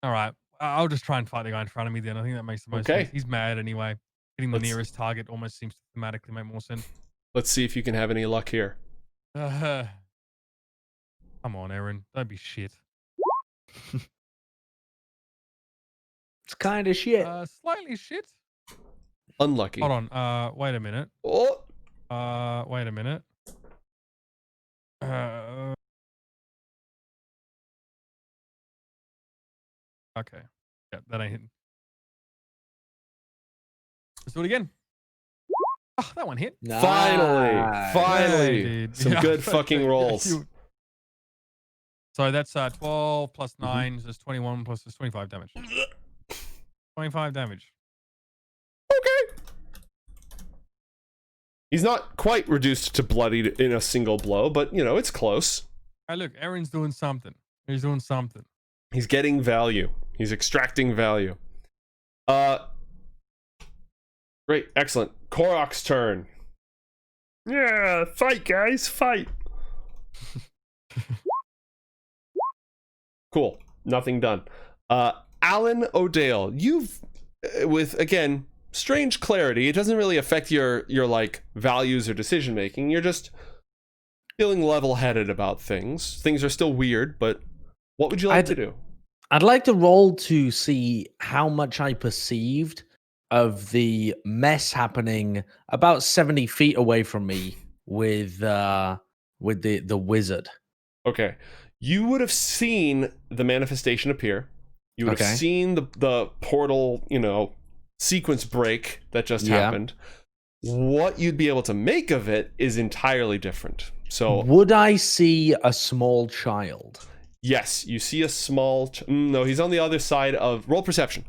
All right, I'll just try and fight the guy in front of me. Then I think that makes the most Okay. sense. He's mad anyway. Hitting the nearest target almost seems to thematically make more sense. Let's see if you can have any luck here. Come on, Eren. Don't be shit. It's kind of shit. Slightly shit. Unlucky. Hold on. Wait a minute. Oh. Wait a minute. Okay. Yeah, that ain't hitting. Let's do it again. Oh, that one hit. Finally. Dude. Some Yeah, good fucking rolls. So that's 12 plus 9, so that's 21 plus that's 25 damage. 25 damage. Okay. He's not quite reduced to bloodied in a single blow, but you know, it's close. Hey, look, Eren's doing something. He's doing something. He's getting value. He's extracting value. Great, excellent. Korok's turn. Yeah, fight, guys, fight. Cool. Nothing done. Allan O'Dale, you've, with again strange clarity. It doesn't really affect your like values or decision making. You're just feeling level-headed about things. Things are still weird, but what would you like to do? I'd like to roll to see how much I perceived of the mess happening about 70 feet away from me with the wizard. Okay. You would have seen the manifestation appear. You would have seen the portal, you know, sequence break that just happened. What you'd be able to make of it is entirely different. So would I see a small child? Yes, you see a small... no, he's on the other side of... Roll perception.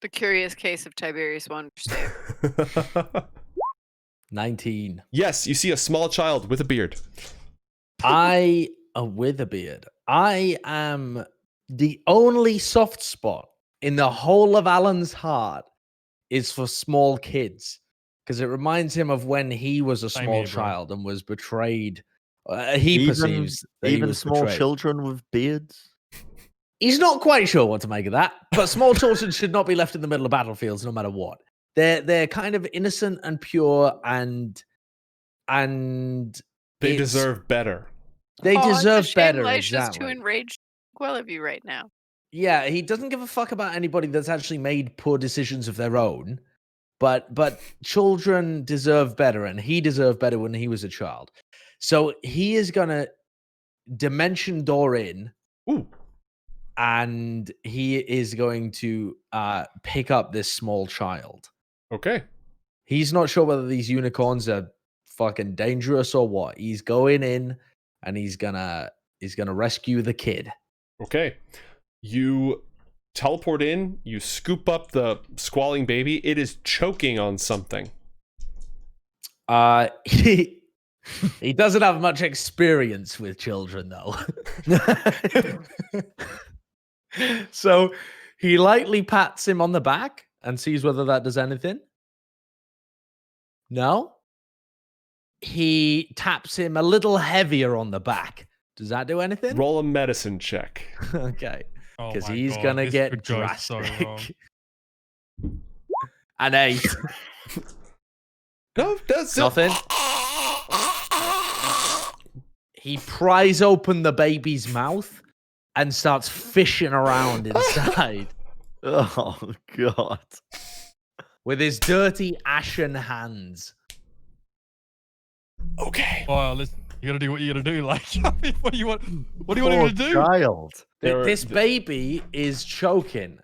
The curious case of Tiberius Wonderstave. 19. Yes, you see a small child with a beard. With a beard. I am the only soft spot in the whole of Alan's heart is for small kids, because it reminds him of when he was a small child and was betrayed. He perceives that even he was small betrayed. children with beards. He's not quite sure what to make of that, but small children should not be left in the middle of battlefields, no matter what. They're kind of innocent and pure, and they deserve better. They deserve better. Lysha's exactly. too enraged well of you right now. Yeah, he doesn't give a fuck about anybody that's actually made poor decisions of their own. But children deserve better, and he deserved better when he was a child. So he is gonna dimension door in. Ooh. And he is going to pick up this small child. Okay. He's not sure whether these unicorns are fucking dangerous or what. He's going in and he's gonna rescue the kid. Okay. You teleport in, you scoop up the squalling baby. It is choking on something. He doesn't have much experience with children, though. So he lightly pats him on the back and sees whether that does anything. No? he taps him a little heavier on the back. Does that do anything? Roll a medicine check. Okay. Oh Because my he's God, going to this get could go so drastic. wrong. An 8. No, that's Nothing. He pries open the baby's mouth and starts fishing around inside Oh God. with his dirty, ashen hands. Okay. Oh, listen, you gotta do what you gotta do. Like, what do you want? What do you want him to do? Child. This baby is choking,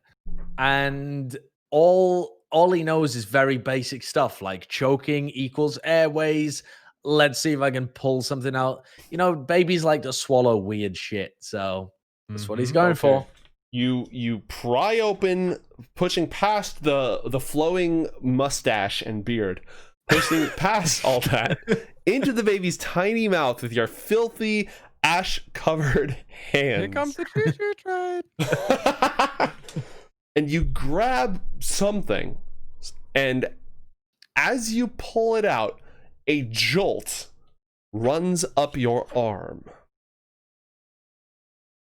and all he knows is very basic stuff like choking equals airways. Let's see if I can pull something out. You know, babies like to swallow weird shit, so that's what he's going for. You pry open, pushing past the flowing mustache and beard, pushing past all that into the baby's tiny mouth with your filthy ash-covered hands. Here comes the choo-choo train. And you grab something, and as you pull it out, a jolt runs up your arm.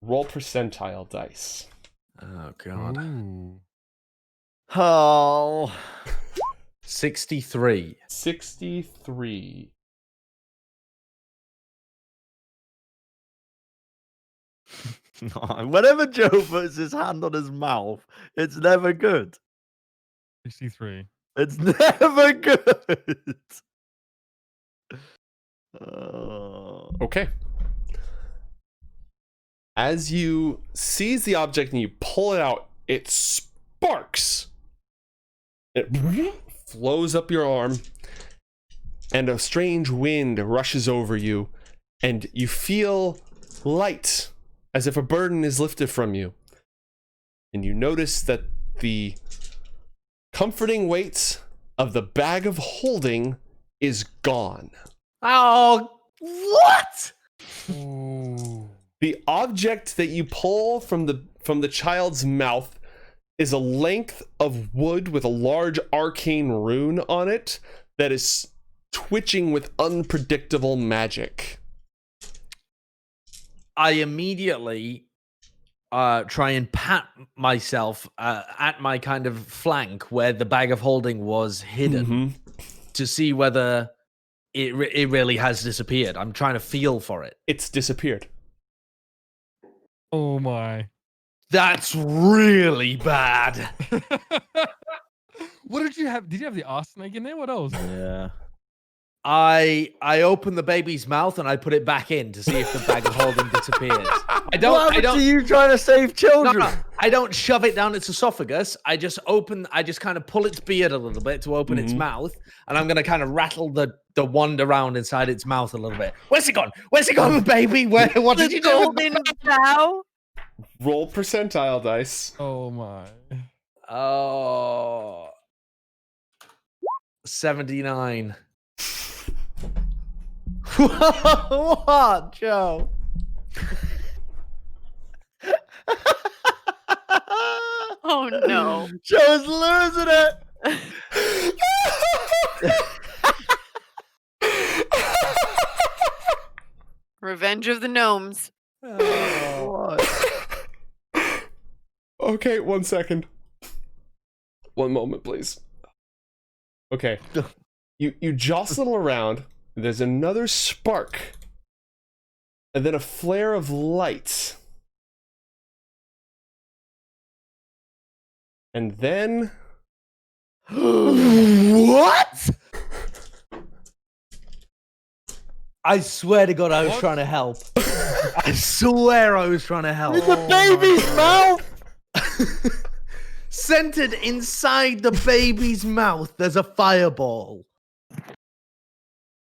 Roll percentile dice. Oh god. Ooh. Oh. 63. 63. Whenever Joe puts his hand on his mouth, it's never good. 63. It's never good. Oh. Okay. As you seize the object and you pull it out, it sparks. It flows up your arm, and a strange wind rushes over you, and you feel light, as if a burden is lifted from you. And you notice that the comforting weight of the bag of holding is gone. Oh, what? Ooh. The object that you pull from the child's mouth is a length of wood with a large arcane rune on it that is twitching with unpredictable magic. I immediately try and pat myself at my kind of flank where the bag of holding was hidden to see whether it really has disappeared. I'm trying to feel for it. It's disappeared. Oh my. That's really bad. What did you have? Did you have the arsenic in there? What else? Yeah. I open the baby's mouth and I put it back in to see if the bag of holding disappears. What happened to you trying to save children? No, I don't shove it down its esophagus. I just kind of pull its beard a little bit to open its mouth, and I'm gonna kind of rattle the wand around inside its mouth a little bit. Where's it gone? Where's it gone, baby? What did you do? Golden bow. Roll percentile dice. Oh my. Oh, 79. What, Joe? Oh no. Joe's losing it. Revenge of the Gnomes. Okay, 1 second. 1 moment, please. Okay. You jostle around. There's another spark. And then a flare of light. And then... What? I swear to God, I was trying to help. I swear I was trying to help. In the baby's mouth. Centered inside the baby's mouth, there's a fireball.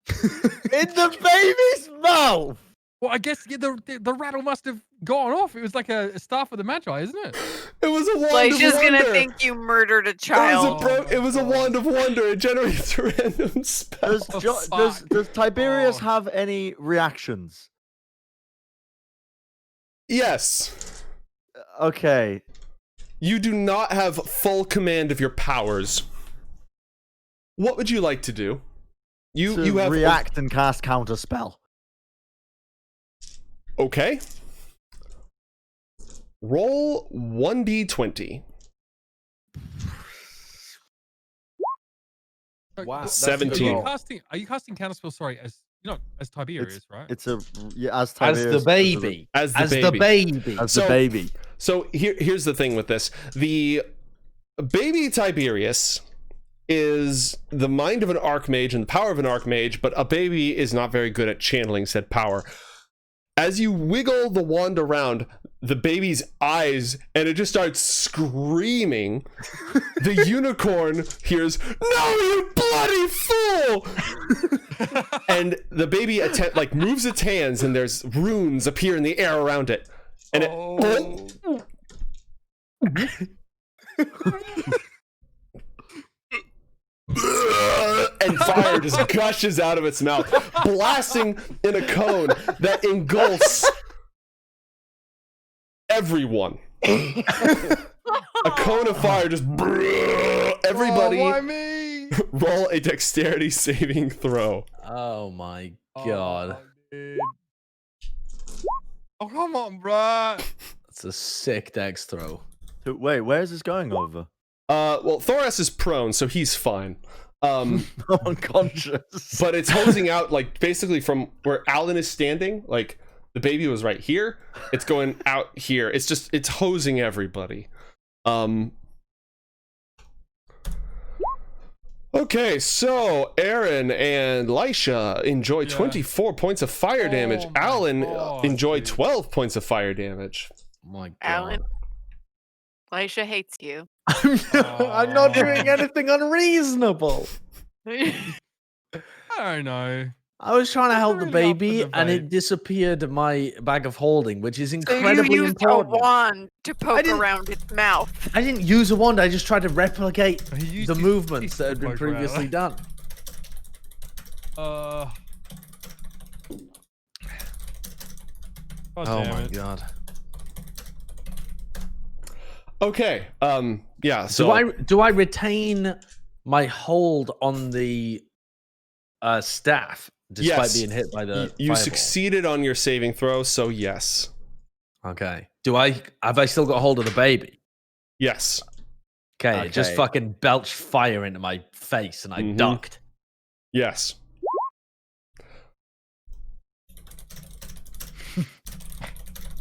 In the baby's mouth. Well, I guess the rattle must have gone off. It was like a staff of the Magi, isn't it? It was a wand Like of she's wonder. gonna think you murdered a child. It was a wand of wonder. It generates a random spell. Does Tiberius have any reactions? Yes. Okay. You do not have full command of your powers. What would you like to do? You have react and cast counter spell. Okay. Roll 1d20. Wow, that's 17. Are you casting counterspell? Sorry, as Tiberius, right? It's as Tiberius, as the baby. As the baby. As the baby. So here's the thing with this. The baby Tiberius is the mind of an archmage and the power of an archmage, but a baby is not very good at channeling said power. As you wiggle the wand around, the baby's eyes, and it just starts screaming. The unicorn hears, "No, you bloody fool!" And the baby moves its hands, and there's runes appear in the air around it. And and fire just gushes out of its mouth, blasting in a cone that engulfs everyone. A cone of fire just everybody. Why me? Roll a dexterity saving throw. Oh my god. Dude. Oh, come on, bruh. That's a sick dex throw. So, wait, where's this going over? Well, Thoras is prone, so he's fine. Unconscious. But it's hosing out, basically from where Allan is standing. Like, the baby was right here. It's going out here. It's hosing everybody. Okay, so Eren and Lysha enjoy 24 points of fire damage. my Allan God, enjoyed dude. 12 points of fire damage. My god. Allan, Lysha hates you. I'm not doing anything unreasonable. I don't know. I was trying to help the really up for baby, and debate. it disappeared my bag of holding, which is So incredibly you used important. a wand to poke didn't- around its mouth. I didn't use a wand. I just tried to replicate He used the his movements fist that to had been poke around. previously done. God Oh damn my it. god. Okay, yeah, so... Do I retain my hold on the staff despite Yes. being hit by the You fireball? succeeded on your saving throw, so yes. Okay. Have I still got hold of the baby? Yes. Okay, it just Okay. fucking belched fire into my face and I Mhm. ducked. Yes.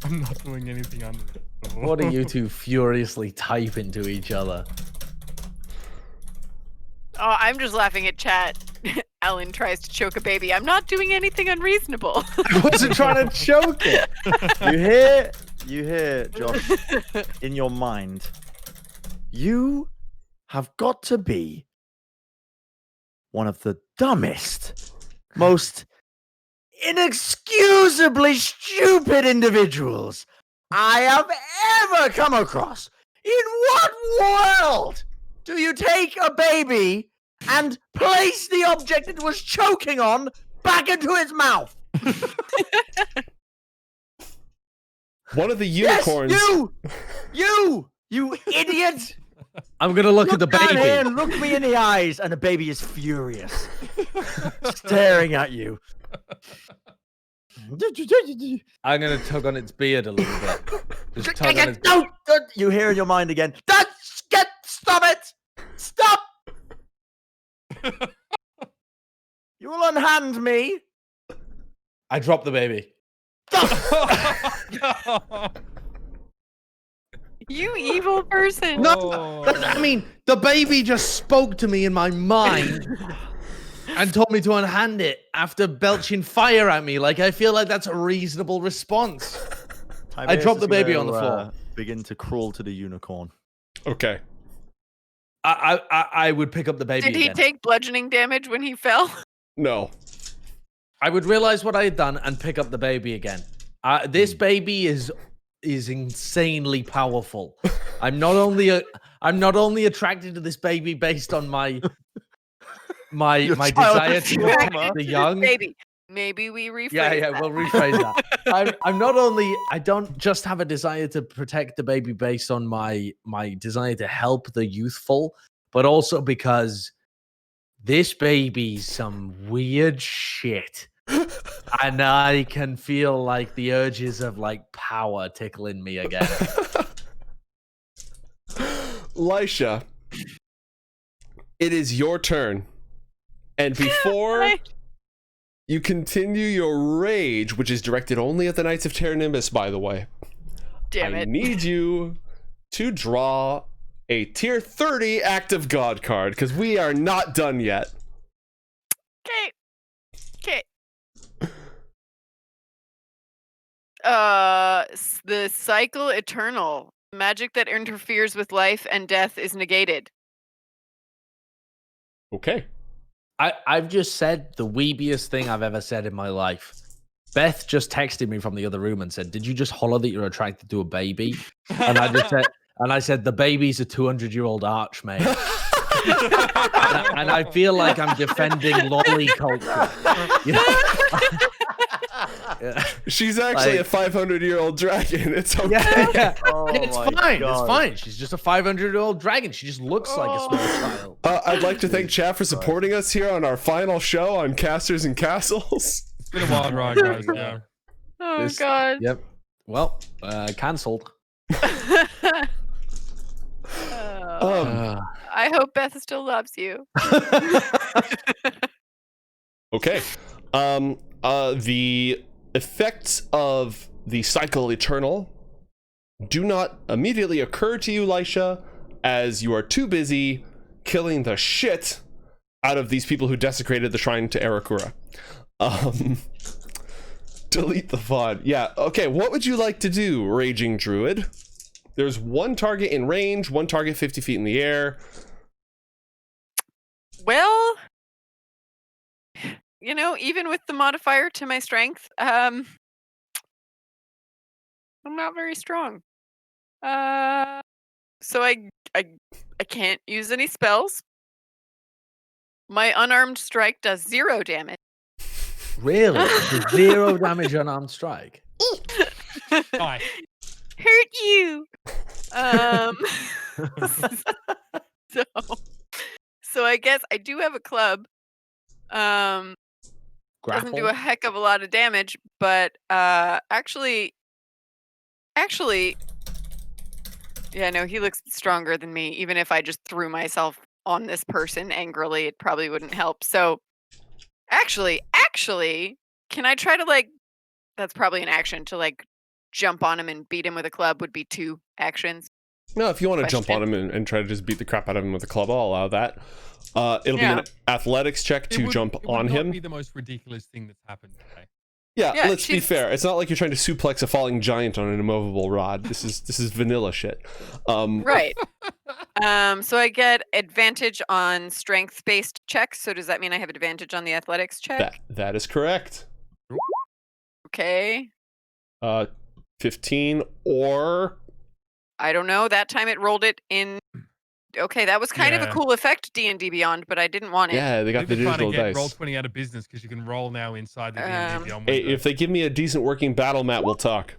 I'm not doing anything unreasonable. What are you two furiously typing to each other? Oh, I'm just laughing at chat. Allan tries to choke a baby. I'm not doing anything unreasonable. I wasn't trying to choke it. You hear, Josh, in your mind, you have got to be one of the dumbest, most inexcusably stupid individuals I have ever come across. In what world do you take a baby and place the object it was choking on back into its mouth? One of the unicorns... Yes, you idiot! I'm gonna look at the Down here baby. and look me in the eyes, and the baby is furious, staring at you. I'm gonna tug on its beard a little bit. Just tug on its... Don't! You hear in your mind again. Stop it! Stop! You will unhand me. I dropped the baby. You evil person. No, I mean, the baby just spoke to me in my mind and told me to unhand it after belching fire at me. Like, I feel like that's a reasonable response. I dropped the baby on the floor. Begin to crawl to the unicorn. Okay. I would pick up the baby Did he again. take bludgeoning damage when he fell? No. I would realize what I had done and pick up the baby again. This baby is insanely powerful. I'm not only attracted to this baby based on my desire to protect the young. Baby. Maybe we rephrase Yeah, that. we'll rephrase that. I'm not only, I don't just have a desire to protect the baby based on my desire to help the youthful, but also because this baby's some weird shit. And I can feel like the urges of like power tickling me again. Lysha, it is your turn. And before you continue your rage, which is directed only at the Knights of Terra Nimbus, by the way, I need you to draw a tier 30 Act of God card, because we are not done yet. Okay. The cycle eternal. Magic that interferes with life and death is negated. Okay. I've just said the weebiest thing I've ever said in my life. Beth just texted me from the other room and said, "Did you just holler that you're attracted to a baby?" And I said, "The baby's a 200-year-old archmage." and I feel like I'm defending lolly culture. You know? Yeah. She's actually a 500-year-old dragon. It's okay. Yeah. Oh It's my fine. God. It's fine. She's just a 500-year-old dragon. She just looks like a small child. I'd like to thank chat for supporting us here on our final show on Casters and Castles. It's been a wild ride, guys. Yeah. Oh God. Yep. Well, cancelled. I hope Beth still loves you. Okay. The effects of the cycle eternal do not immediately occur to you, Lysha, as you are too busy killing the shit out of these people who desecrated the shrine to Arakura. Delete the VOD. Yeah, okay, what would you like to do, Raging Druid? There's one target in range, one target 50 feet in the air. Well, you know, even with the modifier to my strength, I'm not very strong. So I can't use any spells. My unarmed strike does 0 damage. Really? 0 damage unarmed strike? Bye. Hurt you. So I guess I do have a club. Doesn't do a heck of a lot of damage, but actually, yeah, no, he looks stronger than me. Even if I just threw myself on this person angrily, it probably wouldn't help. So actually, can I try to like? That's probably an action to like jump on him and beat him with a club would be 2 actions. No, if you want to jump on him and try to just beat the crap out of him with a club, I'll allow that. It'll be an athletics check to jump on him. It would not be the most ridiculous thing that's happened today. Yeah, let's be fair. It's not like you're trying to suplex a falling giant on an immovable rod. This is vanilla shit. Right. So I get advantage on strength-based checks. So does that mean I have advantage on the athletics check? That is correct. Okay. 15 or I don't know. That time it rolled it in. Okay, that was kind of a cool effect, D&D Beyond, but I didn't want it. Yeah, they got the digital dice. Roll20 out of business because you can roll now inside the D&D Beyond. Hey, if they give me a decent working battle mat, we'll talk.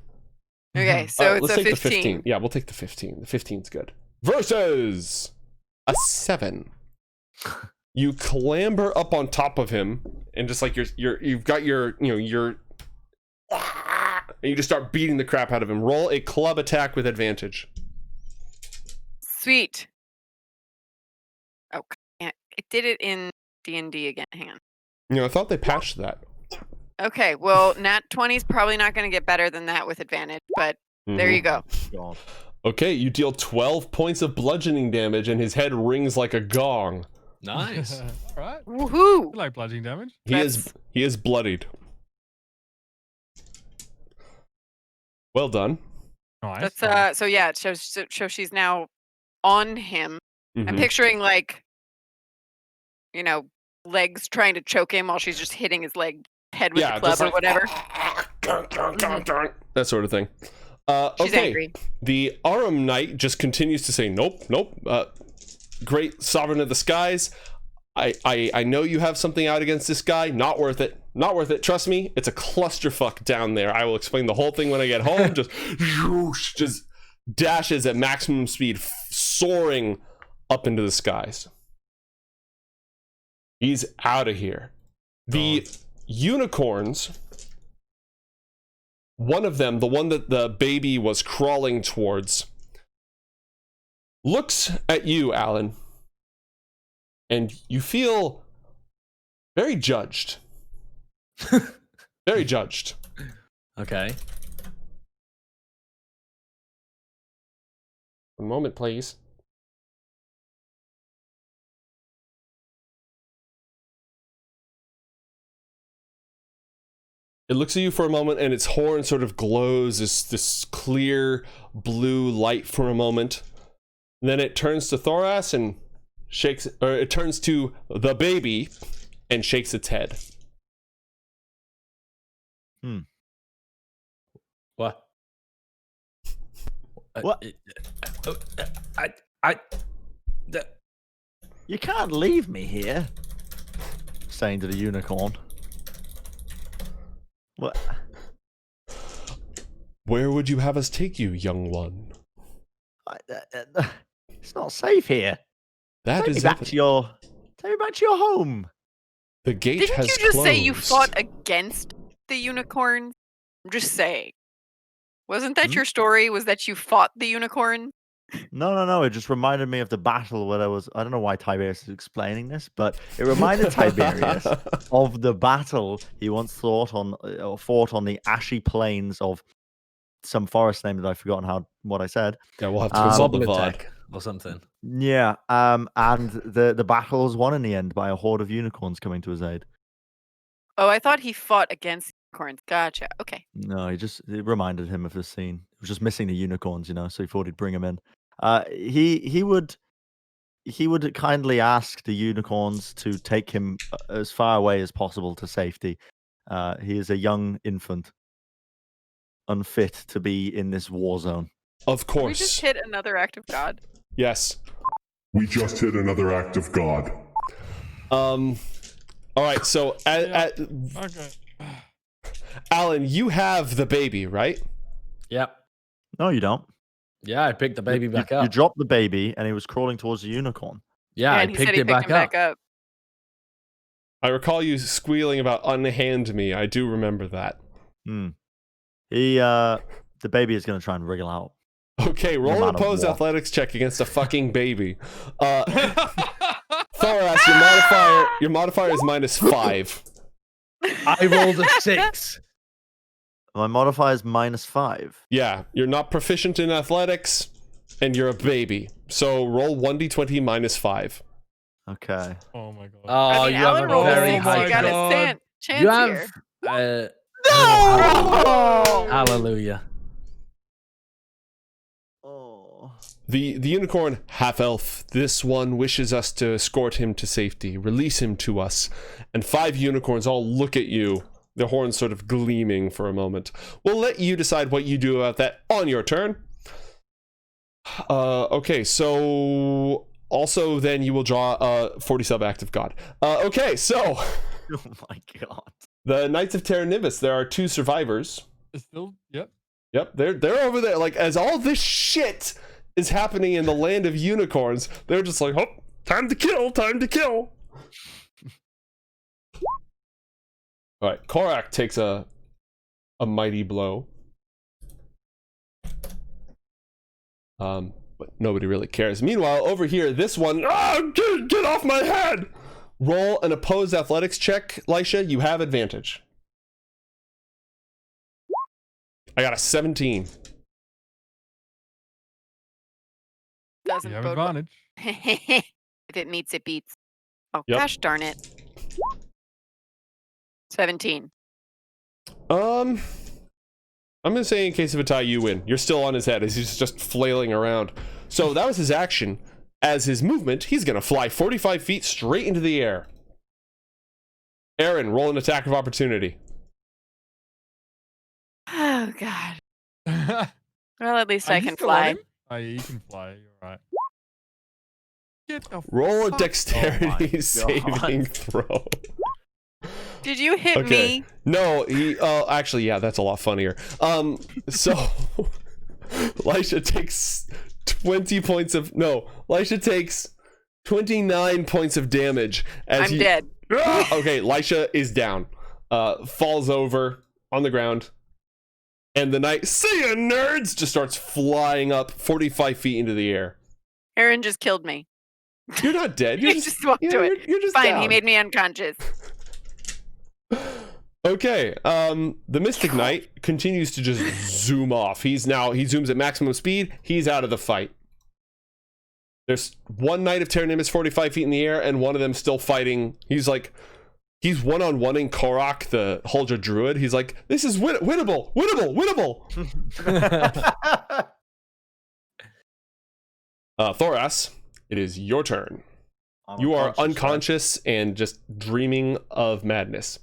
Okay, so it's let's a take 15. The 15. Yeah, we'll take the 15. The 15's good. Versus a 7. You clamber up on top of him, and just like you've got your and you just start beating the crap out of him. Roll a club attack with advantage. Sweet. Oh, it did it in D&D again. Hang on. I thought they patched that. Okay, well, nat 20 is probably not going to get better than that with advantage, but there you go. Okay, you deal 12 points of bludgeoning damage, and his head rings like a gong. Nice. All right. Woohoo! I like bludgeoning damage. He is bloodied. Well done. Nice. That's so yeah, it shows she's now on him. I'm picturing like, legs trying to choke him while she's just hitting his head with the club or whatever. That sort of thing. She's angry. The Arum Knight just continues to say, nope. Great Sovereign of the Skies. I know you have something out against this guy. Not worth it. Not worth it. Trust me, it's a clusterfuck down there. I will explain the whole thing when I get home. Just dashes at maximum speed, soaring up into the skies. He's out of here. The unicorns, one of them, the one that the baby was crawling towards, looks at you, Allan, and you feel very judged. Very judged. Okay. One moment, please. It looks at you for a moment, and its horn sort of glows this clear blue light for a moment. And then it turns to Thoras and shakes, or it turns to the baby and shakes its head. What? What? I You can't leave me here. Saying to the unicorn. What? Where would you have us take you, young one? It's not safe here. That Take is me back to your home. the gate Didn't has you just say you closed. fought against the unicorns? I'm just saying. Wasn't that your story? Was that you fought the unicorn? No. It just reminded me of the battle where I don't know why Tiberius is explaining this, but it reminded Tiberius of the battle he once fought on the ashy plains of some forest name that I've forgotten what I said. Yeah, we'll have to consult the VOD. Wobbletech or something. Yeah, and the battle was won in the end by a horde of unicorns coming to his aid. Oh, I thought he fought against unicorns. Gotcha. Okay. No, it reminded him of the scene. It was just missing the unicorns, so he thought he'd bring him in. He would kindly ask the unicorns to take him as far away as possible to safety. He is a young infant, unfit to be in this war zone. Of course. We just hit another act of God. Yes. We just hit another act of God. All right. So, Okay. Allan, you have the baby, right? Yep. No, you don't. Yeah, I picked the baby back You up. dropped the baby, and he was crawling towards the unicorn. Yeah, I and he said picked he it picked back him up. back up. I recall you squealing about unhand me. I do remember that. The baby is going to try and wriggle out. Okay, roll No an matter opposed what. athletics check against a fucking baby. Thoras, your modifier is -5. I rolled a 6. My modifier is -5. Yeah, you're not proficient in athletics, and you're a baby. So roll 1d20 -5. Okay. Oh my god. Oh, I mean, you Allan have a rolled a very 6. high You got God. a chance You here. have No! Hallelujah. Oh. The unicorn half-elf, this one wishes us to escort him to safety, release him to us, and 5 unicorns all look at you, their horns sort of gleaming for a moment. We'll let you decide what you do about that on your turn. Okay, so also then you will draw 40 sub act of God. Okay, so Oh my god. the Knights of Terra Nimbus, there are 2 survivors. It's still, yep. Yep, they're over there. Like, as all this shit is happening in the land of unicorns, they're just like, oh, time to kill, time to kill. All right, Korak takes a mighty blow. But nobody really cares. Meanwhile, over here, this one, get off my head! Roll an opposed athletics check, Lysha. You have advantage. I got a 17. Doesn't You have bode well. advantage. If it meets, it beats. Oh, Yep. gosh darn it. 17. I'm gonna say in case of a tie, you win. You're still on his head as he's just flailing around. So that was his action. As his movement, he's gonna fly 45 feet straight into the air. Eren, roll an attack of opportunity. Oh, God. Are Well, at least I you can still on fly. him? Oh, yeah, you can fly. You're right. Get the Roll a fuck- dexterity God. saving throw. Did you hit Okay. me? No, actually, yeah, that's a lot funnier. So Lysha takes 29 points of damage as I'm dead. Okay, Lysha is down. Falls over on the ground. And the knight, see ya, nerds, just starts flying up 45 feet into the air. Eren just killed me. You're not dead. You're He just walked to it. You're just Fine, down. he made me unconscious. Okay, the Mystic Knight continues to just zoom off. He zooms at maximum speed. He's out of the fight. There's one Knight of Terranimbus 45 feet in the air, and one of them still fighting. He's one-on-one-ing Korok, the Huldra Druid. He's like, this is winnable. Thoras, it is your turn. You are unconscious and just dreaming of madness.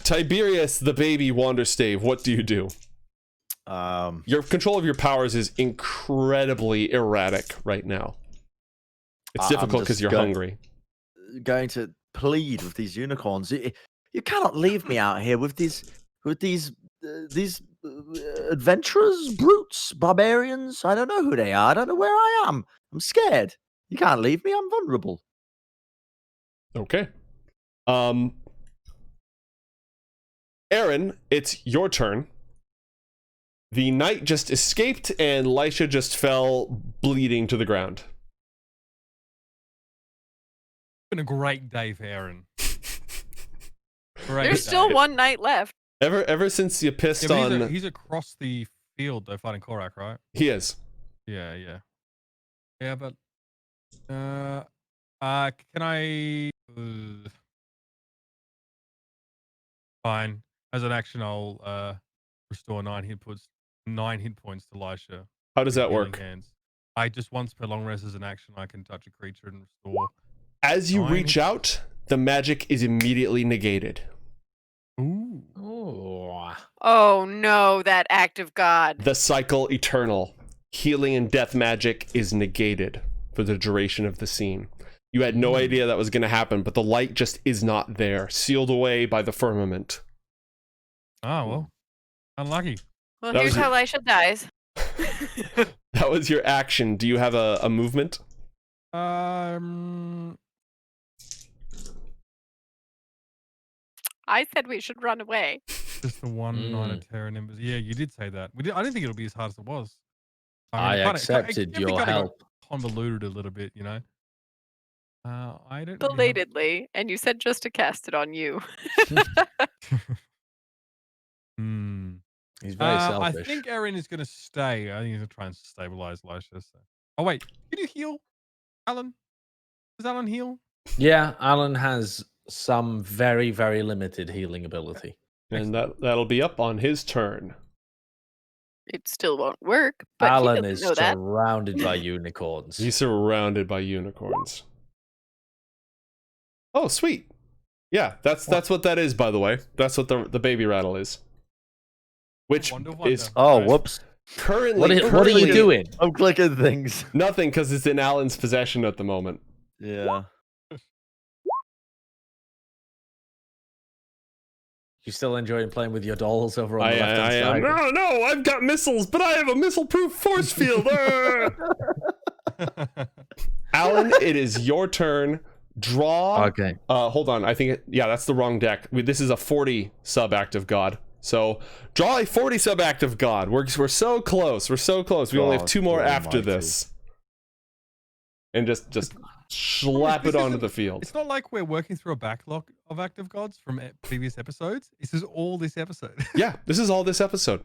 Tiberius, the baby Wanderstave, what do you do? Your control of your powers is incredibly erratic right now. It's difficult because you're hungry. Going to plead with these unicorns. You cannot leave me out here with these adventurers, brutes, barbarians. I don't know who they are. I don't know where I am. I'm scared. You can't leave me. I'm vulnerable. Okay. Eren, it's your turn. The knight just escaped, and Lysha just fell bleeding to the ground. It's been a great day for Eren. There's still one night left. Ever since you pissed on... He's across the field, though, fighting Korok, right? He is. Yeah. Yeah, but... can I... Fine. As an action, I'll restore 9 hit points to Elisha. How does that work? Hands. I just once per long rest as an action, I can touch a creature and restore. As you reach out, the magic is immediately negated. Ooh. Oh no, that act of God. The cycle eternal. Healing and death magic is negated for the duration of the scene. You had no idea that was going to happen, but the light just is not there, sealed away by the firmament. Oh, well. Unlucky. Well, here's how Elisha dies. That was your action. Do you have a movement? I said we should run away. Just the one Knight of Terranimbus. Yeah, you did say that. I didn't think it'll be as hard as it was. I accepted your help. Convoluted a little bit, you know. I don't belatedly, and you said just to cast it on you. He's very selfish. I think Eren is going to stay. I think he's going to try and stabilize Lysha. So. Oh wait, can you heal, Allan? Does Allan heal? Yeah, Allan has some very, very limited healing ability. And that'll be up on his turn. It still won't work. But Allan is surrounded by unicorns. He's surrounded by unicorns. Oh, sweet. Yeah, that's what that is, by the way. That's what the baby rattle is. Which is... Oh, whoops. Currently... What are you doing? I'm clicking things. Nothing, because it's in Allan's possession at the moment. Yeah. You still enjoying playing with your dolls over on the left-hand side? No, I've got missiles, but I have a missile-proof force field. Allan, it is your turn. Draw. Okay. Hold on. I think that's the wrong deck. This is a 40 sub-active god. So draw a 40 sub-active god. We're so close. We're so close. We only have 2 more after this. And just slap it onto the field. It's not like we're working through a backlog of active gods from previous episodes. This is all this episode. Yeah, this is all this episode.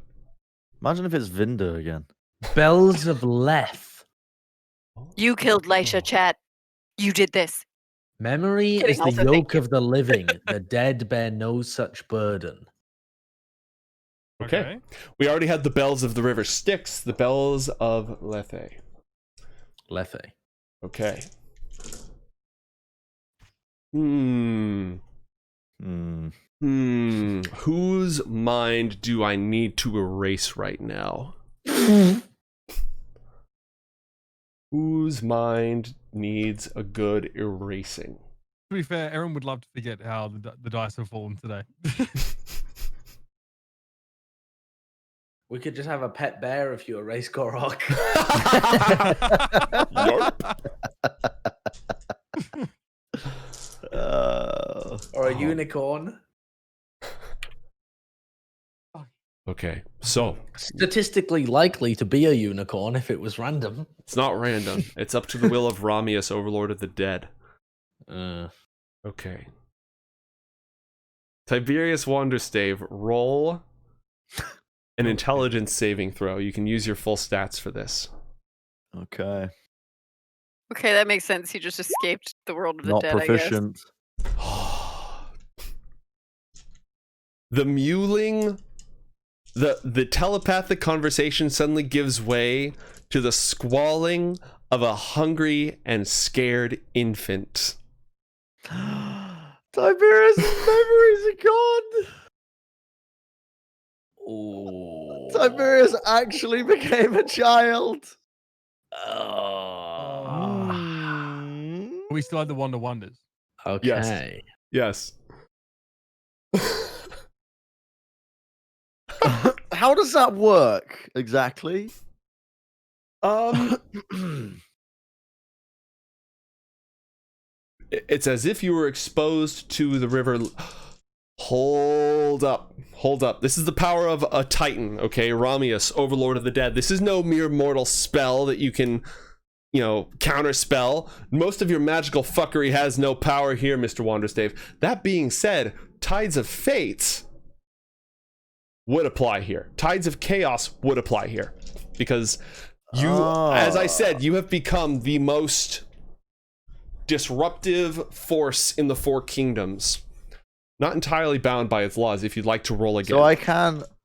Imagine if it's VINDUR again. Bells of Leth. You killed Lysha, chat. You did this. Memory is the yoke of the living. The dead bear no such burden. Okay. We already had the bells of the river Styx, the bells of Lethe. Lethe. Okay. Whose mind do I need to erase right now? Whose mind needs a good erasing? To be fair, Eren would love to forget how the dice have fallen today. We could just have a pet bear if you erase Korok. Or a unicorn. Okay, so Statistically likely to be a unicorn if it was random. it's not random. It's up to the will of Ramius, Overlord of the Dead. Okay. Tiberius Wanderstave, roll an intelligence saving throw. You can use your full stats for this. Okay. Okay, that makes sense. He just escaped the world of the Not dead, proficient. The mewling, the telepathic conversation suddenly gives way to the squalling of a hungry and scared infant. Tiberius' memories are gone. Oh. Tiberius actually became a child. We still had the Wonder Wonders. Okay. Yes. How does that work exactly? It's as if you were exposed to the river. Hold up. This is the power of a titan, okay? Ramius, Overlord of the Dead. This is no mere mortal spell that you can, counter spell. Most of your magical fuckery has no power here, Mr. Wanderstave. That being said, Tides of Fate would apply here. Tides of Chaos would apply here. Because you, as I said, you have become the most disruptive force in the Four Kingdoms. Not entirely bound by its laws. If you'd like to roll again, So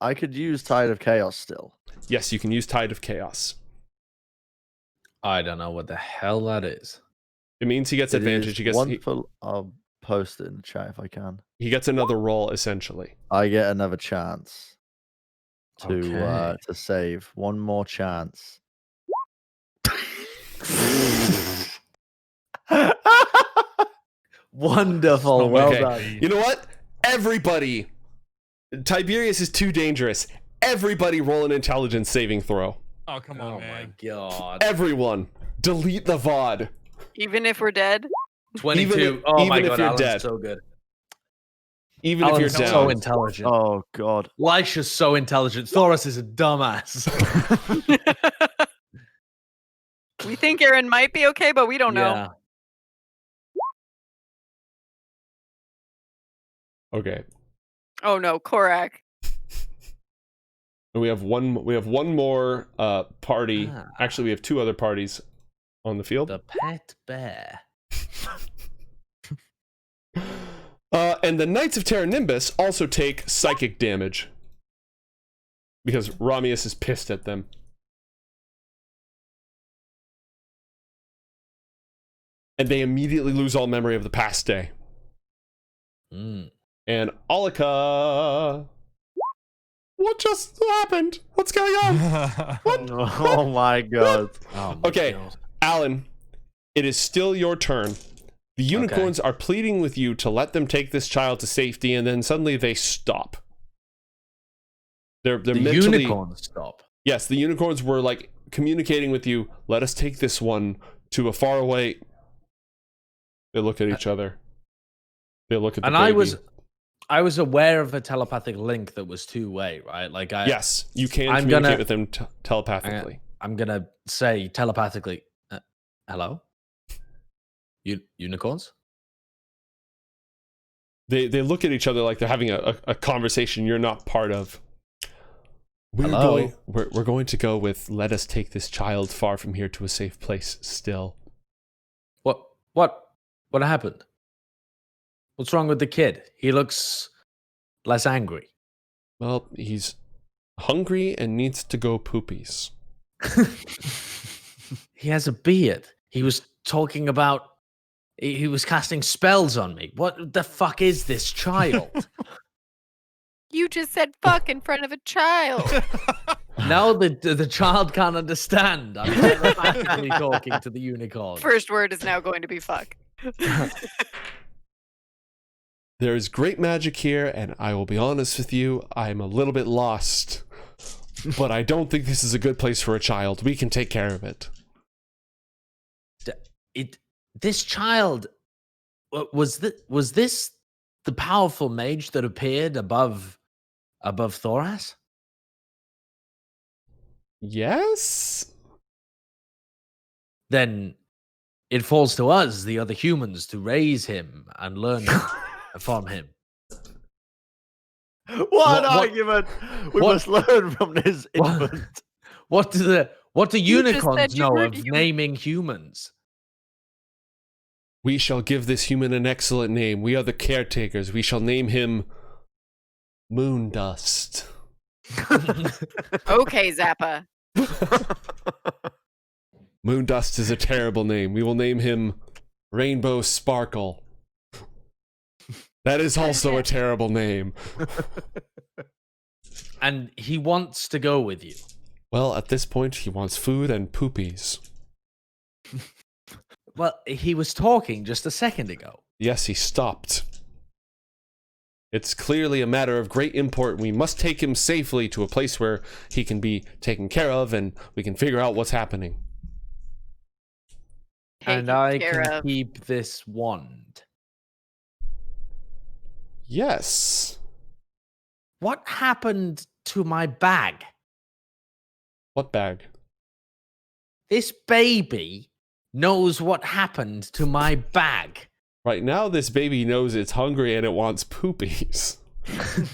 I could use Tide of Chaos still. yes, you can use Tide of Chaos. I don't know what the hell that is. It means he gets It advantage. is I'll post it in the chat if I can. He gets another roll essentially. I get another chance to Okay. to save. One more chance. Wonderful. Well Okay. done. You know what? Everybody, Tiberius is too dangerous. Everybody roll an intelligence saving throw. Oh, come on, Oh my man. god. Everyone, delete the VOD. Even if we're dead. 22. even Oh my if god, you're Alan's dead. so good. Even Alan's if you're so down. intelligent. Oh god. Lysha's so intelligent. Thoras is a dumbass. We think Eren might be okay, but we don't know. Yeah. Okay. Oh no, Korak. And we have one more party. Ah. Actually, we have two other parties on the field. The pet bear. And the Knights of Terra Nimbus also take psychic damage. Because Ramius is pissed at them. And they immediately lose all memory of the past day. Mm. And Alika, what just happened? What's going on? What? Oh my god. Oh my Okay, god. Alan, it is still your turn. The unicorns are pleading with you to let them take this child to safety, and then suddenly they stop. They're The mentally... unicorns stop. Yes, the unicorns were like communicating with you. Let us take this one to a far away. They look at each other. They look at the And baby. I was aware of a telepathic link that was two-way, right? Like Yes, you can I'm communicate gonna- with them telepathically. I'm gonna say telepathically, hello? Unicorns? They look at each other like they're having a conversation you're not part of. Hello? We're going to go with let us take this child far from here to a safe place still. What happened? What's wrong with the kid? He looks less angry. Well, he's hungry and needs to go poopies. He has a beard. He was talking about he was casting spells on me. What the fuck is this child? You just said fuck in front of a child. No, the child can't understand. I'm telepathically talking to the unicorn. First word is now going to be fuck. There is great magic here, and I will be honest with you, I'm a little bit lost. But I don't think this is a good place for a child. We can take care of it. This child was this the powerful mage that appeared above Thoras? Yes? Then it falls to us, the other humans, to raise him and learn from him. What argument? We what- must learn from this What- infant. What do You just unicorns said you know weren't of human. naming humans? We shall give this human an excellent name. We are the caretakers. We shall name him Moondust. Okay, Zappa. Moondust is a terrible name. We will name him Rainbow Sparkle. That is also a terrible name. And he wants to go with you. Well, at this point, he wants food and poopies. Well, he was talking just a second ago. Yes, he stopped. It's clearly a matter of great import. We must take him safely to a place where he can be taken care of and we can figure out what's happening. And Taken I care can of. keep this wand. Yes. What happened to my bag? What bag? This baby knows what happened to my bag. Right now, this baby knows it's hungry and it wants poopies.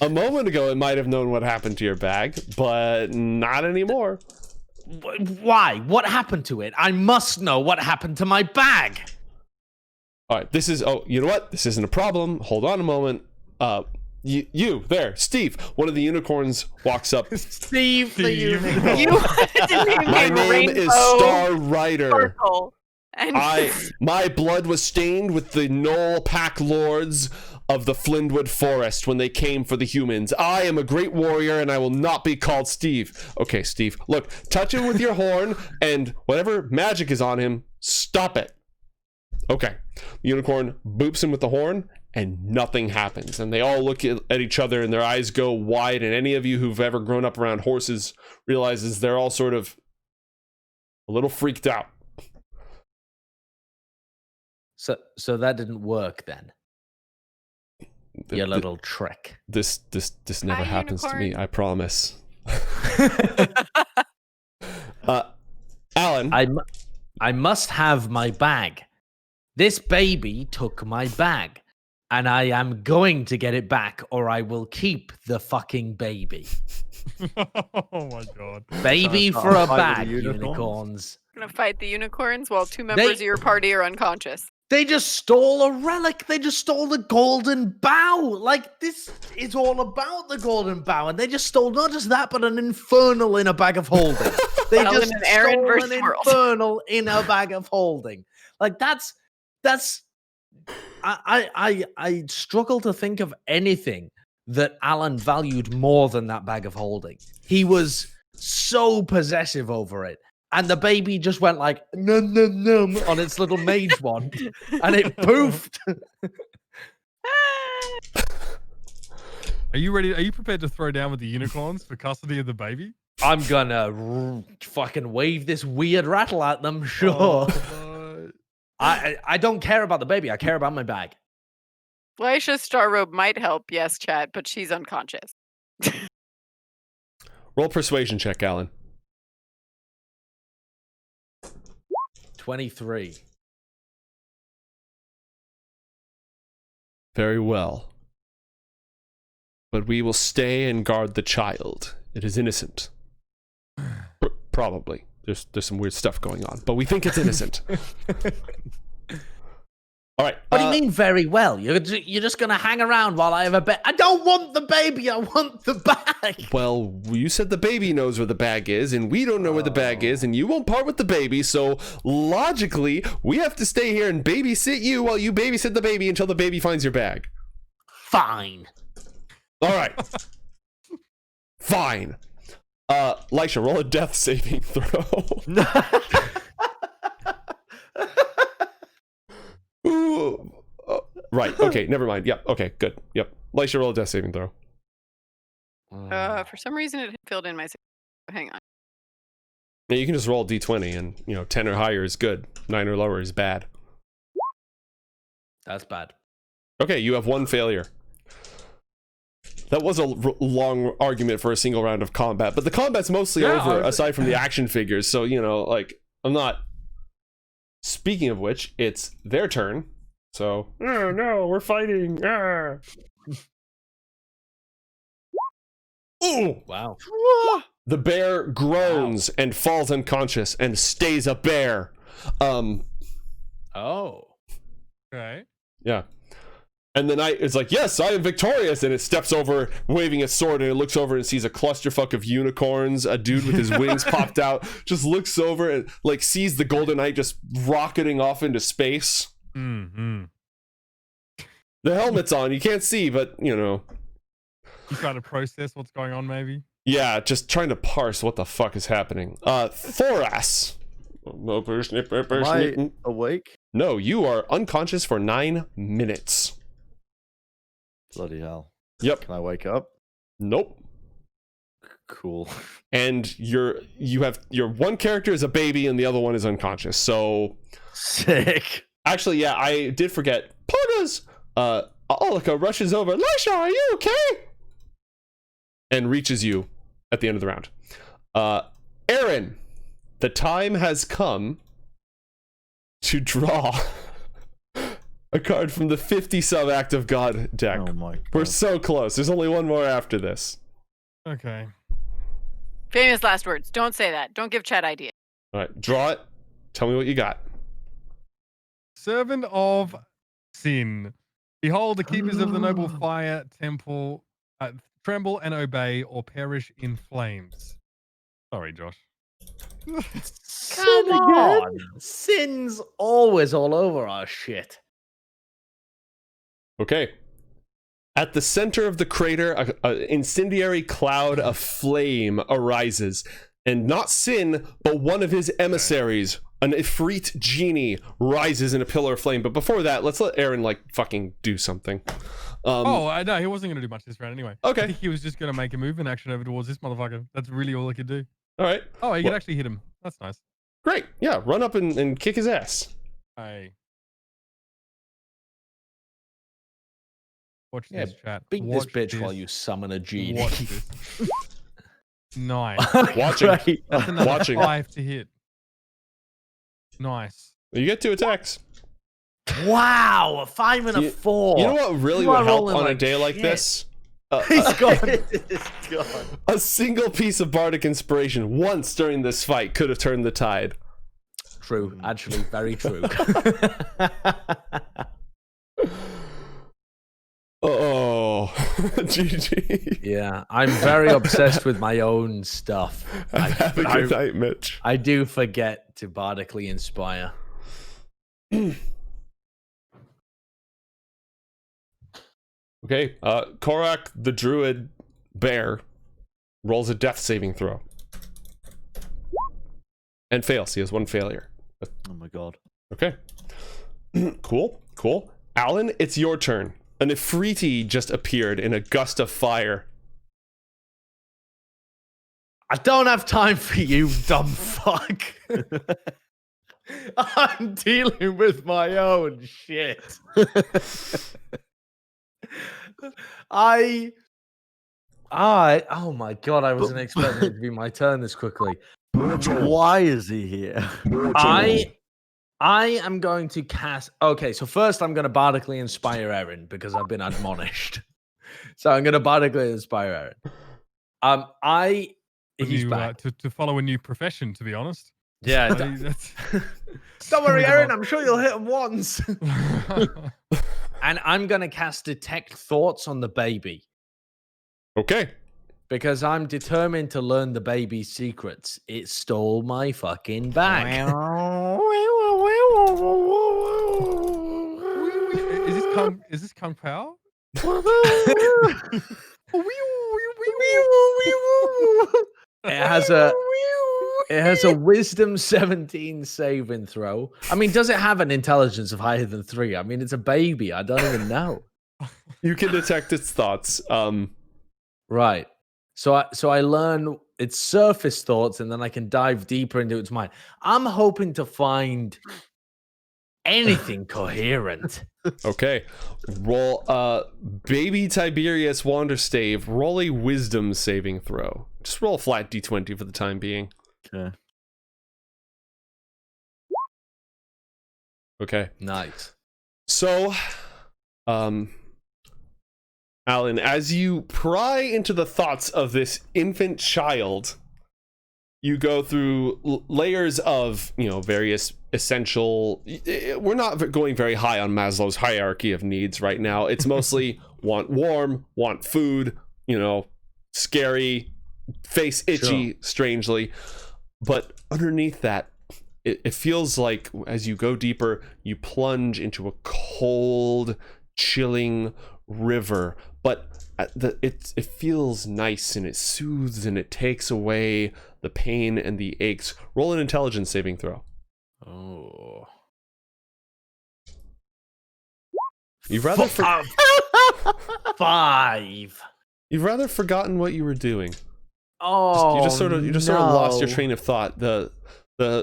A moment ago, it might have known what happened to your bag, but not anymore. Why? What happened to it? I must know what happened to my bag. All right, this is... Oh, you know what? This isn't a problem. Hold on a moment. You there, Steve. One of the unicorns walks up. Steve the Steve. unicorn. You wanted to name My him name Rainbow is Star Rider. Sparkle. And My blood was stained with the Knoll Pack Lords of the Flindwood Forest when they came for the humans. I am a great warrior and I will not be called Steve. Okay, Steve, look, touch him with your horn and whatever magic is on him, stop it. Okay, the unicorn boops him with the horn and nothing happens. And they all look at each other and their eyes go wide. And any of you who've ever grown up around horses realizes they're all sort of a little freaked out. So that didn't work then. Your little trick. This never Hi, happens to me, unicorn. I promise. Alan, I must have my bag. This baby took my bag, and I am going to get it back, or I will keep the fucking baby. Oh my god. Baby Start for a a fight bag, with the unicorns? unicorns. gonna fight the unicorns while two members of your party are unconscious. They just stole a relic. They just stole the golden bow. Like, this is all about the golden bow. And they just stole not just that, but an infernal in a bag of holding. They Alan just and Eren stole versus an world. infernal in a bag of holding. Like, that's I struggle to think of anything that Alan valued more than that bag of holding. He was so possessive over it. And the baby just went like, num, num, num, on its little mage wand. And it poofed. Are you ready? Are you prepared to throw down with the unicorns for custody of the baby? I'm gonna fucking wave this weird rattle at them, sure. Oh, I don't care about the baby. I care about my bag. Lysha's star robe might help, yes, chat, but she's unconscious. roll persuasion check, Alan. 23. Very well. But we will stay and guard the child. It is innocent. Probably. There's some weird stuff going on, but we think it's innocent. All right. What do you mean very well? You're just gonna hang around while I have a bag? I don't want the baby. I want the bag. Well, you said the baby knows where the bag is, and we don't know where the bag is, and you won't part with the baby, so logically, we have to stay here and babysit you while you babysit the baby until the baby finds your bag. Fine. All right. Fine. Lysha, roll a death saving throw. Ooh. Right. Okay. Never mind. Yep. Okay. Good. Yep. Lysha, roll a death saving throw. For some reason, it filled in my. Hang on. Now you can just roll a d20, and 10 or higher is good. 9 or lower is bad. That's bad. Okay, you have one failure. That was a long argument for a single round of combat, but the combat's mostly over aside from the action figures. So, you know, like, I'm not. Speaking of which, it's their turn. So, oh no, we're fighting. Ah. Ooh! Wow. The bear groans and falls unconscious and stays a bear. Oh. Okay. Yeah. And the knight is like, yes, I am victorious. And it steps over, waving its sword, and it looks over and sees a clusterfuck of unicorns. A dude with his wings popped out just looks over and like sees the golden knight just rocketing off into space. Mm-hmm. The helmet's on. You can't see, but, you know. You trying to process what's going on, maybe? Yeah, just trying to parse what the fuck is happening. Thoras. Am I awake? No, you are unconscious for 9 minutes. Bloody hell. Yep. Can I wake up? Nope. Cool. And you have your one character is a baby and the other one is unconscious. So Sick. actually, yeah, I did forget. Potas! Olika rushes over. Lysha, are you okay? And reaches you at the end of the round. Eren, the time has come to draw a card from the 50 sub-Act of God deck. Oh my god. We're so close. There's only one more after this. Okay. Famous last words. Don't say that. Don't give Chad ideas. All right, draw it. Tell me what you got. Servant of Sin. Behold, the keepers of the noble fire temple tremble and obey or perish in flames. Sorry, Josh. Come on. Sin's always all over our shit. Okay. At the center of the crater, an incendiary cloud of flame arises. And not Sin, but one of his emissaries, an Ifrit genie, rises in a pillar of flame. But before that, let's let Eren, like, fucking do something. I know he wasn't going to do much this round anyway. Okay. I think he was just going to make a movement action over towards this motherfucker. That's really all he could do. All right. Oh, he could actually hit him. That's nice. Great. Yeah, run up and kick his ass. Hey. Watch Yeah, this, chat. Beat Watch this bitch while you summon a genie. Watch this. Nice. Watching. Great. That's another Watching. 5 to hit. Nice. You get 2 attacks. Wow, a 5 and a 4. You know what really You would are help rolling on a like day like shit. this? He's gone. He's gone. A single piece of bardic inspiration once during this fight could have turned the tide. True, actually, very true. Oh, GG. Yeah, I'm very obsessed with my own stuff. Have a good night, Mitch. I do forget to bardically inspire. Okay, Korak the druid bear rolls a death saving throw and fails. He has 1 failure. Oh my god. Okay. Cool. Allan, it's your turn. An Ifriti just appeared in a gust of fire. I don't have time for you, dumb fuck. I'm dealing with my own shit. Oh my god, I wasn't expecting it to be my turn this quickly. Why is he here? I am going to cast. Okay, so first I'm going to bardically inspire Eren because I've been admonished. So I'm going to bardically inspire Eren. He's back. To follow a new profession, to be honest. Yeah. That's... Don't worry, Eren. I'm sure you'll hit him once. And I'm going to cast Detect Thoughts on the baby. Okay. Because I'm determined to learn the baby's secrets. It stole my fucking bag. Is this Kung Pao? It has a Wisdom 17 saving throw. I mean, does it have an intelligence of higher than 3? I mean, it's a baby. I don't even know. You can detect its thoughts. Right. So I learn its surface thoughts, and then I can dive deeper into its mind. I'm hoping to find anything coherent. Okay. Roll baby Tiberius Wanderstave, roll a wisdom saving throw. Just roll a flat d20 for the time being. Okay. Okay. Nice. So, Alan, as you pry into the thoughts of this infant child, you go through layers of, various essential. We're not going very high on Maslow's hierarchy of needs right now. It's mostly want warm, want food, scary, face itchy, strangely. But underneath that, it feels like as you go deeper, you plunge into a cold, chilling river. But it feels nice, and it soothes, and it takes away the pain and the aches. Roll an intelligence saving throw. Oh. You've rather 5. You've rather forgotten what you were doing. Oh, You just sort of lost your train of thought. The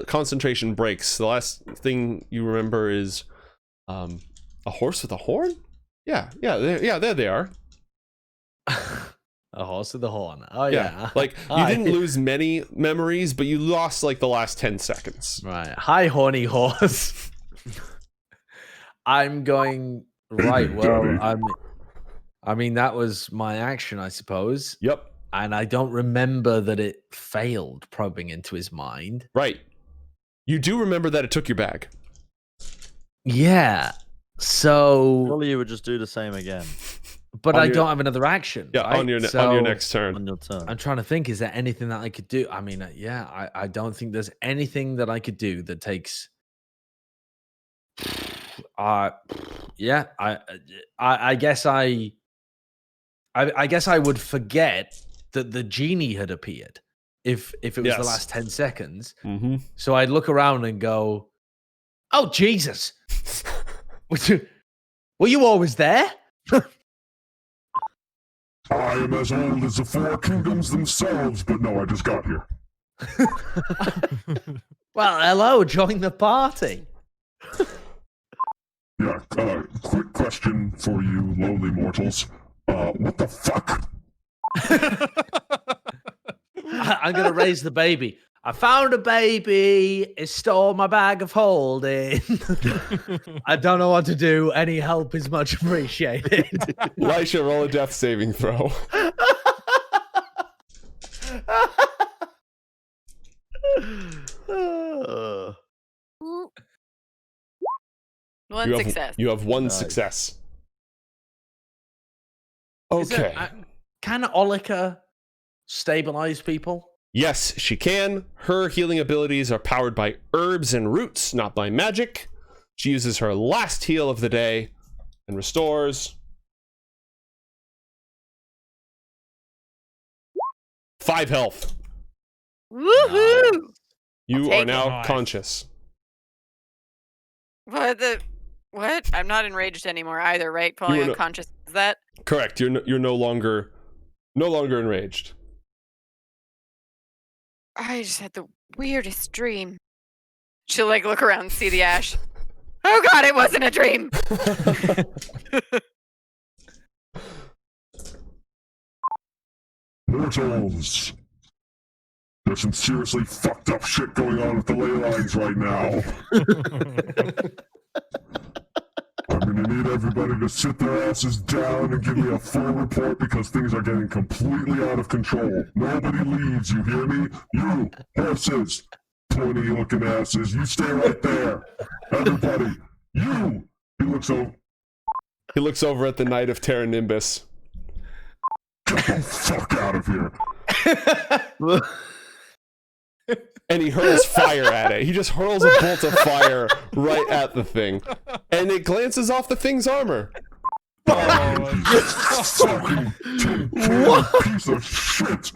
concentration breaks. The last thing you remember is a horse with a horn? Yeah, there they are. A horse with a horn. Oh yeah. Like you didn't lose many memories, but you lost like the last 10 seconds. Right. Hi, horny horse. I'm going right. Well, I mean that was my action, I suppose. Yep. And I don't remember that it failed probing into his mind. Right. You do remember that it took your bag. Yeah. So Surely you would just do the same again. but I don't have another action. Yeah, right? on your next turn. On your turn. I'm trying to think, is there anything that I could do? I mean, I don't think there's anything that I could do that takes. I guess I guess I would forget that the genie had appeared if it was the last 10 seconds. Mm-hmm. So I'd look around and go, "Oh Jesus, were you always there?" I am as old as the Four Kingdoms themselves, but no, I just got here. Well, hello, join the party. Yeah, quick question for you lowly mortals. What the fuck? I'm going to raise the baby. I found a baby. It stole my bag of holding. I don't know what to do. Any help is much appreciated. Lysha, roll a death saving throw. One success. You have one Nice. success. Okay. Can Olika stabilize people? Yes, she can. Her healing abilities are powered by herbs and roots, not by magic. She uses her last heal of the day and restores 5 health. Woohoo! You take are now it. conscious. What? I'm not enraged anymore either, right? Falling unconscious. Is that? Correct. You're no longer enraged. I just had the weirdest dream. She'll look around and see the ash. Oh God, it wasn't a dream. Mortals. There's some seriously fucked up shit going on with the ley lines right now. I'm gonna need everybody to sit their asses down and give me a full report because things are getting completely out of control. Nobody leaves, you hear me? You, horses, pointy looking asses, you stay right there. Everybody, you! He looks over at the Knight of Terra Nimbus. Get the fuck out of here. And he hurls fire at it. He just hurls a bolt of fire right at the thing. And it glances off the thing's armor. Fucking piece of shit.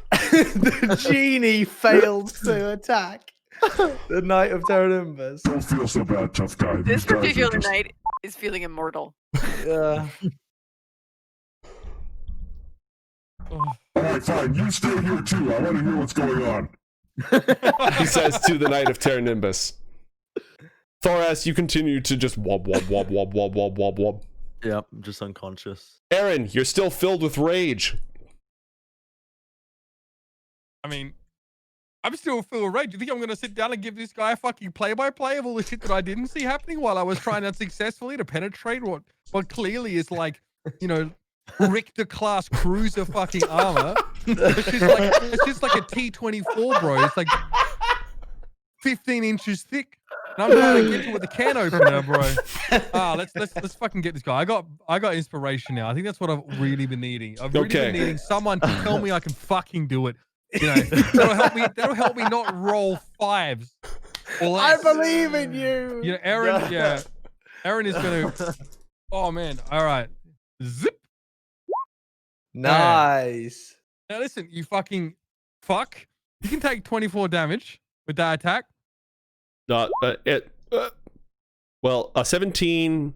The genie failed to attack the Knight of Terra Nimbus. Don't feel so bad, tough guy. This These guys are particular just- knight is feeling immortal. Alright, fine. You stay here too. I want to hear what's going on. He says to the Knight of Terra Nimbus. Thoras, you continue to just wob, wob, wob, wob, wob, wob, wob, wob. Yep, I'm just unconscious. Eren, you're still filled with rage. I mean, I'm still filled with rage. Do you think I'm going to sit down and give this guy a fucking play-by-play of all the shit that I didn't see happening while I was trying unsuccessfully to penetrate what clearly is like, Richter-class cruiser fucking armor? It's just like a T-24, bro. It's like 15 inches thick. And I'm trying to get to it with the can opener, bro. Let's fucking get this guy. I got inspiration now. I think that's what I've really been needing. I've really been needing someone to tell me I can fucking do it. That'll help me not roll 5s. I believe in you. Eren, Eren is gonna. Oh man! All right, zip. Nice. Now listen, you fucking fuck. You can take 24 damage with that attack. Well, a 17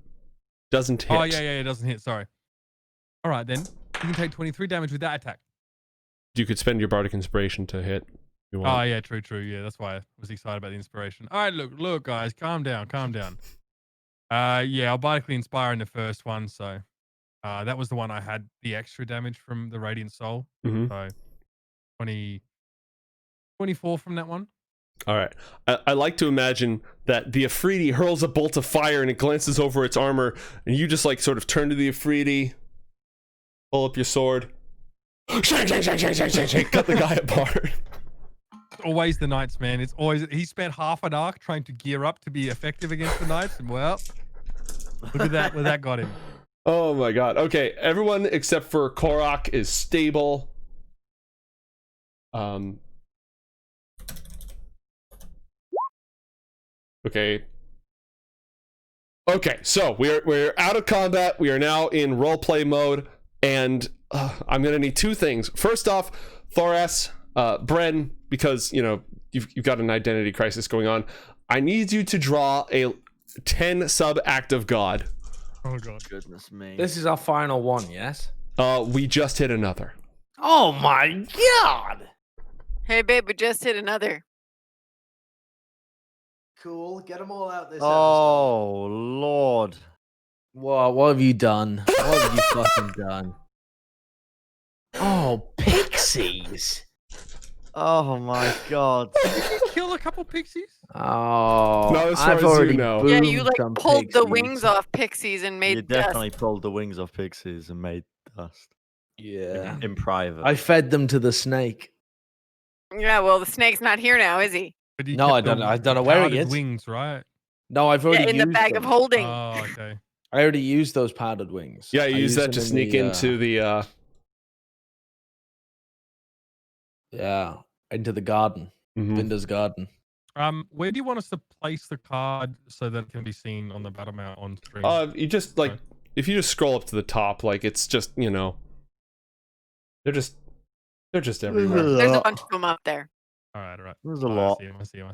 doesn't hit. Oh yeah, it doesn't hit. Sorry. All right then, you can take 23 damage with that attack. You could spend your bardic inspiration to hit. Oh yeah, true. Yeah, that's why I was excited about the inspiration. All right, look, guys, calm down. I'll bardically inspire in the first one, so that was the one I had the extra damage from the Radiant Soul. Mm-hmm. So 24 from that one. All right. I like to imagine that the Afridi hurls a bolt of fire and it glances over its armor, and you just like sort of turn to the Afridi, pull up your sword, shake, cut the guy apart. Always the knights, man. It's always he spent half an arc trying to gear up to be effective against the knights, and well, look at that, where that got him. Oh my god. Okay, everyone except for Korok is stable. Okay, so we're out of combat. We are now in roleplay mode, and I'm gonna need two things. First off, Thoras, Bren, because you've got an identity crisis going on. I need you to draw a 10 sub act of God. Oh god, Goodness me. This is our final one, yes? We just hit another. Oh my god! Hey, babe, we just hit another. Cool. Get them all out this Oh Lord. What have you done? What have you fucking done? Oh, pixies. Oh my god. Did you kill a couple pixies? Oh, Not as far I've as you already know. Yeah, you boomed some pulled the pixies. wings off pixies and made You dust. definitely pulled the wings off pixies and made dust. Yeah. In private. I fed them to the snake. Yeah, well, the snake's not here now, is he? But you No, kept I don't the know. I don't know where he powdered is. Wings, right? No, I've already Yeah, in the used bag them. of holding. Oh, okay. I already used those powdered wings. Yeah, I you use used that to them in sneak the, into the Yeah, into the garden. mhm. Vindur's garden. Where do you want us to place the card so that it can be seen on the battle map on screen? You just like if you just scroll up to the top, like it's just they're just everywhere. There's a bunch of them up there. All right. There's a Oh, lot. I see him.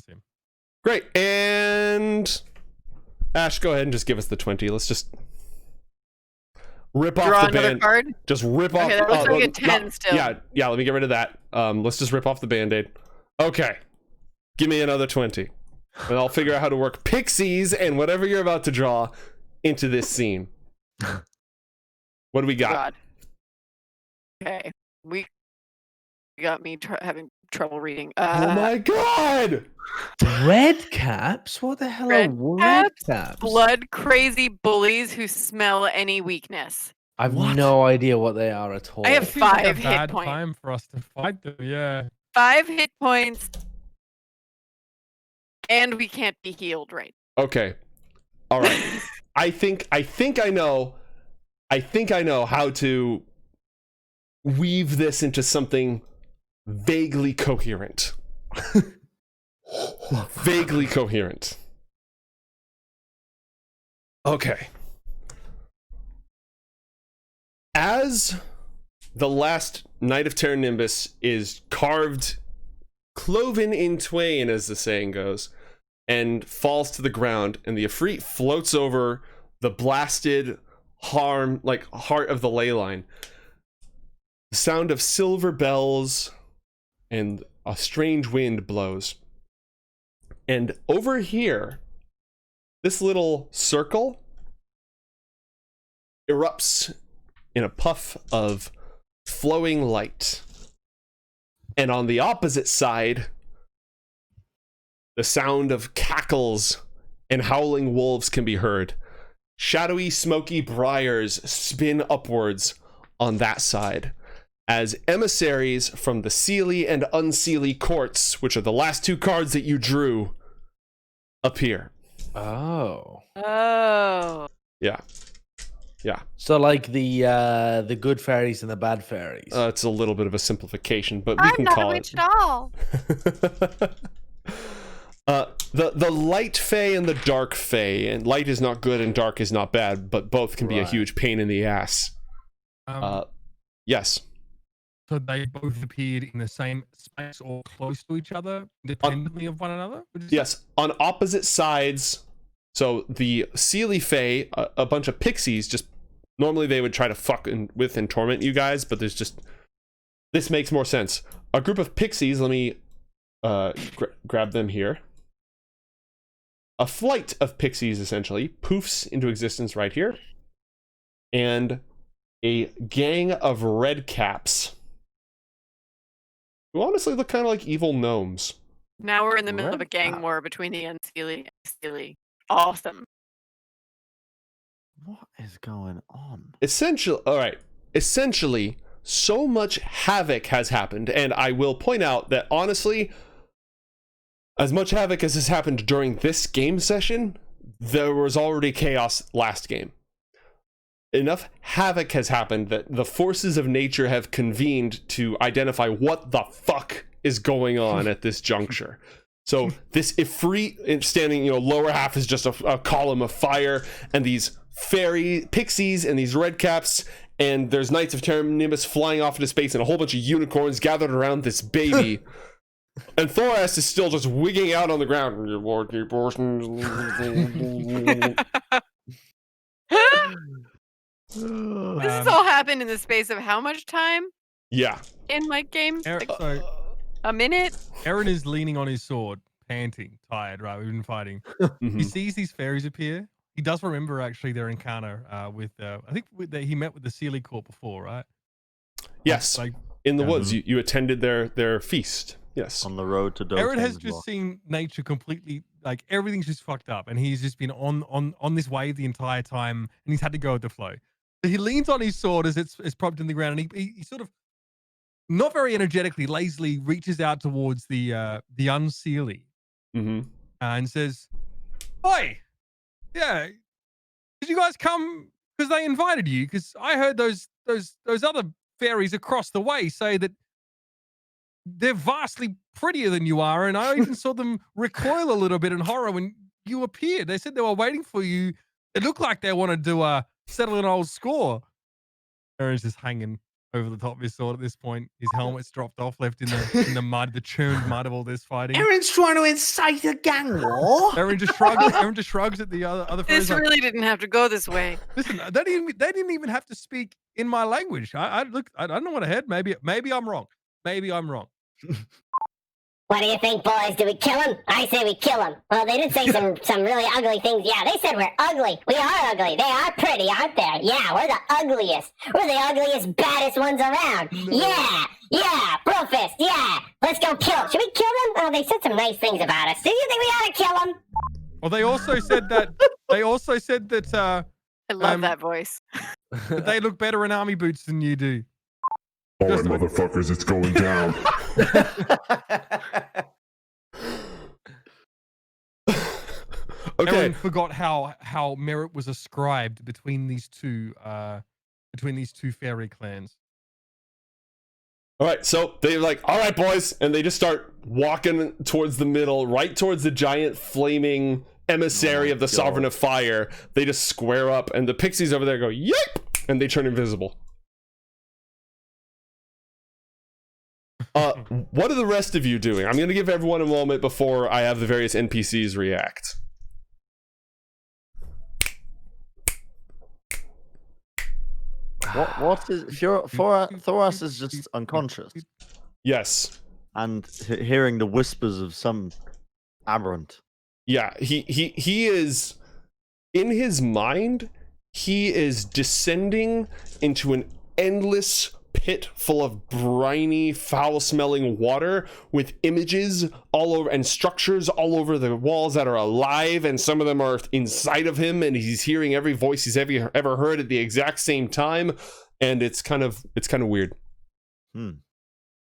Great. And Ash, go ahead and just give us the 20. Let's just rip Draw off the another band. card. Just rip off. Okay, that looks like a well, 10 still. Yeah. Let me get rid of that. Let's just rip off the band-aid. Okay. Give me another 20, and I'll figure out how to work pixies and whatever you're about to draw into this scene. What do we got? God. Okay, we got me having trouble reading. Oh my god! Red caps? What the hell Red are red caps? caps? Blood crazy bullies who smell any weakness. I've no idea what they are at all. I have It seems like 5 a hit bad points. time for us to fight them. Yeah. 5 hit points, and we can't be healed, right? Okay. All right. I think I know how to weave this into something vaguely coherent. Vaguely coherent. Okay. As the last Knight of Terra Nimbus is cloven in twain, as the saying goes, and falls to the ground, and the Ifrit floats over the blasted heart of the ley line. The sound of silver bells and a strange wind blows. And over here, this little circle erupts in a puff of flowing light. And on the opposite side, the sound of cackles and howling wolves can be heard. Shadowy, smoky briars spin upwards on that side as emissaries from the Seelie and Unseelie courts, which are the last two cards that you drew, appear. Oh. Oh. Yeah. So like the good fairies and the bad fairies. It's a little bit of a simplification, but we I'm can not call a witch at all. The light fae and the dark fae, and light is not good and dark is not bad, but both can be a huge pain in the ass. Yes. So they both appeared in the same space or close to each other, independently of one another? Yes, on opposite sides. So the Seelie fae, a bunch of pixies, just normally they would try to fuck with and torment you guys, but there's just, this makes more sense. A group of pixies, let me grab them here. A flight of pixies essentially poofs into existence right here, and a gang of red caps who honestly look kind of like evil gnomes. Now we're in the middle of a gang war between the Unseelie and Seelie. Awesome. What is going on? Essentially, so much havoc has happened, and I will point out that honestly, as much havoc as has happened during this game session, there was already chaos last game. Enough havoc has happened that the forces of nature have convened to identify what the fuck is going on at this juncture. So this Ifrit standing, lower half is just a column of fire, and these fairy pixies and these red caps, and there's Knights of Terra Nimbus flying off into space, and a whole bunch of unicorns gathered around this baby. And Thoras is still just wigging out on the ground. This has all happened in the space of how much time? Yeah. In like games? So A minute? Eren is leaning on his sword, panting, tired, right? We've been fighting. He sees these fairies appear. He does remember actually their encounter with, I think he met with the Seelie Court before, right? Yes. Like, in the woods. You attended their feast. Yes. On the road to Dothan. Eren has just seen nature completely, like everything's just fucked up, and he's just been on this wave the entire time, and he's had to go with the flow. So he leans on his sword as it's propped in the ground, and he sort of, not very energetically, lazily reaches out towards the Unseelie, and says, "Oi, yeah, did you guys come because they invited you? Because I heard those other fairies across the way say that they're vastly prettier than you are, and I even saw them recoil a little bit in horror when you appeared. They said they were waiting for you. It looked like they wanted to settle an old score." Eren's just hanging over the top of his sword at this point. His helmet's dropped off, left in the mud, the churned mud of all this fighting. Eren's trying to incite a gang war. Eren just shrugs at the other fairies. This really didn't have to go this way. Listen, they didn't even have to speak in my language. I don't know what I heard. Maybe I'm wrong. Maybe I'm wrong. What do you think, boys? Do we kill him? I say we kill him. Well, they did say some really ugly things. Yeah, they said we're ugly. We are ugly. They are pretty, aren't they? Yeah, we're the ugliest. We're the ugliest, baddest ones around. Yeah, brofist, yeah. Let's go kill him. Should we kill them? Oh, they said some nice things about us. Do you think we ought to kill them? Well, they also said that. I love that voice. That they look better in army boots than you do. All right, motherfuckers, it's going down. Okay. Eren forgot how merit was ascribed between these two fairy clans. All right, so they're like, "All right, boys," and they just start walking towards the middle, right towards the giant flaming emissary of the Sovereign of Fire. They just square up, and the pixies over there go, "Yep," and they turn invisible. What are the rest of you doing? I'm going to give everyone a moment before I have the various NPCs react. What is Thoras is just unconscious. Yes. And hearing the whispers of some aberrant. Yeah, he is in his mind, he is descending into an endless pit full of briny, foul-smelling water with images all over and structures all over the walls that are alive, and some of them are inside of him, and he's hearing every voice he's ever heard at the exact same time, and it's kind of weird.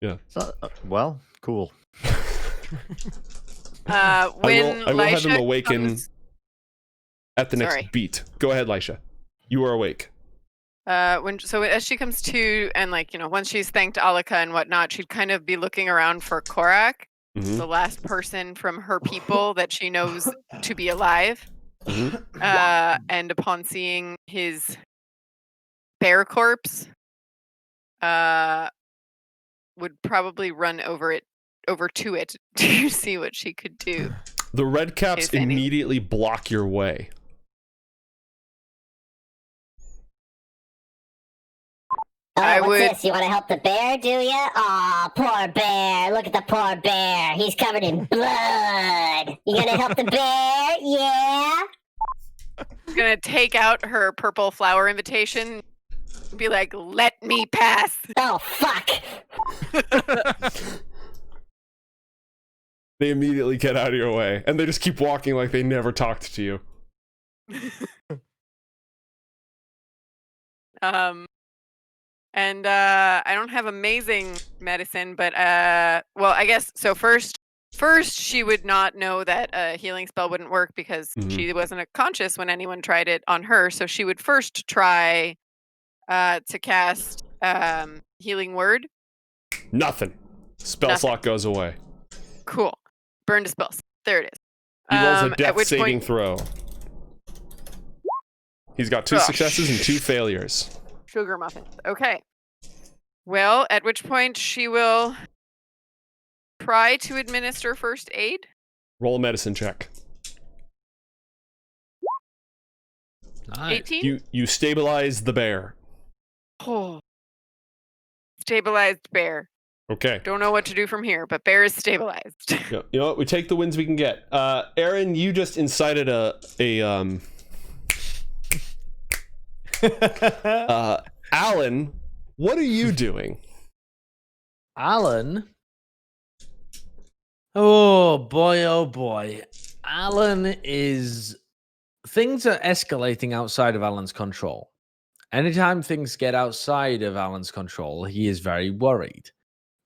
Yeah. So, well, cool. When I will have him Lysha awaken comes- at the next Sorry. beat. Go ahead, Lysha. You are awake. As she comes to, and once she's thanked Alika and whatnot, she'd kind of be looking around for Korak, Mhm. the last person from her people that she knows to be alive. Mhm. And upon seeing his bear corpse, would probably run over to it to see what she could do. The red caps If any. immediately block your way. I What's would- this? You want to help the bear, do you? Aw, poor bear. Look at the poor bear. He's covered in blood. You gonna help the bear? Yeah? She's gonna take out her purple flower invitation, and be like, "Let me pass." Oh, fuck. They immediately get out of your way, and they just keep walking like they never talked to you. And I don't have amazing medicine, but well, I guess so. First, she would not know that a healing spell wouldn't work because she wasn't conscious when anyone tried it on her. So she would first try to cast Healing Word. Nothing. Spell slot goes away. Cool. Burn to spells. There it is. He rolls a At death which saving point- throw. He's got 2 successes and 2 failures. Sugar muffins. Okay. Well, at which point she will try to administer first aid. Roll a medicine check. Nice. 18. You stabilize the bear. Oh. Stabilized bear. Okay. Don't know what to do from here, but bear is stabilized. You know what? We take the wins we can get. Eren, you just incited Allan, what are you doing? Allan? Oh boy. Allan is... Things are escalating outside of Allan's control. Anytime things get outside of Allan's control, he is very worried.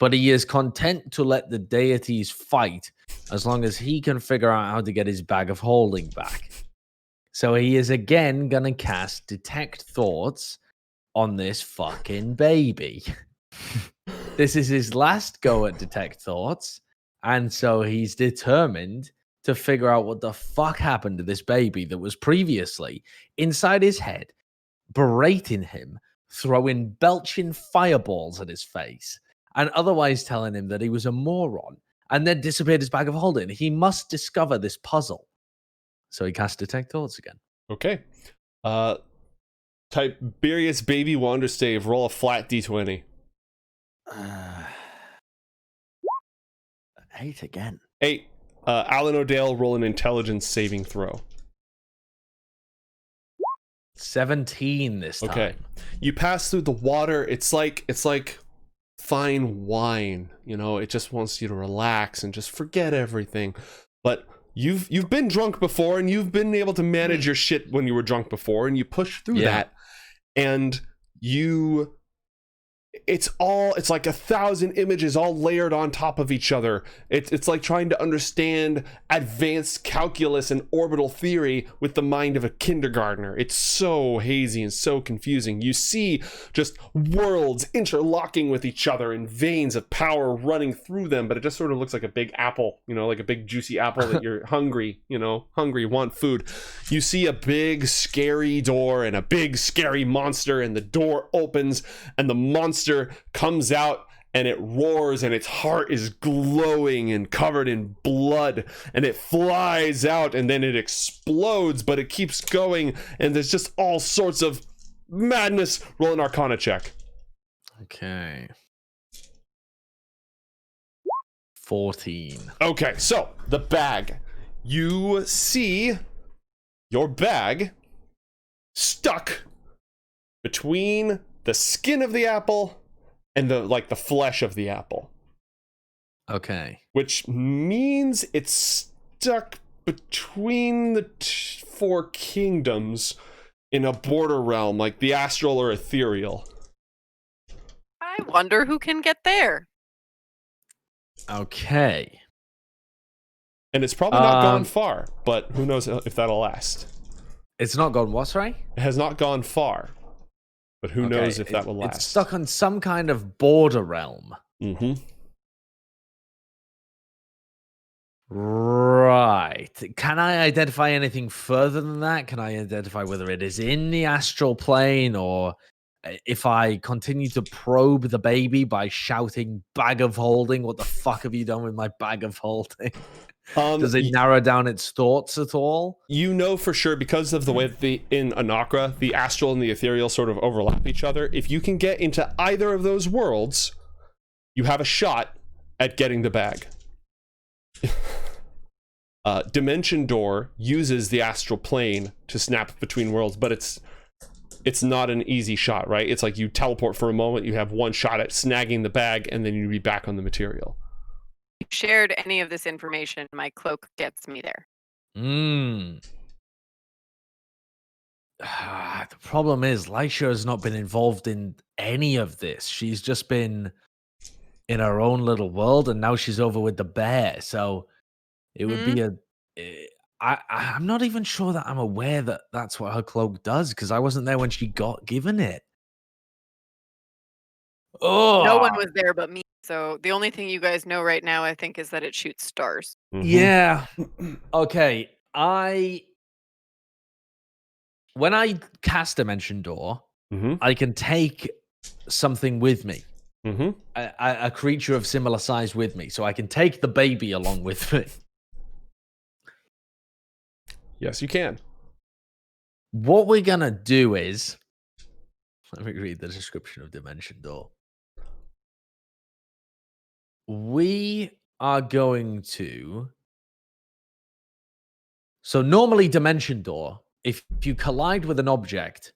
But he is content to let the deities fight as long as he can figure out how to get his bag of holding back. So he is again gonna cast Detect Thoughts on this fucking baby. This is his last go at Detect Thoughts, and so he's determined to figure out what the fuck happened to this baby that was previously inside his head, berating him, throwing belching fireballs at his face, and otherwise telling him that he was a moron, and then disappeared his bag of holding. He must discover this puzzle. So he casts Detect Thoughts again. Okay. Tiberius Baby Wander Stave. Roll a flat d20. 8 again. 8. Allan O'Dale, roll an intelligence saving throw. 17 this time. Okay. You pass through the water. It's like fine wine. You know, it just wants you to relax and just forget everything. But you've been drunk before, and you've been able to manage your shit when you were drunk before, and you push through that, and it's like 1,000 images all layered on top of each other. It's like trying to understand advanced calculus and orbital theory with the mind of a kindergartner. It's so hazy and so confusing. You see just worlds interlocking with each other and veins of power running through them, but it just sort of looks like a big apple, like a big juicy apple that you're hungry, want food. You see a big scary door and a big scary monster, and the door opens and the monster comes out and it roars, and its heart is glowing and covered in blood, and it flies out and then it explodes, but it keeps going, and there's just all sorts of madness. Roll an Arcana check. Okay. 14. Okay, so the bag. You see your bag stuck between the skin of the apple and the flesh of the apple. Okay. Which means it's stuck between the four kingdoms in a border realm, like the astral or ethereal. I wonder who can get there. Okay. And it's probably not gone far, but who knows if that'll last. It's not gone what, sorry? It has not gone far, but who knows if that will last. It's stuck on some kind of border realm. Mm-hmm. Right. Can I identify anything further than that? Can I identify whether it is in the astral plane, or if I continue to probe the baby by shouting "bag of holding"? What the fuck have you done with my bag of holding? Does it narrow down its thoughts at all? You know for sure, because of the way that in Anakra, the astral and the ethereal sort of overlap each other. If you can get into either of those worlds, you have a shot at getting the bag. Dimension Door uses the astral plane to snap between worlds, but it's not an easy shot, right? It's like you teleport for a moment, you have one shot at snagging the bag, and then you'd be back on the material. Shared any of this information, my cloak gets me there. The problem is, Lysha has not been involved in any of this. She's just been in her own little world, and now she's over with the bear. So it would be I'm not even sure that I'm aware that that's what her cloak does, because I wasn't there when she got given it. Oh, No one was there but me. So the only thing you guys know right now, I think, is that it shoots stars. Mm-hmm. Yeah. Okay. When I cast Dimension Door, I can take something with me. A creature of similar size with me. So I can take the baby along with me. Yes, you can. What we're going to do is... Let me read the description of Dimension Door. We are going to... So normally Dimension Door, if you collide with an object,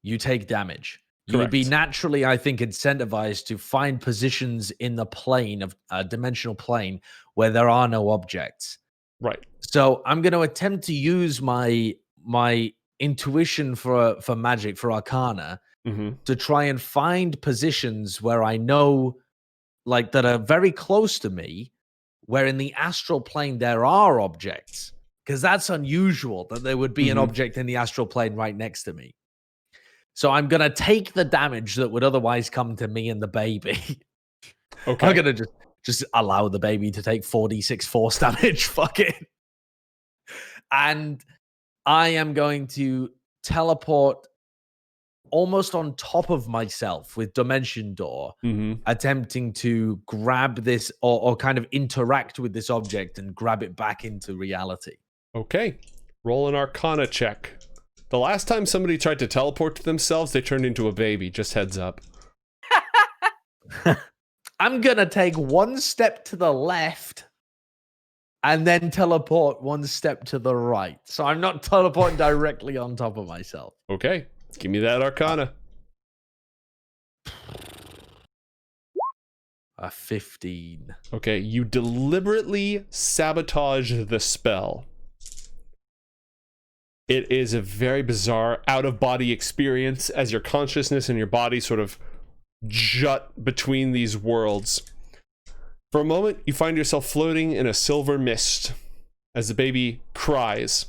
you take damage. You would be naturally, I think, incentivized to find positions in the plane of a dimensional plane where there are no objects. Right. So I'm going to attempt to use my intuition for magic, for Arcana, to try and find positions where I know, like, that are very close to me, where in the astral plane there are objects, because that's unusual that there would be an object in the astral plane right next to me. So I'm going to take the damage that would otherwise come to me and the baby. Okay. I'm going to just allow the baby to take 4d6 force damage. Fuck it. And I am going to teleport almost on top of myself with Dimension Door, attempting to grab this or kind of interact with this object and grab it back into reality. Okay. Roll an Arcana check. The last time somebody tried to teleport to themselves, they turned into a baby. Just heads up. I'm going to take one step to the left and then teleport one step to the right. So I'm not teleporting directly on top of myself. Okay. Give me that Arcana. A 15. Okay. You deliberately sabotage the spell. It is a very bizarre out-of-body experience as your consciousness and your body sort of jut between these worlds. For a moment, you find yourself floating in a silver mist as the baby cries.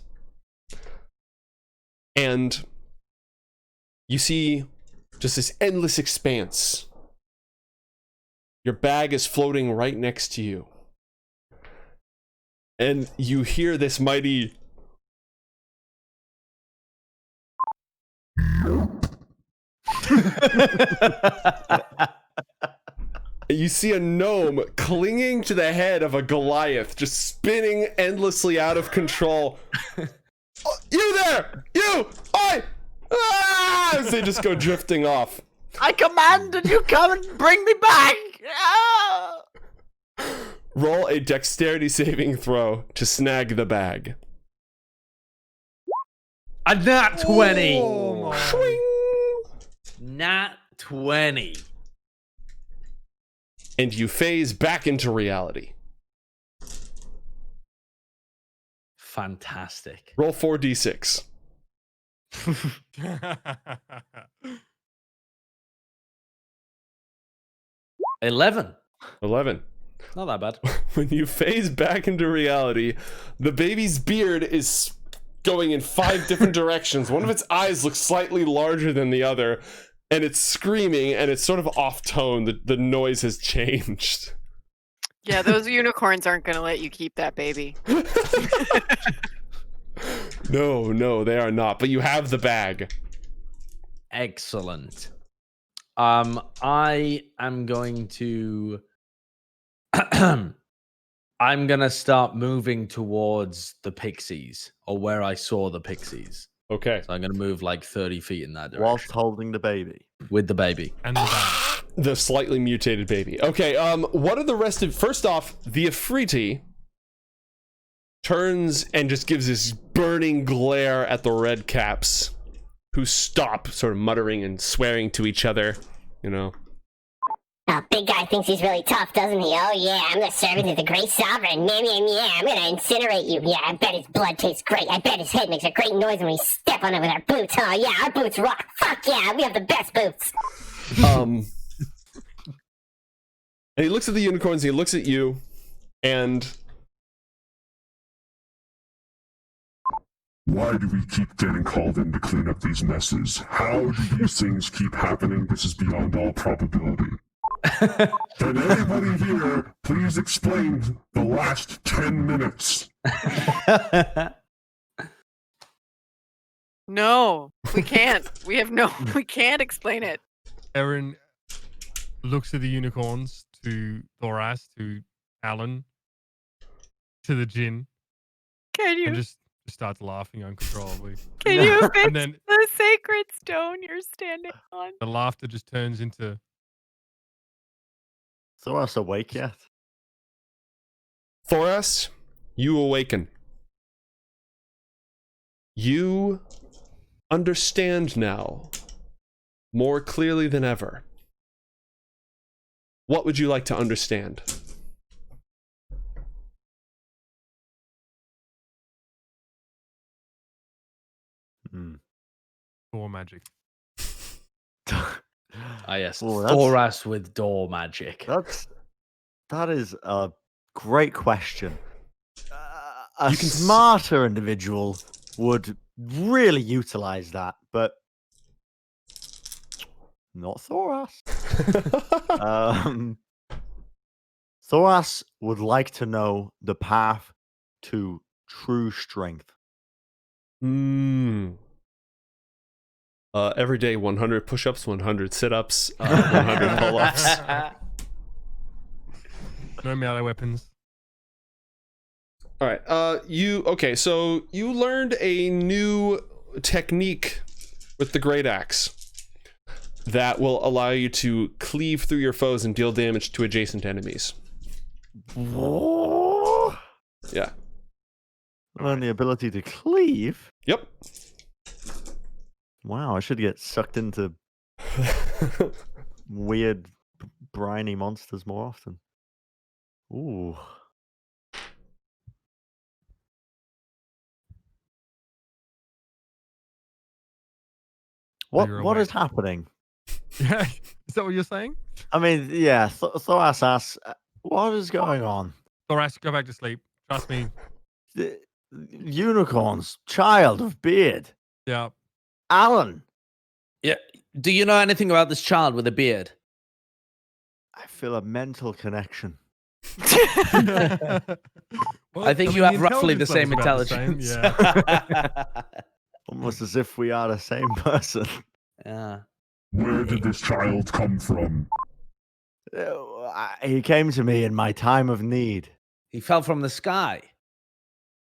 And you see just this endless expanse. Your bag is floating right next to you. And you hear this mighty... You see a gnome clinging to the head of a Goliath, just spinning endlessly out of control. Oh, you there! You! As they just go drifting off. I command and you come and bring me back! Ah! Roll a dexterity saving throw to snag the bag. A nat 20. Oh my. Nat 20. And you phase back into reality. Fantastic. Roll 4d6. 11. 11. Not that bad. When you phase back into reality, the baby's beard is going in 5 different directions. One of its eyes looks slightly larger than the other, and it's screaming, and it's sort of off tone. The noise has changed. Yeah, those unicorns aren't going to let you keep that baby. No, they are not. But you have the bag. Excellent. I am going to I'm gonna start moving towards the pixies, or where I saw the pixies. Okay. So I'm gonna move like 30 feet in that direction. Whilst holding the baby. With the baby. And the bag. The slightly mutated baby. Okay, what are the rest of... First off, the Afriti turns and just gives this burning glare at the red caps, who stop sort of muttering and swearing to each other, you know. Oh, big guy thinks he's really tough, doesn't he? Oh, yeah, I'm the servant of the great sovereign. Yeah, I'm gonna incinerate you. Yeah, I bet his blood tastes great. I bet his head makes a great noise when we step on it with our boots. Oh, yeah, our boots rock. Fuck yeah, we have the best boots. And he looks at the unicorns, he looks at you, and... Why do we keep getting called in to clean up these messes? How do these things keep happening? This is beyond all probability. Can anybody here please explain the last 10 minutes? No, we can't. We can't explain it. Eren looks at the unicorns, to Thoras, to Allan, to the Jinn, Can you? and just starts laughing uncontrollably. Can you fix And then the sacred stone you're standing on? the laughter just turns into... Thoras awake yet? Thoras, you awaken. You understand now, more clearly than ever. What would you like to understand? Door magic. Ah, yes. Oh, Thoras with door magic. That is a great question. A You can smarter individual would really utilize that, but not Thoras. Thoras would like to know the path to true strength. Every day, 100 push-ups, 100 sit-ups, 100 pull-ups. No melee weapons. All right. Okay, so you learned a new technique with the Great Axe that will allow you to cleave through your foes and deal damage to adjacent enemies. Whoa. Yeah. Learn the ability to cleave. Yep. Wow, I should get sucked into weird, briny monsters more often. Ooh. What you're is awake. happening? Yeah, is that what you're saying? I mean, yeah, Thoras asks, what is going on? Thoras, go back to sleep. Trust me. The unicorns, child of beard. Yeah. Allan. Yeah. Do you know anything about this child with a beard? I feel a mental connection. Well, I think you mean, have roughly the same levels about the same, intelligence. yeah. Almost as if we are the same person. Yeah. Where did this child come from? He came to me in my time of need. He fell from the sky.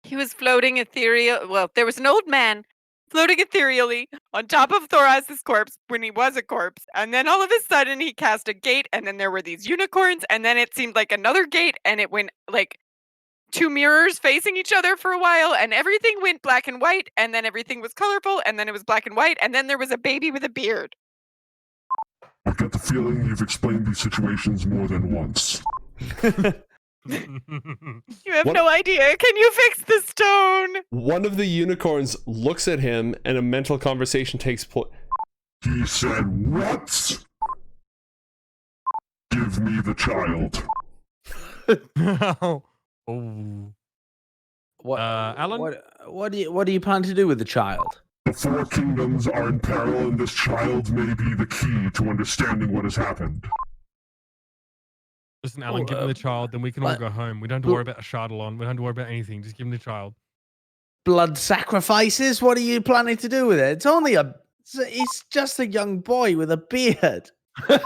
He was floating ethereal. Well, there was an old man floating ethereally on top of Thoraz's corpse when he was a corpse. And then all of a sudden he cast a gate, and then there were these unicorns, and then it seemed like another gate, and it went like two mirrors facing each other for a while, and everything went black and white, and then everything was colorful, and then it was black and white, and then there was a baby with a beard. I get the feeling you've explained these situations more than once. You have no idea. Can you fix the stone? One of the unicorns looks at him, and a mental conversation takes place. He said, "What? Give me the child." Oh. What, Alan? What do you plan to do with the child? The four kingdoms are in peril, and this child may be the key to understanding what has happened. Listen, Alan, give him the child, then we can all go home. We don't have to worry about a Chardalon. We don't have to worry about anything. Just give him the child. Blood sacrifices? What are you planning to do with it? It's just a young boy with a beard. I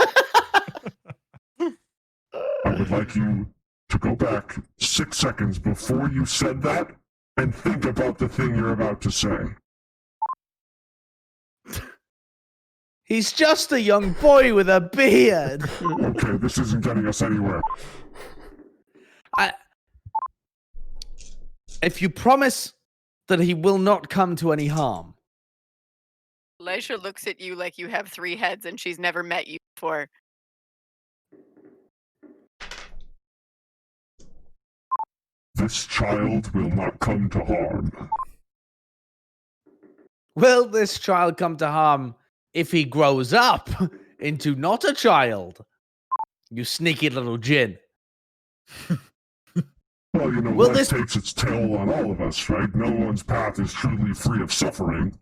would like you to go back 6 seconds before you said that and think about the thing you're about to say. He's just a young boy with a beard. Okay, this isn't getting us anywhere. If you promise that he will not come to any harm. Lysha looks at you like you have 3 heads and she's never met you before. This child will not come to harm. Will this child come to harm if he grows up into not a child? You sneaky little djinn. Well, you know, life takes its toll on all of us, right? No one's path is truly free of suffering.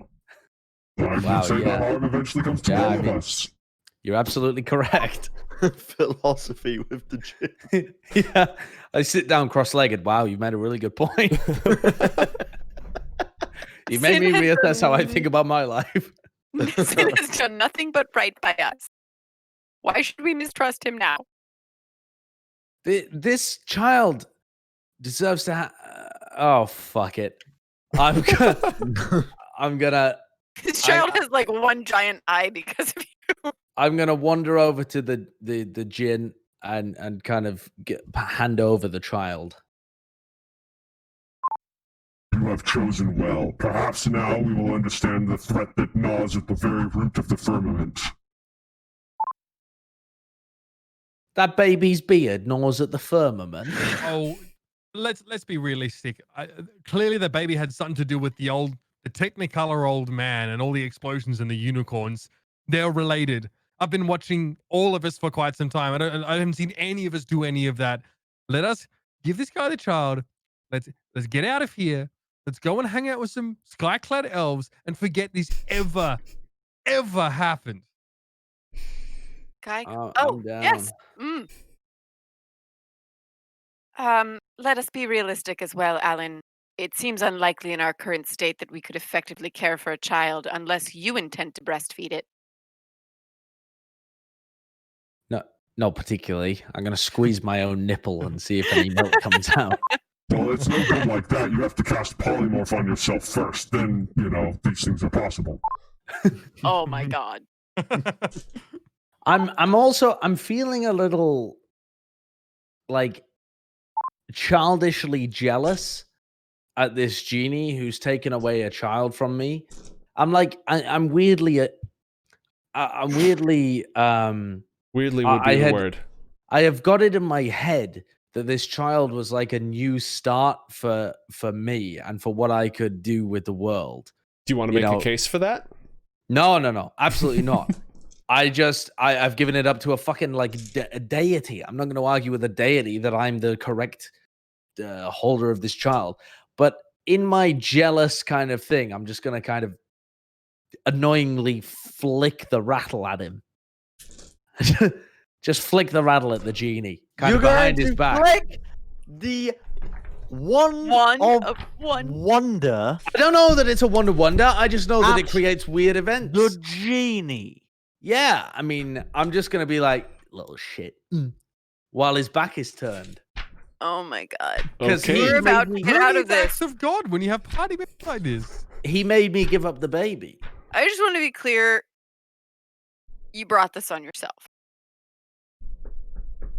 I would say the harm eventually comes to all of us. You're absolutely correct. Philosophy with the gym. Yeah, I sit down cross-legged. Wow, you made a really good point. You made me reassess how I think about my life. Sin has done nothing but right by us. Why should we mistrust him now? This child deserves to oh, fuck it. I'm gonna... This child has like one giant eye because of you. I'm gonna wander over to the djinn and kind of hand over the child. You have chosen well. Perhaps now we will understand the threat that gnaws at the very root of the firmament. That baby's beard gnaws at the firmament. Oh, let's be realistic. Clearly, the baby had something to do with the Technicolor old man and all the explosions and the unicorns. They're related. I've been watching all of us for quite some time. I haven't seen any of us do any of that. Let us give this guy the child. Let's get out of here. Let's go and hang out with some sky-clad elves and forget this ever happened. Guy. I'm down. Yes. Let us be realistic as well, Alan. It seems unlikely in our current state that we could effectively care for a child unless you intend to breastfeed it. No, not particularly. I'm going to squeeze my own nipple and see if any milk comes out. Well, it's no good like that. You have to cast polymorph on yourself first. Then, you know, these things are possible. Oh my god. I'm feeling a little like childishly jealous at this genie who's taken away a child from me. I'm like, I'm weirdly would be the word. I have got it in my head that this child was like a new start for me and for what I could do with the world. Do you want to make a case for that? No, absolutely not. I've given it up to a fucking like a deity. I'm not going to argue with a deity that I'm the correct holder of this child. But in my jealous kind of thing, I'm just going to kind of annoyingly flick the rattle at him. Just flick the rattle at the genie, kind of behind his back. Flick the one of wonder. I don't know that it's a wonder. I just know that it creates weird events. The genie. Yeah, I mean, I'm just going to be like, little shit, while his back is turned. Oh my god. Because we're about to get out of this. Of God, when you have party like this. He made me give up the baby. I just want to be clear. You brought this on yourself.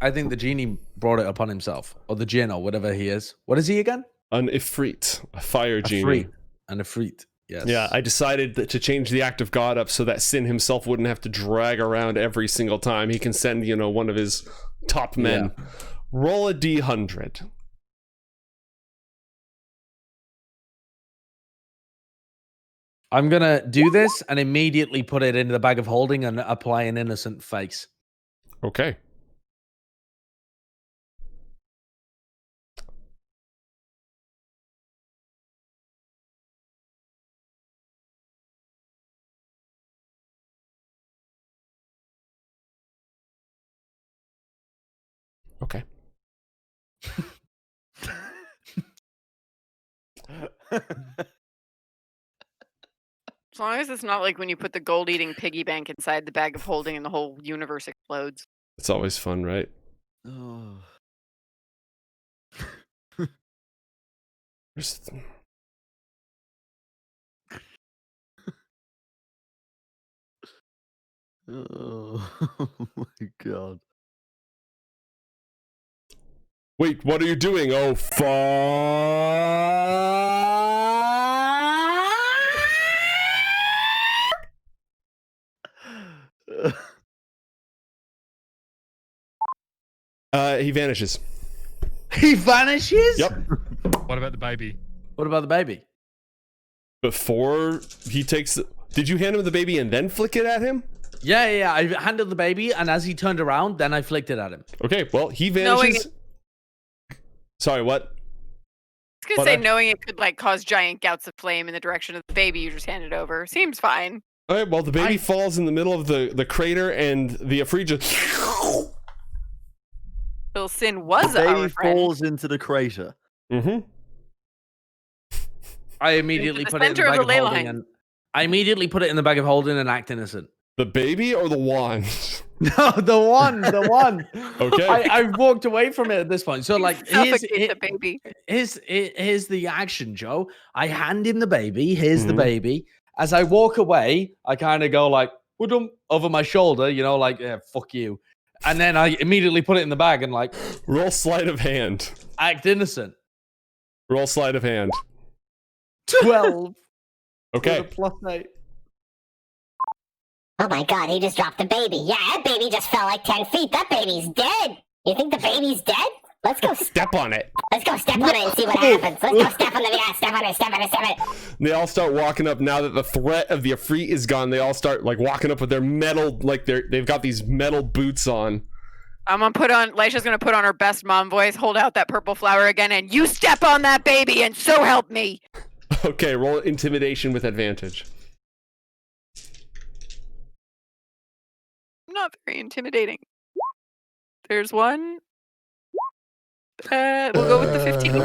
I think the genie brought it upon himself, or the jinn, or whatever he is. What is he again? An Ifrit, a fire genie. Ifrit. An Ifrit. Yes. Yeah, I decided to change the act of God up so that Sin himself wouldn't have to drag around every single time. He can send, one of his top men. Yeah. Roll a D100. I'm going to do this and immediately put it into the bag of holding and apply an innocent face. Okay. Okay. As long as it's not like when you put the gold-eating piggy bank inside the bag of holding and the whole universe explodes. It's always fun, right? Oh. Oh my god. Wait, what are you doing? Oh, fuck. He vanishes. He vanishes? Yep. What about the baby? What about the baby? Before he takes... Did you hand him the baby and then flick it at him? Yeah. I handled the baby, and as he turned around, then I flicked it at him. Okay, well, he vanishes... Sorry, what? I was gonna say, knowing it could cause giant gouts of flame in the direction of the baby you just handed over seems fine. All right, well, the baby falls in the middle of the crater, and the Ifrit just... Bill Sin was the our baby friend. falls into the crater. Mm-hmm. I immediately put it in the bag of holding, and I immediately put it in the bag of holding and act innocent. The baby or the wand? No, the one. Okay. I walked away from it at this point. So here's the baby. Here's the action, Joe. I hand him the baby. Here's the baby. As I walk away, I kind of go over my shoulder, yeah, fuck you. And then I immediately put it in the bag and roll sleight of hand. Act innocent. Roll sleight of hand. 12. Okay. +8. Oh my god, he just dropped the baby. Yeah, that baby just fell 10 feet. That baby's dead. You think the baby's dead? Let's go step on it. Let's go step on it and see what happens. Let's go step on the step on it. They all start walking up now that the threat of the Ifrit is gone. They all start walking up with their metal, they've got these metal boots on. Lysha's gonna put on her best mom voice, hold out that purple flower again, and you step on that baby, and so help me. Okay, roll intimidation with advantage. Not very intimidating. There's one. We'll go with the 15.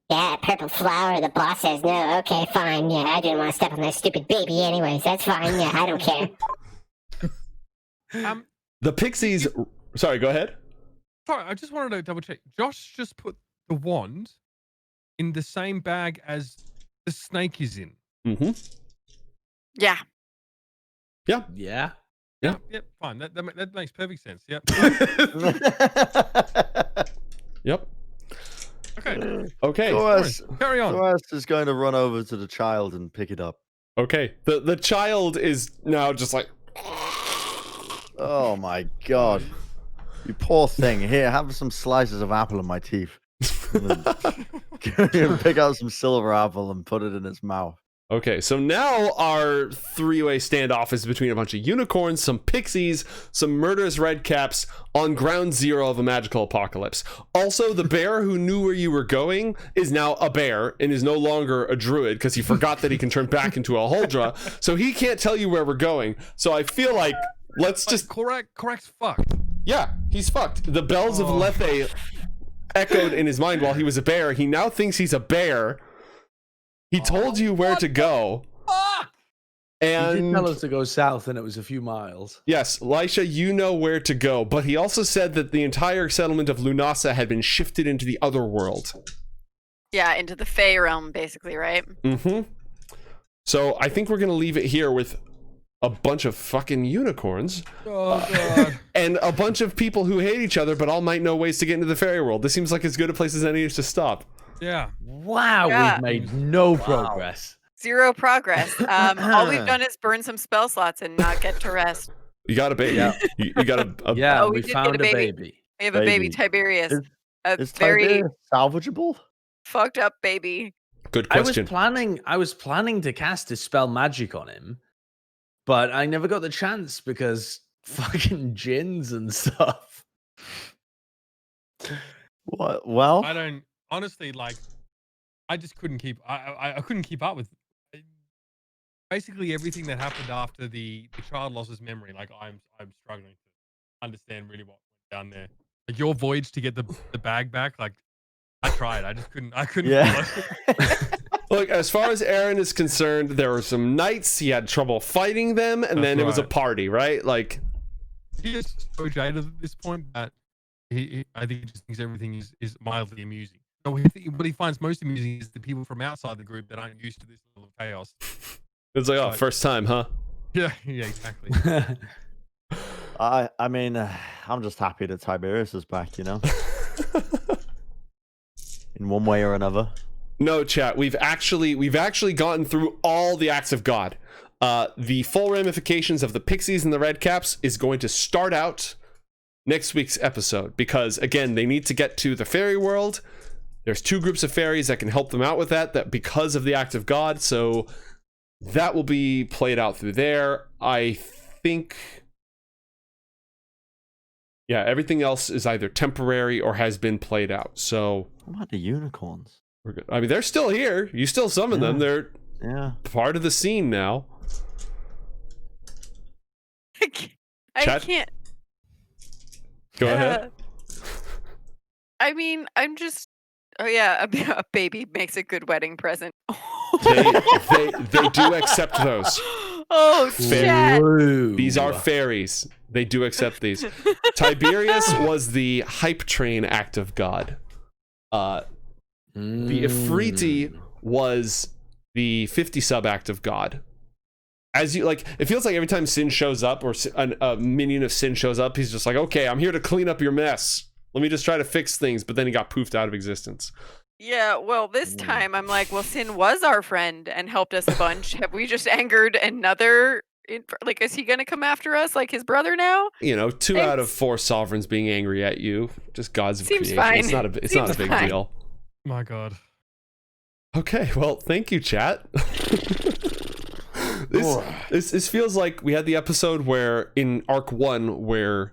Yeah, purple flower. The boss says no. Okay, fine. Yeah, I didn't want to step on that stupid baby anyways. That's fine. Yeah, I don't care. The pixies... Sorry, go ahead. Sorry, I just wanted to double check. Josh just put the wand in the same bag as the snake is in. Mm-hmm. Yeah. Yeah. Yeah. Yep, fine. That makes perfect sense. Yep. Yep. Okay. Thoras, carry on. Thoras is going to run over to the child and pick it up. Okay. The child is now just Oh my god. You poor thing. Here, have some slices of apple in my teeth. Pick out some silver apple and put it in its mouth. Okay, so now our three-way standoff is between a bunch of unicorns, some pixies, some murderous redcaps on ground zero of a magical apocalypse. Also, the bear who knew where you were going is now a bear and is no longer a druid because he forgot that he can turn back into a Huldra, so he can't tell you where we're going. So I feel like let's just... Correct's fucked. Yeah, he's fucked. The bells of Lethe echoed in his mind while he was a bear. He now thinks he's a bear. He told you where to go. And he did tell us to go south, and it was a few miles. Yes, Lysha, you know where to go, but he also said that the entire settlement of Lunasa had been shifted into the other world. Yeah, into the Fae realm, basically, right? Mm-hmm. So I think we're going to leave it here with a bunch of fucking unicorns, Oh god. and a bunch of people who hate each other, but all might know ways to get into the fairy world. This seems like as good a place as any to stop. Yeah. Wow, Yeah. we've made no progress. 0 progress. All we've done is burn some spell slots and not get to rest. You got a baby. Yeah. You got a Yeah, Oh, we we did get found a a baby. baby. We have a baby, Baby. Tiberius. A Is very Tiberius salvageable? fucked up baby. good I was question. planning to cast Dispel Magic on him, but I never got the chance because fucking gins and stuff. What? Well, I don't honestly like. I just couldn't keep. I couldn't keep up with. Basically, everything that happened after the child lost his memory. Like I'm struggling to understand really what went down there. Like your voyage to get the bag back. Like I tried. I just couldn't. I couldn't. Yeah. follow. Look, as far as Eren is concerned, there were some knights. He had trouble fighting them, and That's then it was a right. party, right? Like, He is so jaded at this point that I think he just thinks everything is mildly amusing. So what he finds most amusing is the people from outside the group that aren't used to this level of chaos. it's like, oh, Right. first time, huh? Yeah, exactly. I mean, I'm just happy that Tiberius is back. You know, in one way or another. No, chat. We've actually gotten through all the acts of God. The full ramifications of the pixies and the red caps is going to start out next week's episode because, again, they need to get to the fairy world. There's 2 groups of fairies that can help them out with that because of the act of God. So that will be played out through there. I think, yeah, everything else is either temporary or has been played out. So What about the unicorns? we're good. I mean, they're still here. You still summon them. They're Yeah. part of the scene now. I Chat? can't. Go ahead. I mean, I'm just. Oh yeah, a baby makes a good wedding present. They do accept those. Oh shit! These are fairies. They do accept these. Tiberius was the hype train act of God. The Ifriti was the 50 sub act of God. As you like, it feels like every time Sin shows up or a minion of Sin shows up, he's just like, okay, I'm here to clean up your mess. Let me just try to fix things. But then he got poofed out of existence. Yeah, well, this time I'm like, well, Sin was our friend and helped us a bunch. Have we just angered another? Like, is he gonna come after us like his brother now? You know, 2 out of 4 sovereigns being angry at you, just gods of Seems creation. fine. It's not a Seems big fine. deal. My God. Okay, well, thank you, chat. This feels like we had the episode where in Arc 1 where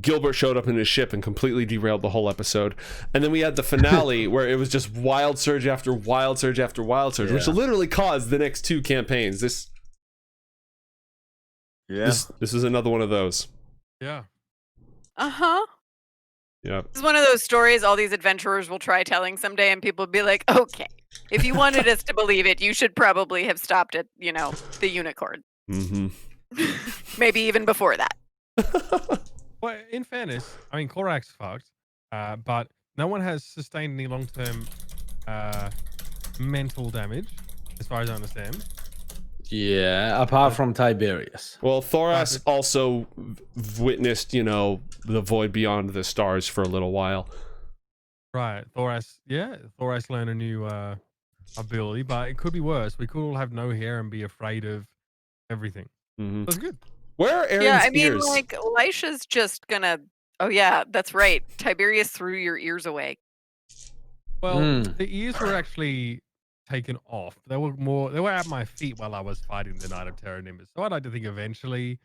Gilbert showed up in his ship and completely derailed the whole episode. And then we had the finale where it was just wild surge after wild surge after wild surge, which literally caused the next 2 campaigns. This is another one of those. Yeah. Uh-huh. Yeah. This is one of those stories all these adventurers will try telling someday, and people will be like, okay, if you wanted us to believe it, you should probably have stopped at, you know, the unicorn. Mm-hmm. Maybe even before that. Well, in fairness, I mean, Korak's fucked, but no one has sustained any long-term mental damage, as far as I understand. Yeah, apart from Tiberius. Well, Thoras also witnessed, you know, the void beyond the stars for a little while. Right, Thoras. Yeah, Thoras learned a new ability, but it could be worse. We could all have no hair and be afraid of everything. Mm-hmm. That's good. Where are Eren's Yeah, I mean, ears? like, Lysha's just gonna. Oh, yeah, that's right. Tiberius threw your ears away. Well, the ears were actually taken off. They were at my feet while I was fighting the Knight of Terror Nimbus. So I'd like to think eventually,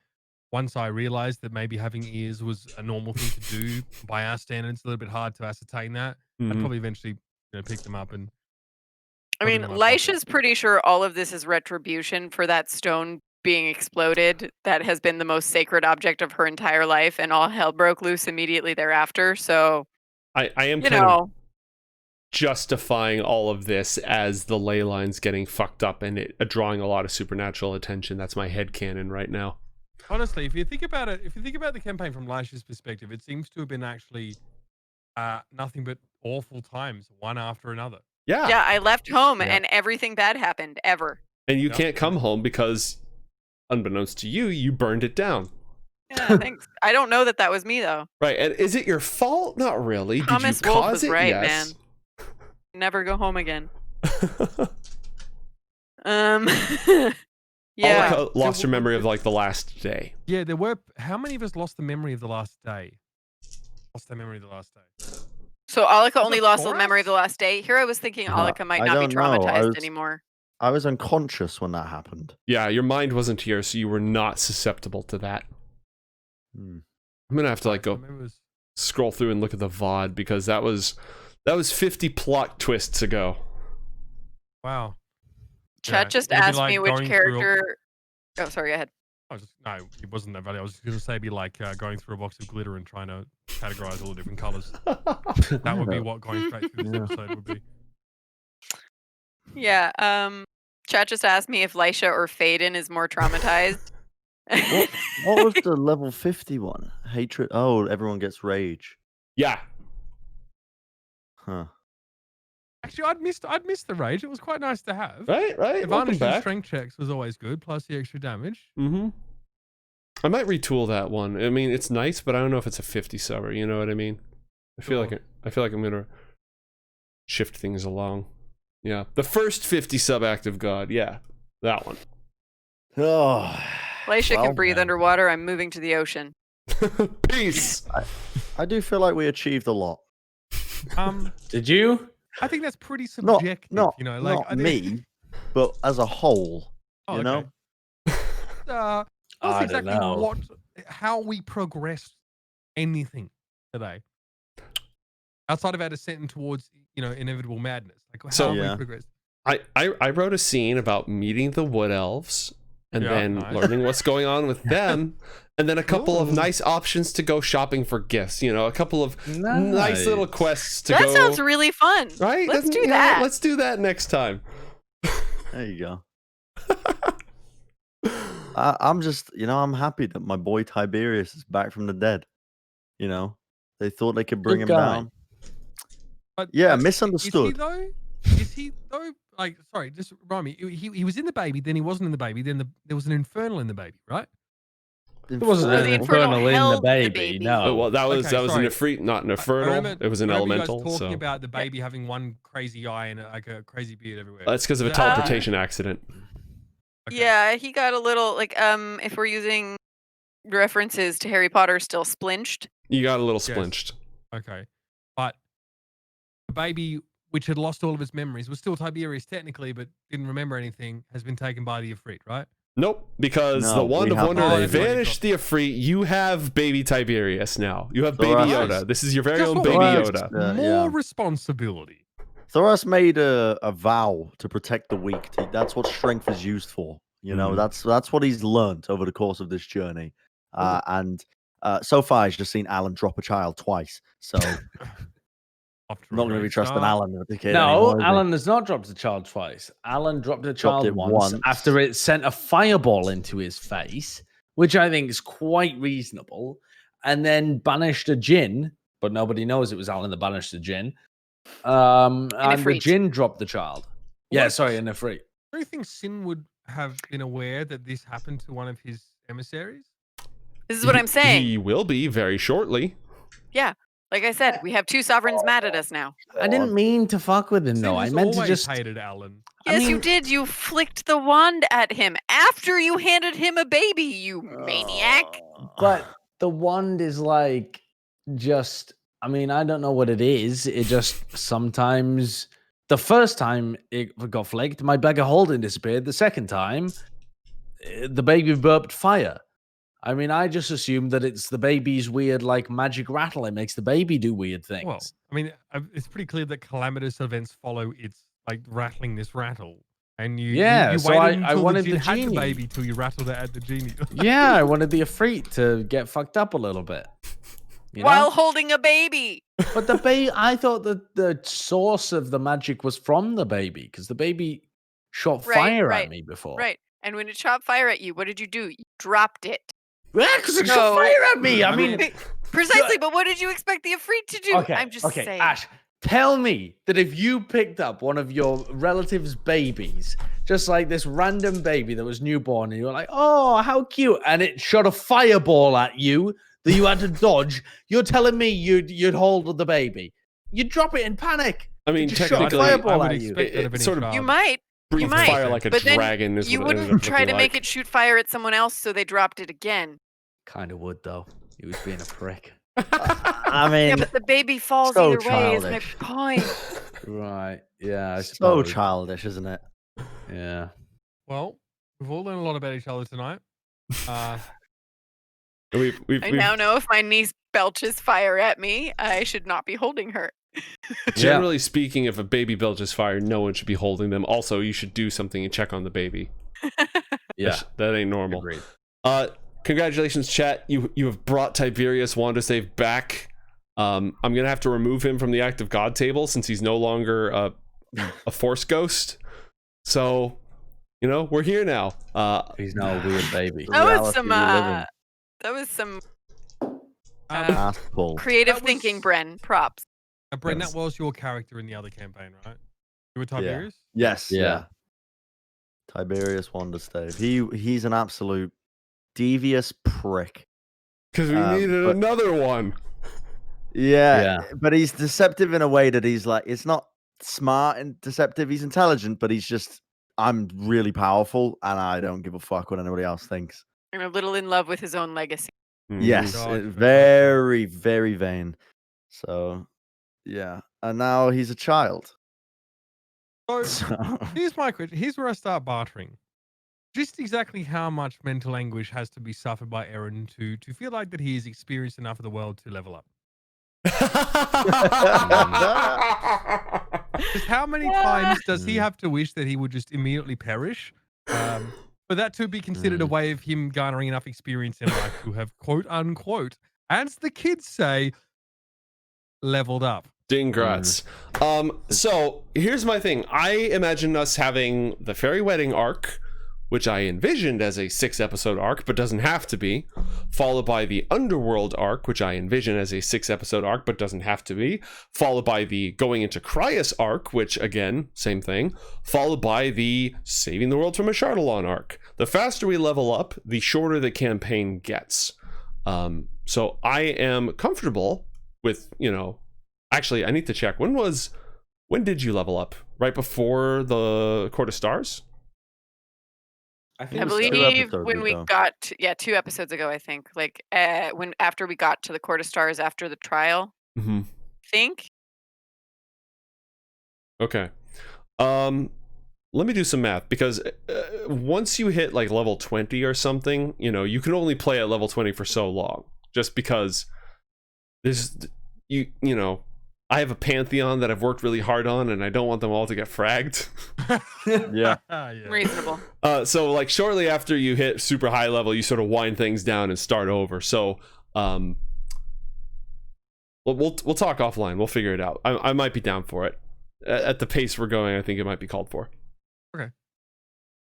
once I realized that maybe having ears was a normal thing to do by our standards, a little bit hard to ascertain that. I'd probably eventually pick them up and. I mean, Lysha's pretty sure all of this is retribution for that stone being exploded that has been the most sacred object of her entire life, and all hell broke loose immediately thereafter. So I am you kind know, of justifying all of this as the ley lines getting fucked up and it drawing a lot of supernatural attention. That's my headcanon right now. Honestly, if you think about it, if you think about the campaign from Lysha's perspective, it seems to have been actually nothing but awful times, one after another. Yeah. yeah, I left home and everything bad happened ever. And you can't come home because unbeknownst to you, you burned it down. Yeah, thanks. I don't know that was me though. Right, and is it your fault? Not really. Thomas Did you Wolfe cause was it? right, Yes. man. Never go home again. Yeah. Alika lost her memory of like the last day. Yeah, there were. How many of us lost the memory of the last day? Lost their memory of the last day. So Alika only it lost the Thoras? memory of the last day. Here I was thinking Alika might I not be don't know. I traumatized was- anymore. I was unconscious when that happened. Yeah, your mind wasn't here, so you were not susceptible to that. Hmm. I'm gonna have to like So go maybe it was- scroll through and look at the VOD because that was 50 plot twists ago. Wow. Chet Yeah, just it'd be asked like me which going through a- character. Oh, sorry. Go ahead. No, it wasn't that valid. I was just going to say it'd be like going through a box of glitter and trying to categorize all the different colors. That would be what going straight through this episode would be. Yeah. Chet just asked me if Lysha or Faden is more traumatized. What was the level 50 one? Hatred. Oh, everyone gets rage. Yeah. Huh. Actually, I'd missed the rage. It was quite nice to have. Right. Welcome Advantage in back. strength checks was always good, plus the extra damage. Mm-hmm. I might retool that one. I mean, it's nice, but I don't know if it's a 50 subber. You know what I mean? I feel like I'm gonna shift things along. Yeah, the first 50 sub active god. Yeah, that one. Oh. Lysha Well, can breathe man. underwater. I'm moving to the ocean. Peace. I do feel like we achieved a lot. Did you? I think that's pretty Not, subjective. not, you know, like not I think- me, but as a whole. Oh, You know? That's I don't exactly know. how we progressed anything today. Outside of our descent towards, inevitable madness. Like So- how have Yeah. we progressed? I wrote a scene about meeting the wood elves and Yeah, then nice. learning what's going on with them, and then a couple of Ooh. nice options to go shopping for gifts. You know, a couple of nice little quests to That go. sounds really fun. right. Let's Doesn't- do yeah, that. Let's do that next time. There you go. I'm just, I'm happy that my boy Tiberius is back from the dead. They thought they could bring Good him guy. down. But Yeah, Is he misunderstood. though? Is he though? Like, sorry, just remind me. He was in the baby, then he wasn't in the baby, then there was an infernal in the baby, right? There wasn't So an the infernal Infernal in the held the baby. baby. No. Oh, well, that was Okay, an sorry. Ifrit, not an I Infernal. remember- It was an remember you guys Elemental. talking So about the baby having one crazy eye and like a crazy beard everywhere. that's because of a Is that- teleportation accident. Okay. Yeah, he got a little like if we're using references to Harry Potter, still splinched. You got a little Yes. splinched. Okay. But the baby, which had lost all of its memories, was still Tiberius technically, but didn't remember anything, has been taken by the Ifrit, right? Nope, because No, the Wand we of have Wonder the baby. vanished the Ifrit. You have baby Tiberius now. You have baby Thoras. Yoda. This is your very Guess own what? baby Thoras. Yoda. More Yeah. responsibility. Thoras made a vow to protect the weak. That's what strength is used for. Mhm. That's what he's learned over the course of this journey. And so far, he's just seen Alan drop a child twice. So Off to a I'm not going to be great trusting start. Alan with the kid No, anymore, is he? Alan has not dropped a child twice. Alan dropped a child it once once. after it sent a fireball into his face, which I think is quite reasonable, and then banished a djinn, but nobody knows it was Alan that banished the djinn. And the Ifrit. djinn dropped the child. Yeah, What? sorry, an Ifrit. Do you think Sin would have been aware that this happened to one of his emissaries? This is what I'm saying. He will be very shortly. Like I said, we have two sovereigns mad at us now. I didn't mean to fuck with him, Sin though. I has meant to always just. hated Alan. I Yes, you mean- did. You flicked the wand at him after you handed him a baby, you maniac. But the wand is like just. I mean, I don't know what it is. It just sometimes. The first time it got flicked, my bag of holding disappeared. The second time, the baby burped fire. I mean, I just assumed that it's the baby's weird, like magic rattle. It makes the baby do weird things. Well, I mean, it's pretty clear that calamitous events follow its like rattling this rattle. And you So waited I until wanted the the genie had the genie. baby till you rattled it at the genie. Yeah, I wanted the Ifrit to get fucked up a little bit. You know? While holding a baby. But the baby, I thought that the source of the magic was from the baby because the baby shot Right, fire right, at me before. Right. And when it shot fire at you, what did you do? You dropped it. Yeah, because it No. shot fire at me. I I mean, mean- Precisely, but what did you expect the Ifrit to do? okay, I'm just okay, saying. Ash, tell me that if you picked up one of your relative's babies just like this random baby that was newborn, and you were like, "Oh, how cute!" and it shot a fireball at you that you had to dodge. You're telling me you'd hold the baby? You'd drop it in panic. I mean, It just shot a technically, fireball I would at you. expect that of It any sort of child. You might. breathe might, fire like a but then dragon is You what it ended wouldn't up try to looking make like. it shoot fire at someone else, so they dropped it again. Kind of would though. He was being a prick. I mean, Yeah, but the baby falls so either way. Is my childish. point. Right. Yeah. I so suppose. childish, isn't it? Yeah. Well, we've all learned a lot about each other tonight. I now know if my niece belches fire at me, I should not be holding her. Generally speaking, if a baby belches fire, no one should be holding them. Also, you should do something and check on the baby. Yeah. That ain't normal. Agreed. Congratulations, chat. You have brought Tiberius Wandasave back. I'm gonna have to remove him from the Act of God table since he's no longer a force ghost. So, we're here now. He's now a weird baby. That was Reality some Asshole. creative That was- thinking, Bren. Props. Bren, Yes. that was your character in the other campaign, right? You were Tiberius? Yes. Yeah. Yeah. Tiberius Wonderstave. He's an absolute devious prick. Because we needed but- another one. Yeah, but he's deceptive in a way that he's like, it's not smart and deceptive. He's intelligent, but he's just, I'm really powerful and I don't give a fuck what anybody else thinks. And a little in love with his own legacy. Yes, God, very, very vain. So, yeah. And now he's a child. So, So, here's my question. Here's where I start bartering. Just exactly how much mental anguish has to be suffered by Eren to feel like that he has experienced enough of the world to level up? Just how many times does he have to wish that he would just immediately perish? For that to be considered a way of him garnering enough experience in life to have, quote unquote, as the kids say, leveled up. Dingrats. So here's my thing. I imagine us having the fairy wedding arc, which I envisioned as a 6-episode arc, but doesn't have to be, followed by the underworld arc, which I envision as a 6-episode arc, but doesn't have to be, followed by the going into Cryas arc, which again, same thing, followed by the saving the world from a Chardalon arc. The faster we level up, the shorter the campaign gets. So I am comfortable with, actually, I need to check. When did you level up? Right before the Court of Stars? I it was 2 believe episodes when we ago. got 2 episodes ago, I think. Like after we got to the Court of Stars after the trial. Mm-hmm. I think. Okay. Let me do some math, because once you hit like level 20 or something, you can only play at level 20 for so long, just because there's I have a pantheon that I've worked really hard on, and I don't want them all to get fragged. Yeah. Reasonable. So like shortly after you hit super high level, you sort of wind things down and start over. So we'll talk offline. We'll figure it out. I might be down for it. At the pace we're going, I think it might be called for. Okay.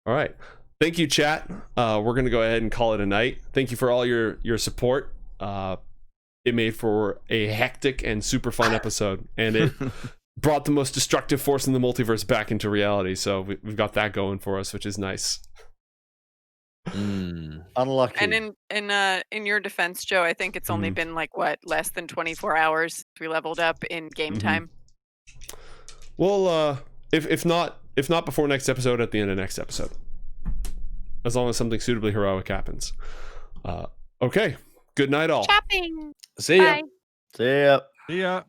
All right. Thank you, chat. We're gonna go ahead and call it a night. Thank you for all your support. It made for a hectic and super fun episode, and it brought the most destructive force in the multiverse back into reality. So we've got that going for us, which is nice. Unlucky. And in your defense, Joe, I think it's only been like less than 24 hours since we leveled up in game time. Well, if not before next episode, at the end of next episode, as long as something suitably heroic happens. Okay. Good night, all. Shopping. See ya. Bye. See ya. See ya.